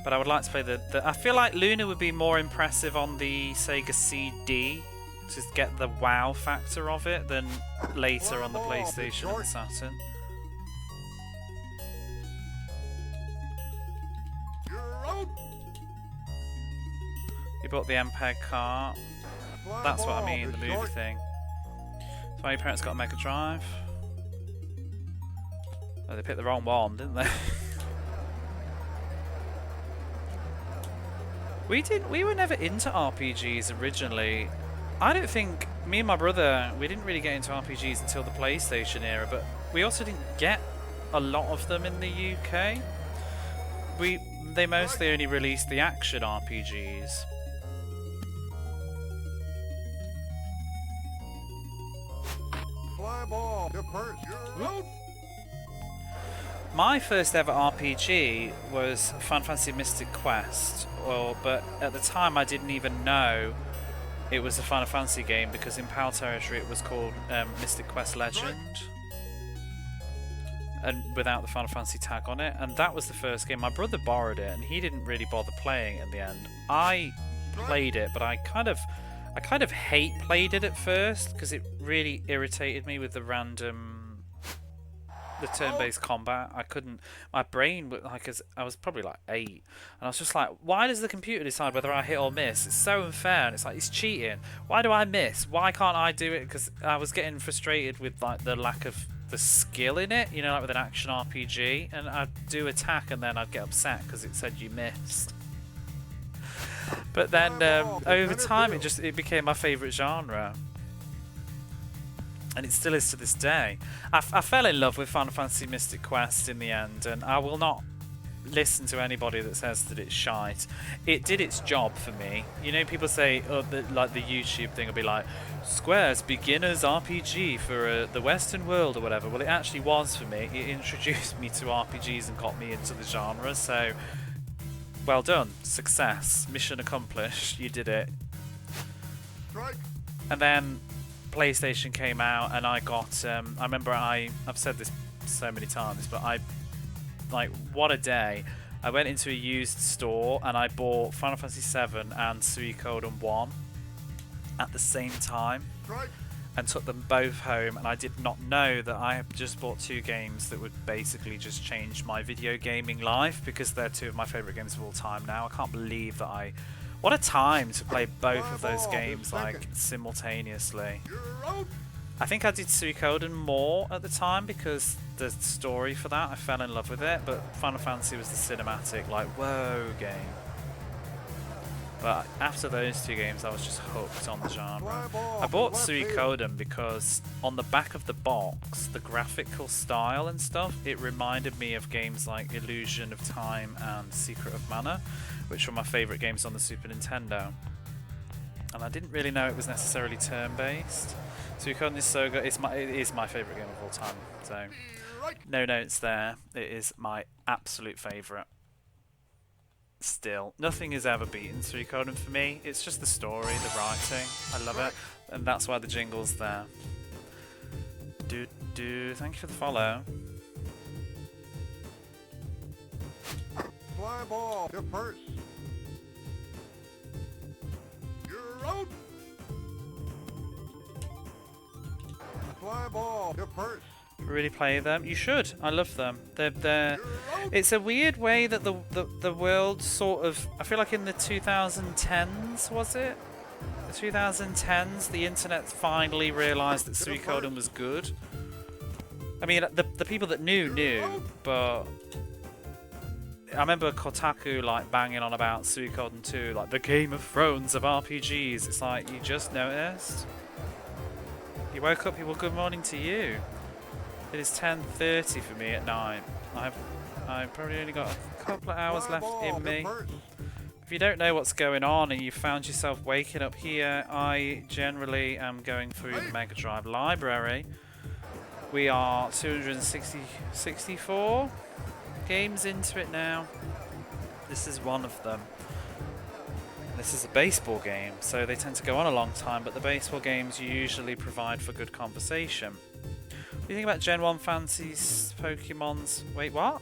But I would like to play the I feel like Luna would be more impressive on the Sega CD to get the wow factor of it than later on the PlayStation and the Saturn. You're out. You bought the MPEG cart. That's what I mean, the movie thing. So my parents got a Mega Drive. Oh, they picked the wrong one, didn't they? We were never into RPGs originally. I don't think me and my brother, we didn't really get into RPGs until the PlayStation era, but we also didn't get a lot of them in the UK. They mostly only released the action RPGs. Fly ball. Your purse. You're out. My first ever RPG was Final Fantasy Mystic Quest, but at the time I didn't even know it was a Final Fantasy game because in PAL territory it was called Mystic Quest Legend, and without the Final Fantasy tag on it, and that was the first game. My brother borrowed it and he didn't really bother playing it in the end. I played it, but I kind of hate played it at first because it really irritated me with the turn-based combat. I couldn't. My brain was like, I was probably like 8, and I was just like, why does the computer decide whether I hit or miss? It's so unfair, and it's like it's cheating. Why do I miss? Why can't I do it? Because I was getting frustrated with like the lack of the skill in it. You know, like with an action RPG, and I'd do attack, and then I'd get upset because it said you missed. But then over time, it became my favourite genre. And it still is to this day. I fell in love with Final Fantasy Mystic Quest in the end, and I will not listen to anybody that says that it's shite. It did its job for me. You know, people say, like the YouTube thing will be like, Square's beginner's RPG for the Western world or whatever. Well, it actually was for me. It introduced me to RPGs and got me into the genre, so well done. Success. Mission accomplished. You did it. Strike. And then PlayStation came out, and I got I remember I've said this so many times, but like, what a day. I went into a used store and I bought Final Fantasy VII and Suikoden 1 at the same time and took them both home, and I did not know that I had just bought 2 games that would basically just change my video gaming life, because they're 2 of my favourite games of all time now. I can't believe that what a time to play both of those games like simultaneously. I think I did Suikoden more at the time because the story for that, I fell in love with it, but Final Fantasy was the cinematic, like, whoa game. But after those 2 games, I was just hooked on the genre. I bought Suikoden because on the back of the box, the graphical style and stuff, it reminded me of games like Illusion of Time and Secret of Mana, which were my favourite games on the Super Nintendo. And I didn't really know it was necessarily turn-based. Suikoden is so good. It is my favourite game of all time. So, no notes there. It is my absolute favourite. Still, nothing has ever beaten Suikoden for me. It's just the story, the writing. I love it, and that's why the jingle's there. Thank you for the follow. Fly ball to first. You're out. Fly ball to first. Really play them? You should. I love them. They're it's a weird way that the world sort of, I feel like in the 2010s, was it? The 2010s, the internet finally realised that Suikoden was good. I mean, the people that knew, but I remember Kotaku like banging on about Suikoden 2, like the Game of Thrones of RPGs. It's like, you just noticed? You woke up, well, good morning to you. It is 10:30 for me at night. I've probably only got a couple of hours left in me. If you don't know what's going on and you found yourself waking up here, I generally am going through the Mega Drive library. We are 264 games into it now. This is one of them. This is a baseball game, so they tend to go on a long time, but the baseball games usually provide for good conversation. What do you think about Gen 1 Fancy's Pokemon's... Wait, what?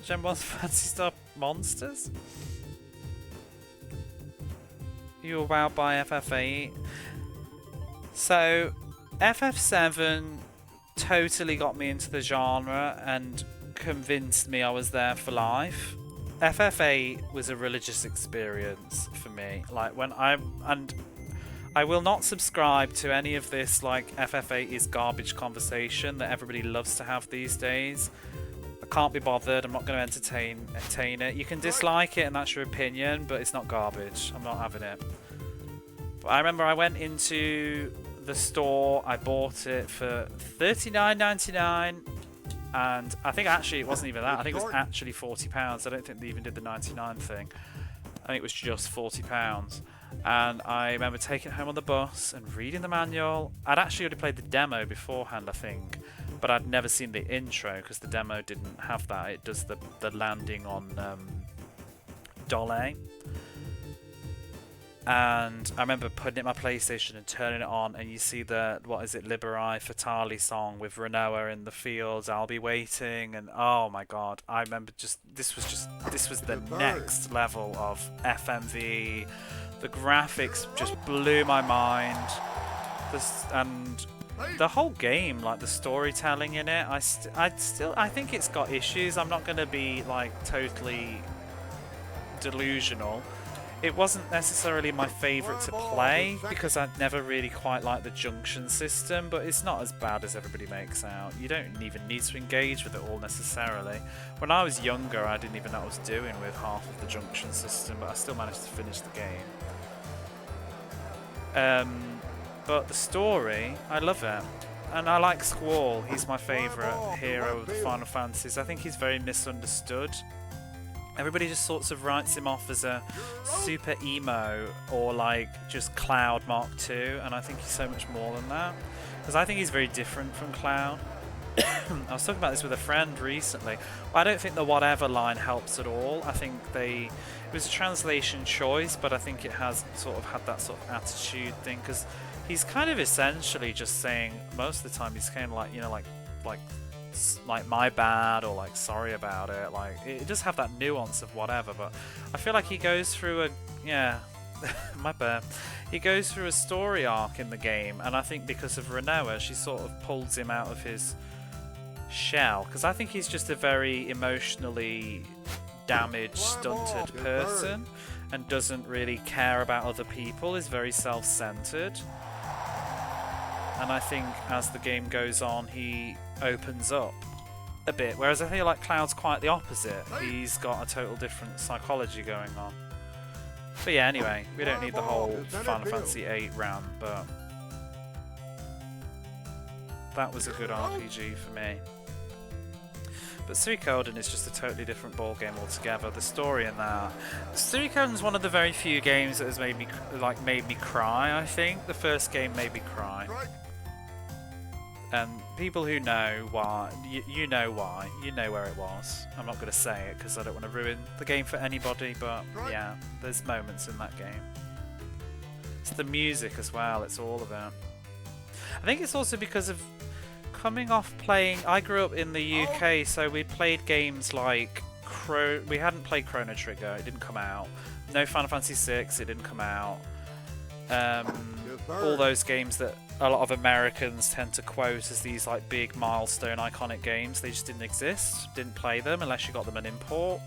Gen 1's Fancy Star Monsters? You were wowed by FF8. So, FF7 totally got me into the genre and convinced me I was there for life. FF8 was a religious experience for me. Like, when I will not subscribe to any of this like FF8 is garbage conversation that everybody loves to have these days. I can't be bothered. I'm not going to entertain it. You can dislike it and that's your opinion, but it's not garbage. I'm not having it. But I remember I went into the store, I bought it for $39.99, and I think actually it wasn't even that. I think it was actually £40. I don't think they even did the 99 thing. I think it was just £40. And I remember taking it home on the bus and reading the manual. I'd actually already played the demo beforehand, I think, but I'd never seen the intro because the demo didn't have that. It does the landing on Dole. And I remember putting it in my PlayStation and turning it on, and you see the, what is it, Liberi Fatali song with Renoa in the fields, I'll be waiting, and oh my god, I remember this was the next level of FMV. The graphics just blew my mind. And the whole game, like the storytelling in it, I think it's got issues. I'm not going to be like totally delusional. It wasn't necessarily my favourite to play because I'd never really quite liked the junction system, but it's not as bad as everybody makes out. You don't even need to engage with it all necessarily. When I was younger, I didn't even know what I was doing with half of the junction system, but I still managed to finish the game. But the story, I love it. And I like Squall. He's my favourite hero of the Final Fantasies. I think he's very misunderstood. Everybody just sorts of writes him off as a super emo or like just Cloud Mark II, and I think he's so much more than that. Because I think he's very different from Cloud. I was talking about this with a friend recently. I don't think the whatever line helps at all. I think it was a translation choice, but I think it has sort of had that sort of attitude thing, because he's kind of essentially just saying, most of the time he's kind of like, you know, like like my bad or like sorry about it. Like it does have that nuance of whatever, but I feel like he goes through a my bad. He goes through a story arc in the game, and I think because of Renoa, she sort of pulls him out of his shell, because I think he's just a very emotionally damaged, stunted person and doesn't really care about other people, is very self-centered. And I think as the game goes on, he opens up a bit, whereas I feel like Cloud's quite the opposite. He's got a total different psychology going on. But yeah, anyway, we don't need the whole Final Fantasy VIII rant, but that was a good RPG for me. But Suikoden is just a totally different ballgame altogether. The story in that, Suikoden's one of the very few games that has made me cry. I think the first game made me cry. And people who know why, you know why, you know where it was. I'm not going to say it because I don't want to ruin the game for anybody, but yeah, there's moments in that game. It's the music as well, it's all of it. I think it's also because of coming off playing, I grew up in the UK, so we played games like, we hadn't played Chrono Trigger, it didn't come out. No Final Fantasy VI, it didn't come out. All those games that a lot of Americans tend to quote as these like big milestone iconic games, they just didn't exist, didn't play them unless you got them an import.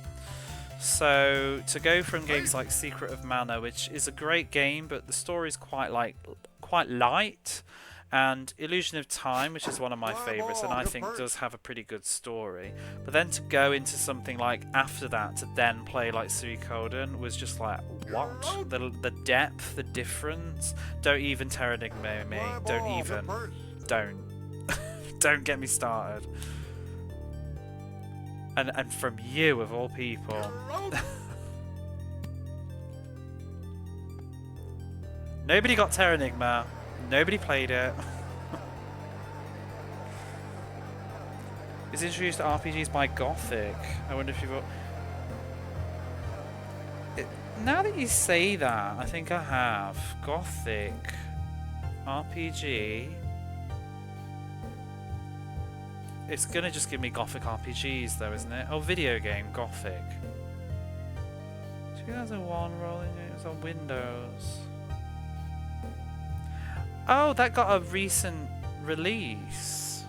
So to go from games like Secret of Mana, which is a great game but the story's quite light, and Illusion of Time, which is one of my favourites and I think does have a pretty good story, but then to go into something like after that to then play like Suikoden was just like, what? The depth, the difference. Don't even Terranigma me. Don't even. Don't. Don't get me started. And from you of all people. Nobody got Terranigma. Nobody played it. It's introduced to RPGs by Gothic. I wonder if you've got... Now that you say that, I think I have. Gothic RPG. It's gonna just give me Gothic RPGs though, isn't it? Oh, video game, Gothic. 2001 rolling games on Windows. Oh, that got a recent release.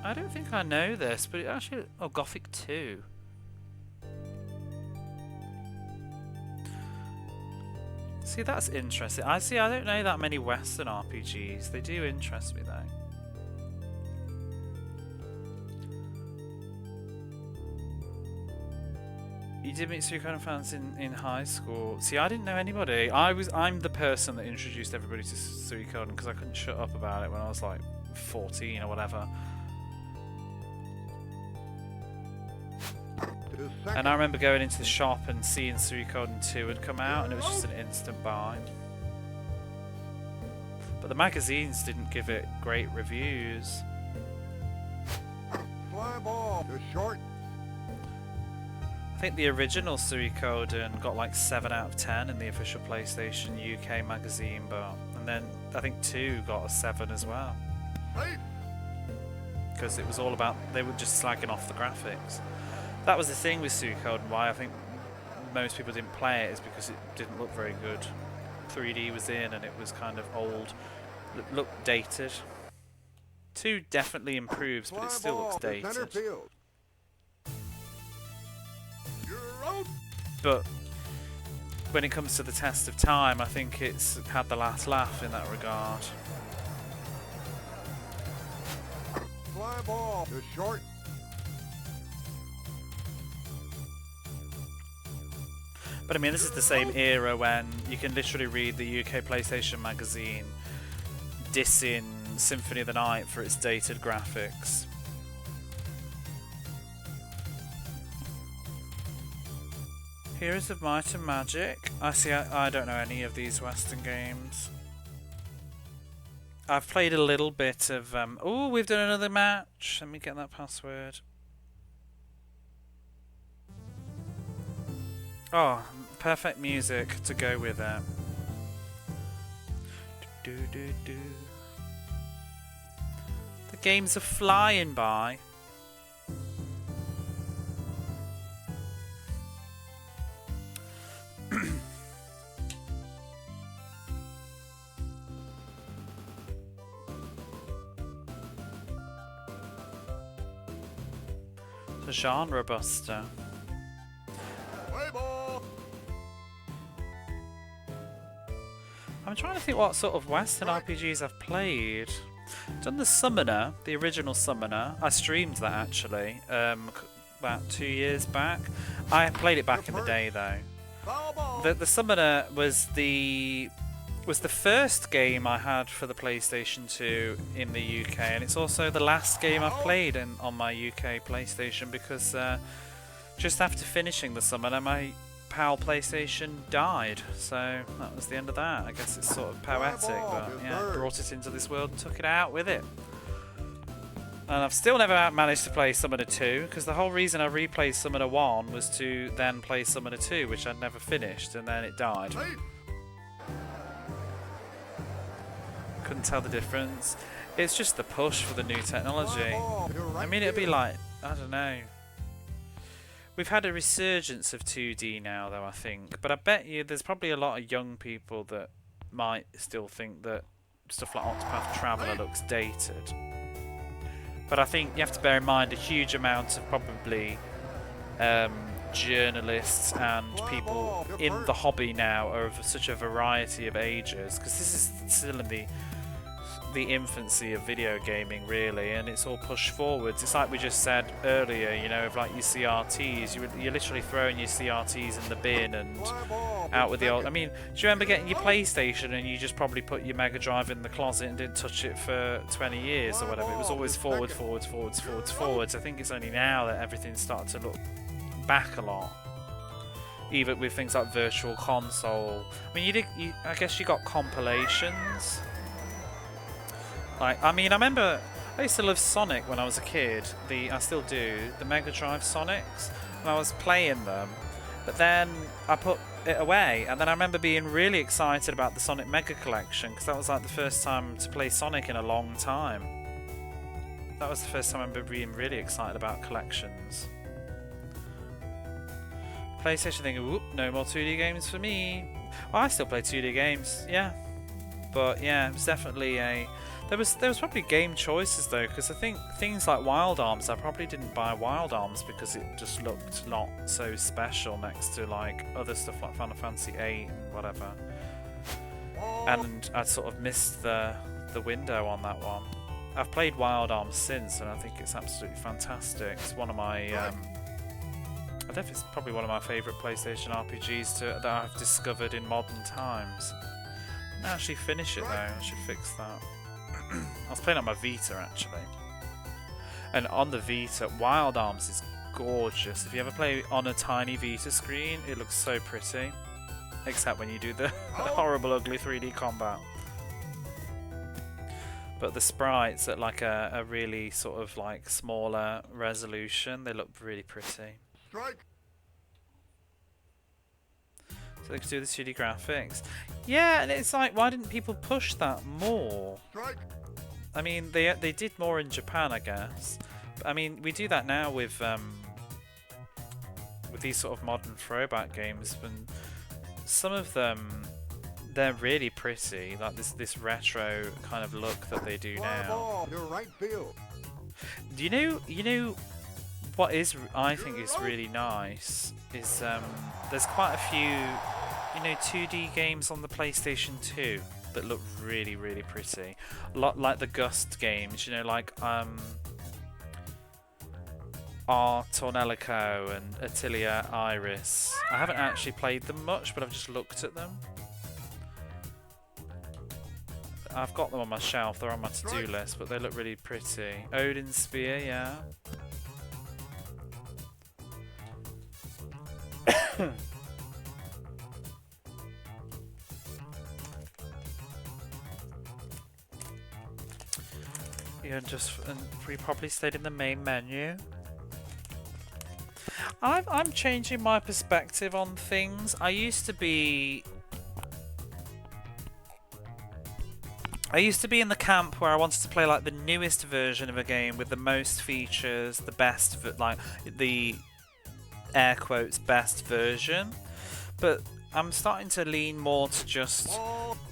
I don't think I know this, but it actually... Oh, Gothic 2. See, that's interesting. I don't know that many Western RPGs. They do interest me though. You did meet Suikoden fans in high school. See, I didn't know anybody. I'm the person that introduced everybody to Suikoden because I couldn't shut up about it when I was like 14 or whatever. And I remember going into the shop and seeing Suikoden 2 had come out, and it was just an instant buy. But the magazines didn't give it great reviews. Fly ball. Too short. I think the original Suikoden got like 7 out of 10 in the official PlayStation UK magazine, and then I think 2 got a 7 as well. Because it was all about, they were just slagging off the graphics. That was the thing with Suikoden, why I think most people didn't play it, is because it didn't look very good. 3D was in and it was kind of old, it looked dated. 2 definitely improves, but it still looks dated. But when it comes to the test of time, I think it's had the last laugh in that regard. Fly ball. Too short. But I mean, this is the same era when you can literally read the UK PlayStation magazine dissing Symphony of the Night for its dated graphics. Heroes of Might and Magic. I don't know any of these Western games. I've played a little bit of... oh, we've done another match. Let me get that password. Oh, perfect music to go with it. The games are flying by. It's a genre buster. Play ball. I'm trying to think what sort of Western RPGs I've played. Done the Summoner, the original Summoner. I streamed that actually, about 2 years back. I played it back in the day though. Foul ball. The Summoner was the first game I had for the PlayStation 2 in the UK, and it's also the last game I've played on my UK PlayStation because just after finishing the Summoner, my PAL PlayStation died, so that was the end of that. I guess it's sort of poetic, but yeah, brought it into this world and took it out with it. And I've still never managed to play Summoner 2, because the whole reason I replayed Summoner 1 was to then play Summoner 2, which I'd never finished, and then it died. Hey. Couldn't tell the difference. It's just the push for the new technology. You're right I mean, it'd be field. like, I don't know. We've had a resurgence of 2D now, though, I think. But I bet you there's probably a lot of young people that might still think that stuff like Octopath Traveler looks dated. But I think you have to bear in mind a huge amount of probably journalists and people in the hobby now are of such a variety of ages, because this is still in the infancy of video gaming really, and it's all pushed forwards. It's like we just said earlier, you know, of like your CRTs, you're literally throwing your CRTs in the bin and out with the old. I mean, do you remember getting your PlayStation and you just probably put your Mega Drive in the closet and didn't touch it for 20 years or whatever? It was always forwards. I think it's only now that everything's started to look back a lot, even with things like Virtual Console. I mean, I guess you got compilations. Like, I mean, I remember I used to love Sonic when I was a kid. I still do, the Mega Drive Sonics, and I was playing them. But then I put it away, and then I remember being really excited about the Sonic Mega Collection, because that was like the first time to play Sonic in a long time. That was the first time I remember being really excited about collections. PlayStation thinking, whoop, no more 2D games for me. Well, I still play 2D games, yeah. But yeah, it was definitely a... There was probably game choices though, because I think things like Wild Arms, I probably didn't buy Wild Arms because it just looked not so special next to like other stuff like Final Fantasy VIII and whatever. And I sort of missed the window on that one. I've played Wild Arms since, and I think it's absolutely fantastic. It's one of my I don't know if it's probably one of my favourite PlayStation RPGs that I've discovered in modern times. I didn't actually finish it though, I should fix that. I was playing on my Vita actually, and on the Vita, Wild Arms is gorgeous. If you ever play on a tiny Vita screen, it looks so pretty, except when you do the horrible ugly 3D combat. But the sprites at like a really sort of like smaller resolution, they look really pretty. Strike. So they could do the 2D graphics. Yeah, and it's like, why didn't people push that more? Strike. I mean, they did more in Japan, I guess. But, I mean, we do that now with these sort of modern throwback games, and some of them, they're really pretty, like this retro kind of look that they do now. Ball. You're right field. You know what is I think is really nice is there's quite a few 2D games on the PlayStation 2 that look really, really pretty. A lot like the Gust games, like R. Tornelico and Atelier Iris. I haven't actually played them much, but I've just looked at them. I've got them on my shelf, they're on my to-do list, but they look really pretty. Odin Spear, yeah. Yeah, and we probably stayed in the main menu. I'm changing my perspective on things. I used to be I used to be in the camp where I wanted to play like the newest version of a game with the most features, the best, like the air quotes best version. But I'm starting to lean more to just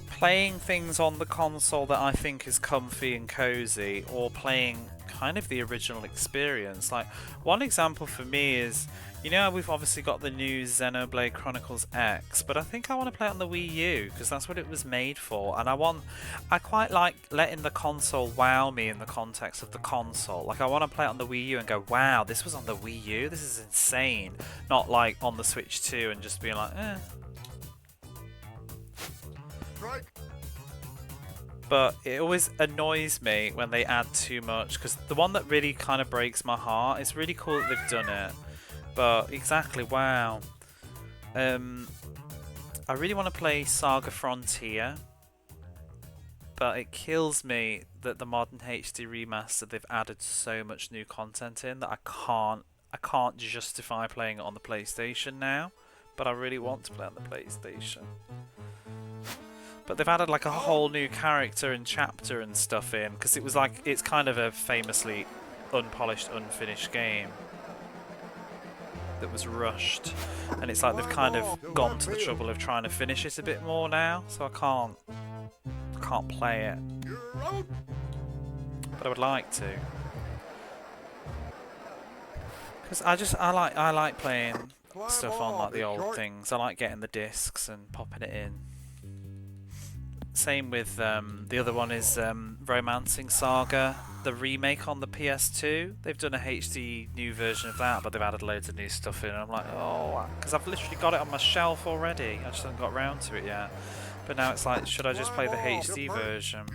playing things on the console that I think is comfy and cozy, or playing kind of the original experience. Like, one example for me is, you know, we've obviously got the new Xenoblade Chronicles X, but I think I want to play it on the Wii U because that's what it was made for, and I quite like letting the console wow me in the context of the console. Like, I want to play it on the Wii U and go, wow, this was on the Wii U, this is insane. Not like on the Switch 2 and just being like, eh. Strike. But it always annoys me when they add too much, because the one that really kind of breaks my heart, it's really cool that they've done it. But exactly, wow. I really want to play Saga Frontier, but it kills me that the modern HD remaster, they've added so much new content in that I can't justify playing it on the PlayStation now. But I really want to play on the PlayStation. But they've added like a whole new character and chapter and stuff in, because it was like, it's kind of a famously unpolished, unfinished game that was rushed, and it's like they've kind of gone to the trouble of trying to finish it a bit more now, so I can't play it, but I would like to, because I like playing stuff on like the old things. I like getting the discs and popping it in. Same with the other one is Romancing Saga, the remake on the PS2. They've done a HD new version of that, but they've added loads of new stuff in, and I'm like, oh, because I've literally got it on my shelf already. I just haven't got around to it yet. But now it's like, should I just play the HD version?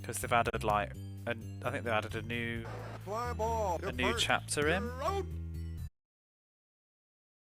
Because they've added like, I think they added a new chapter in.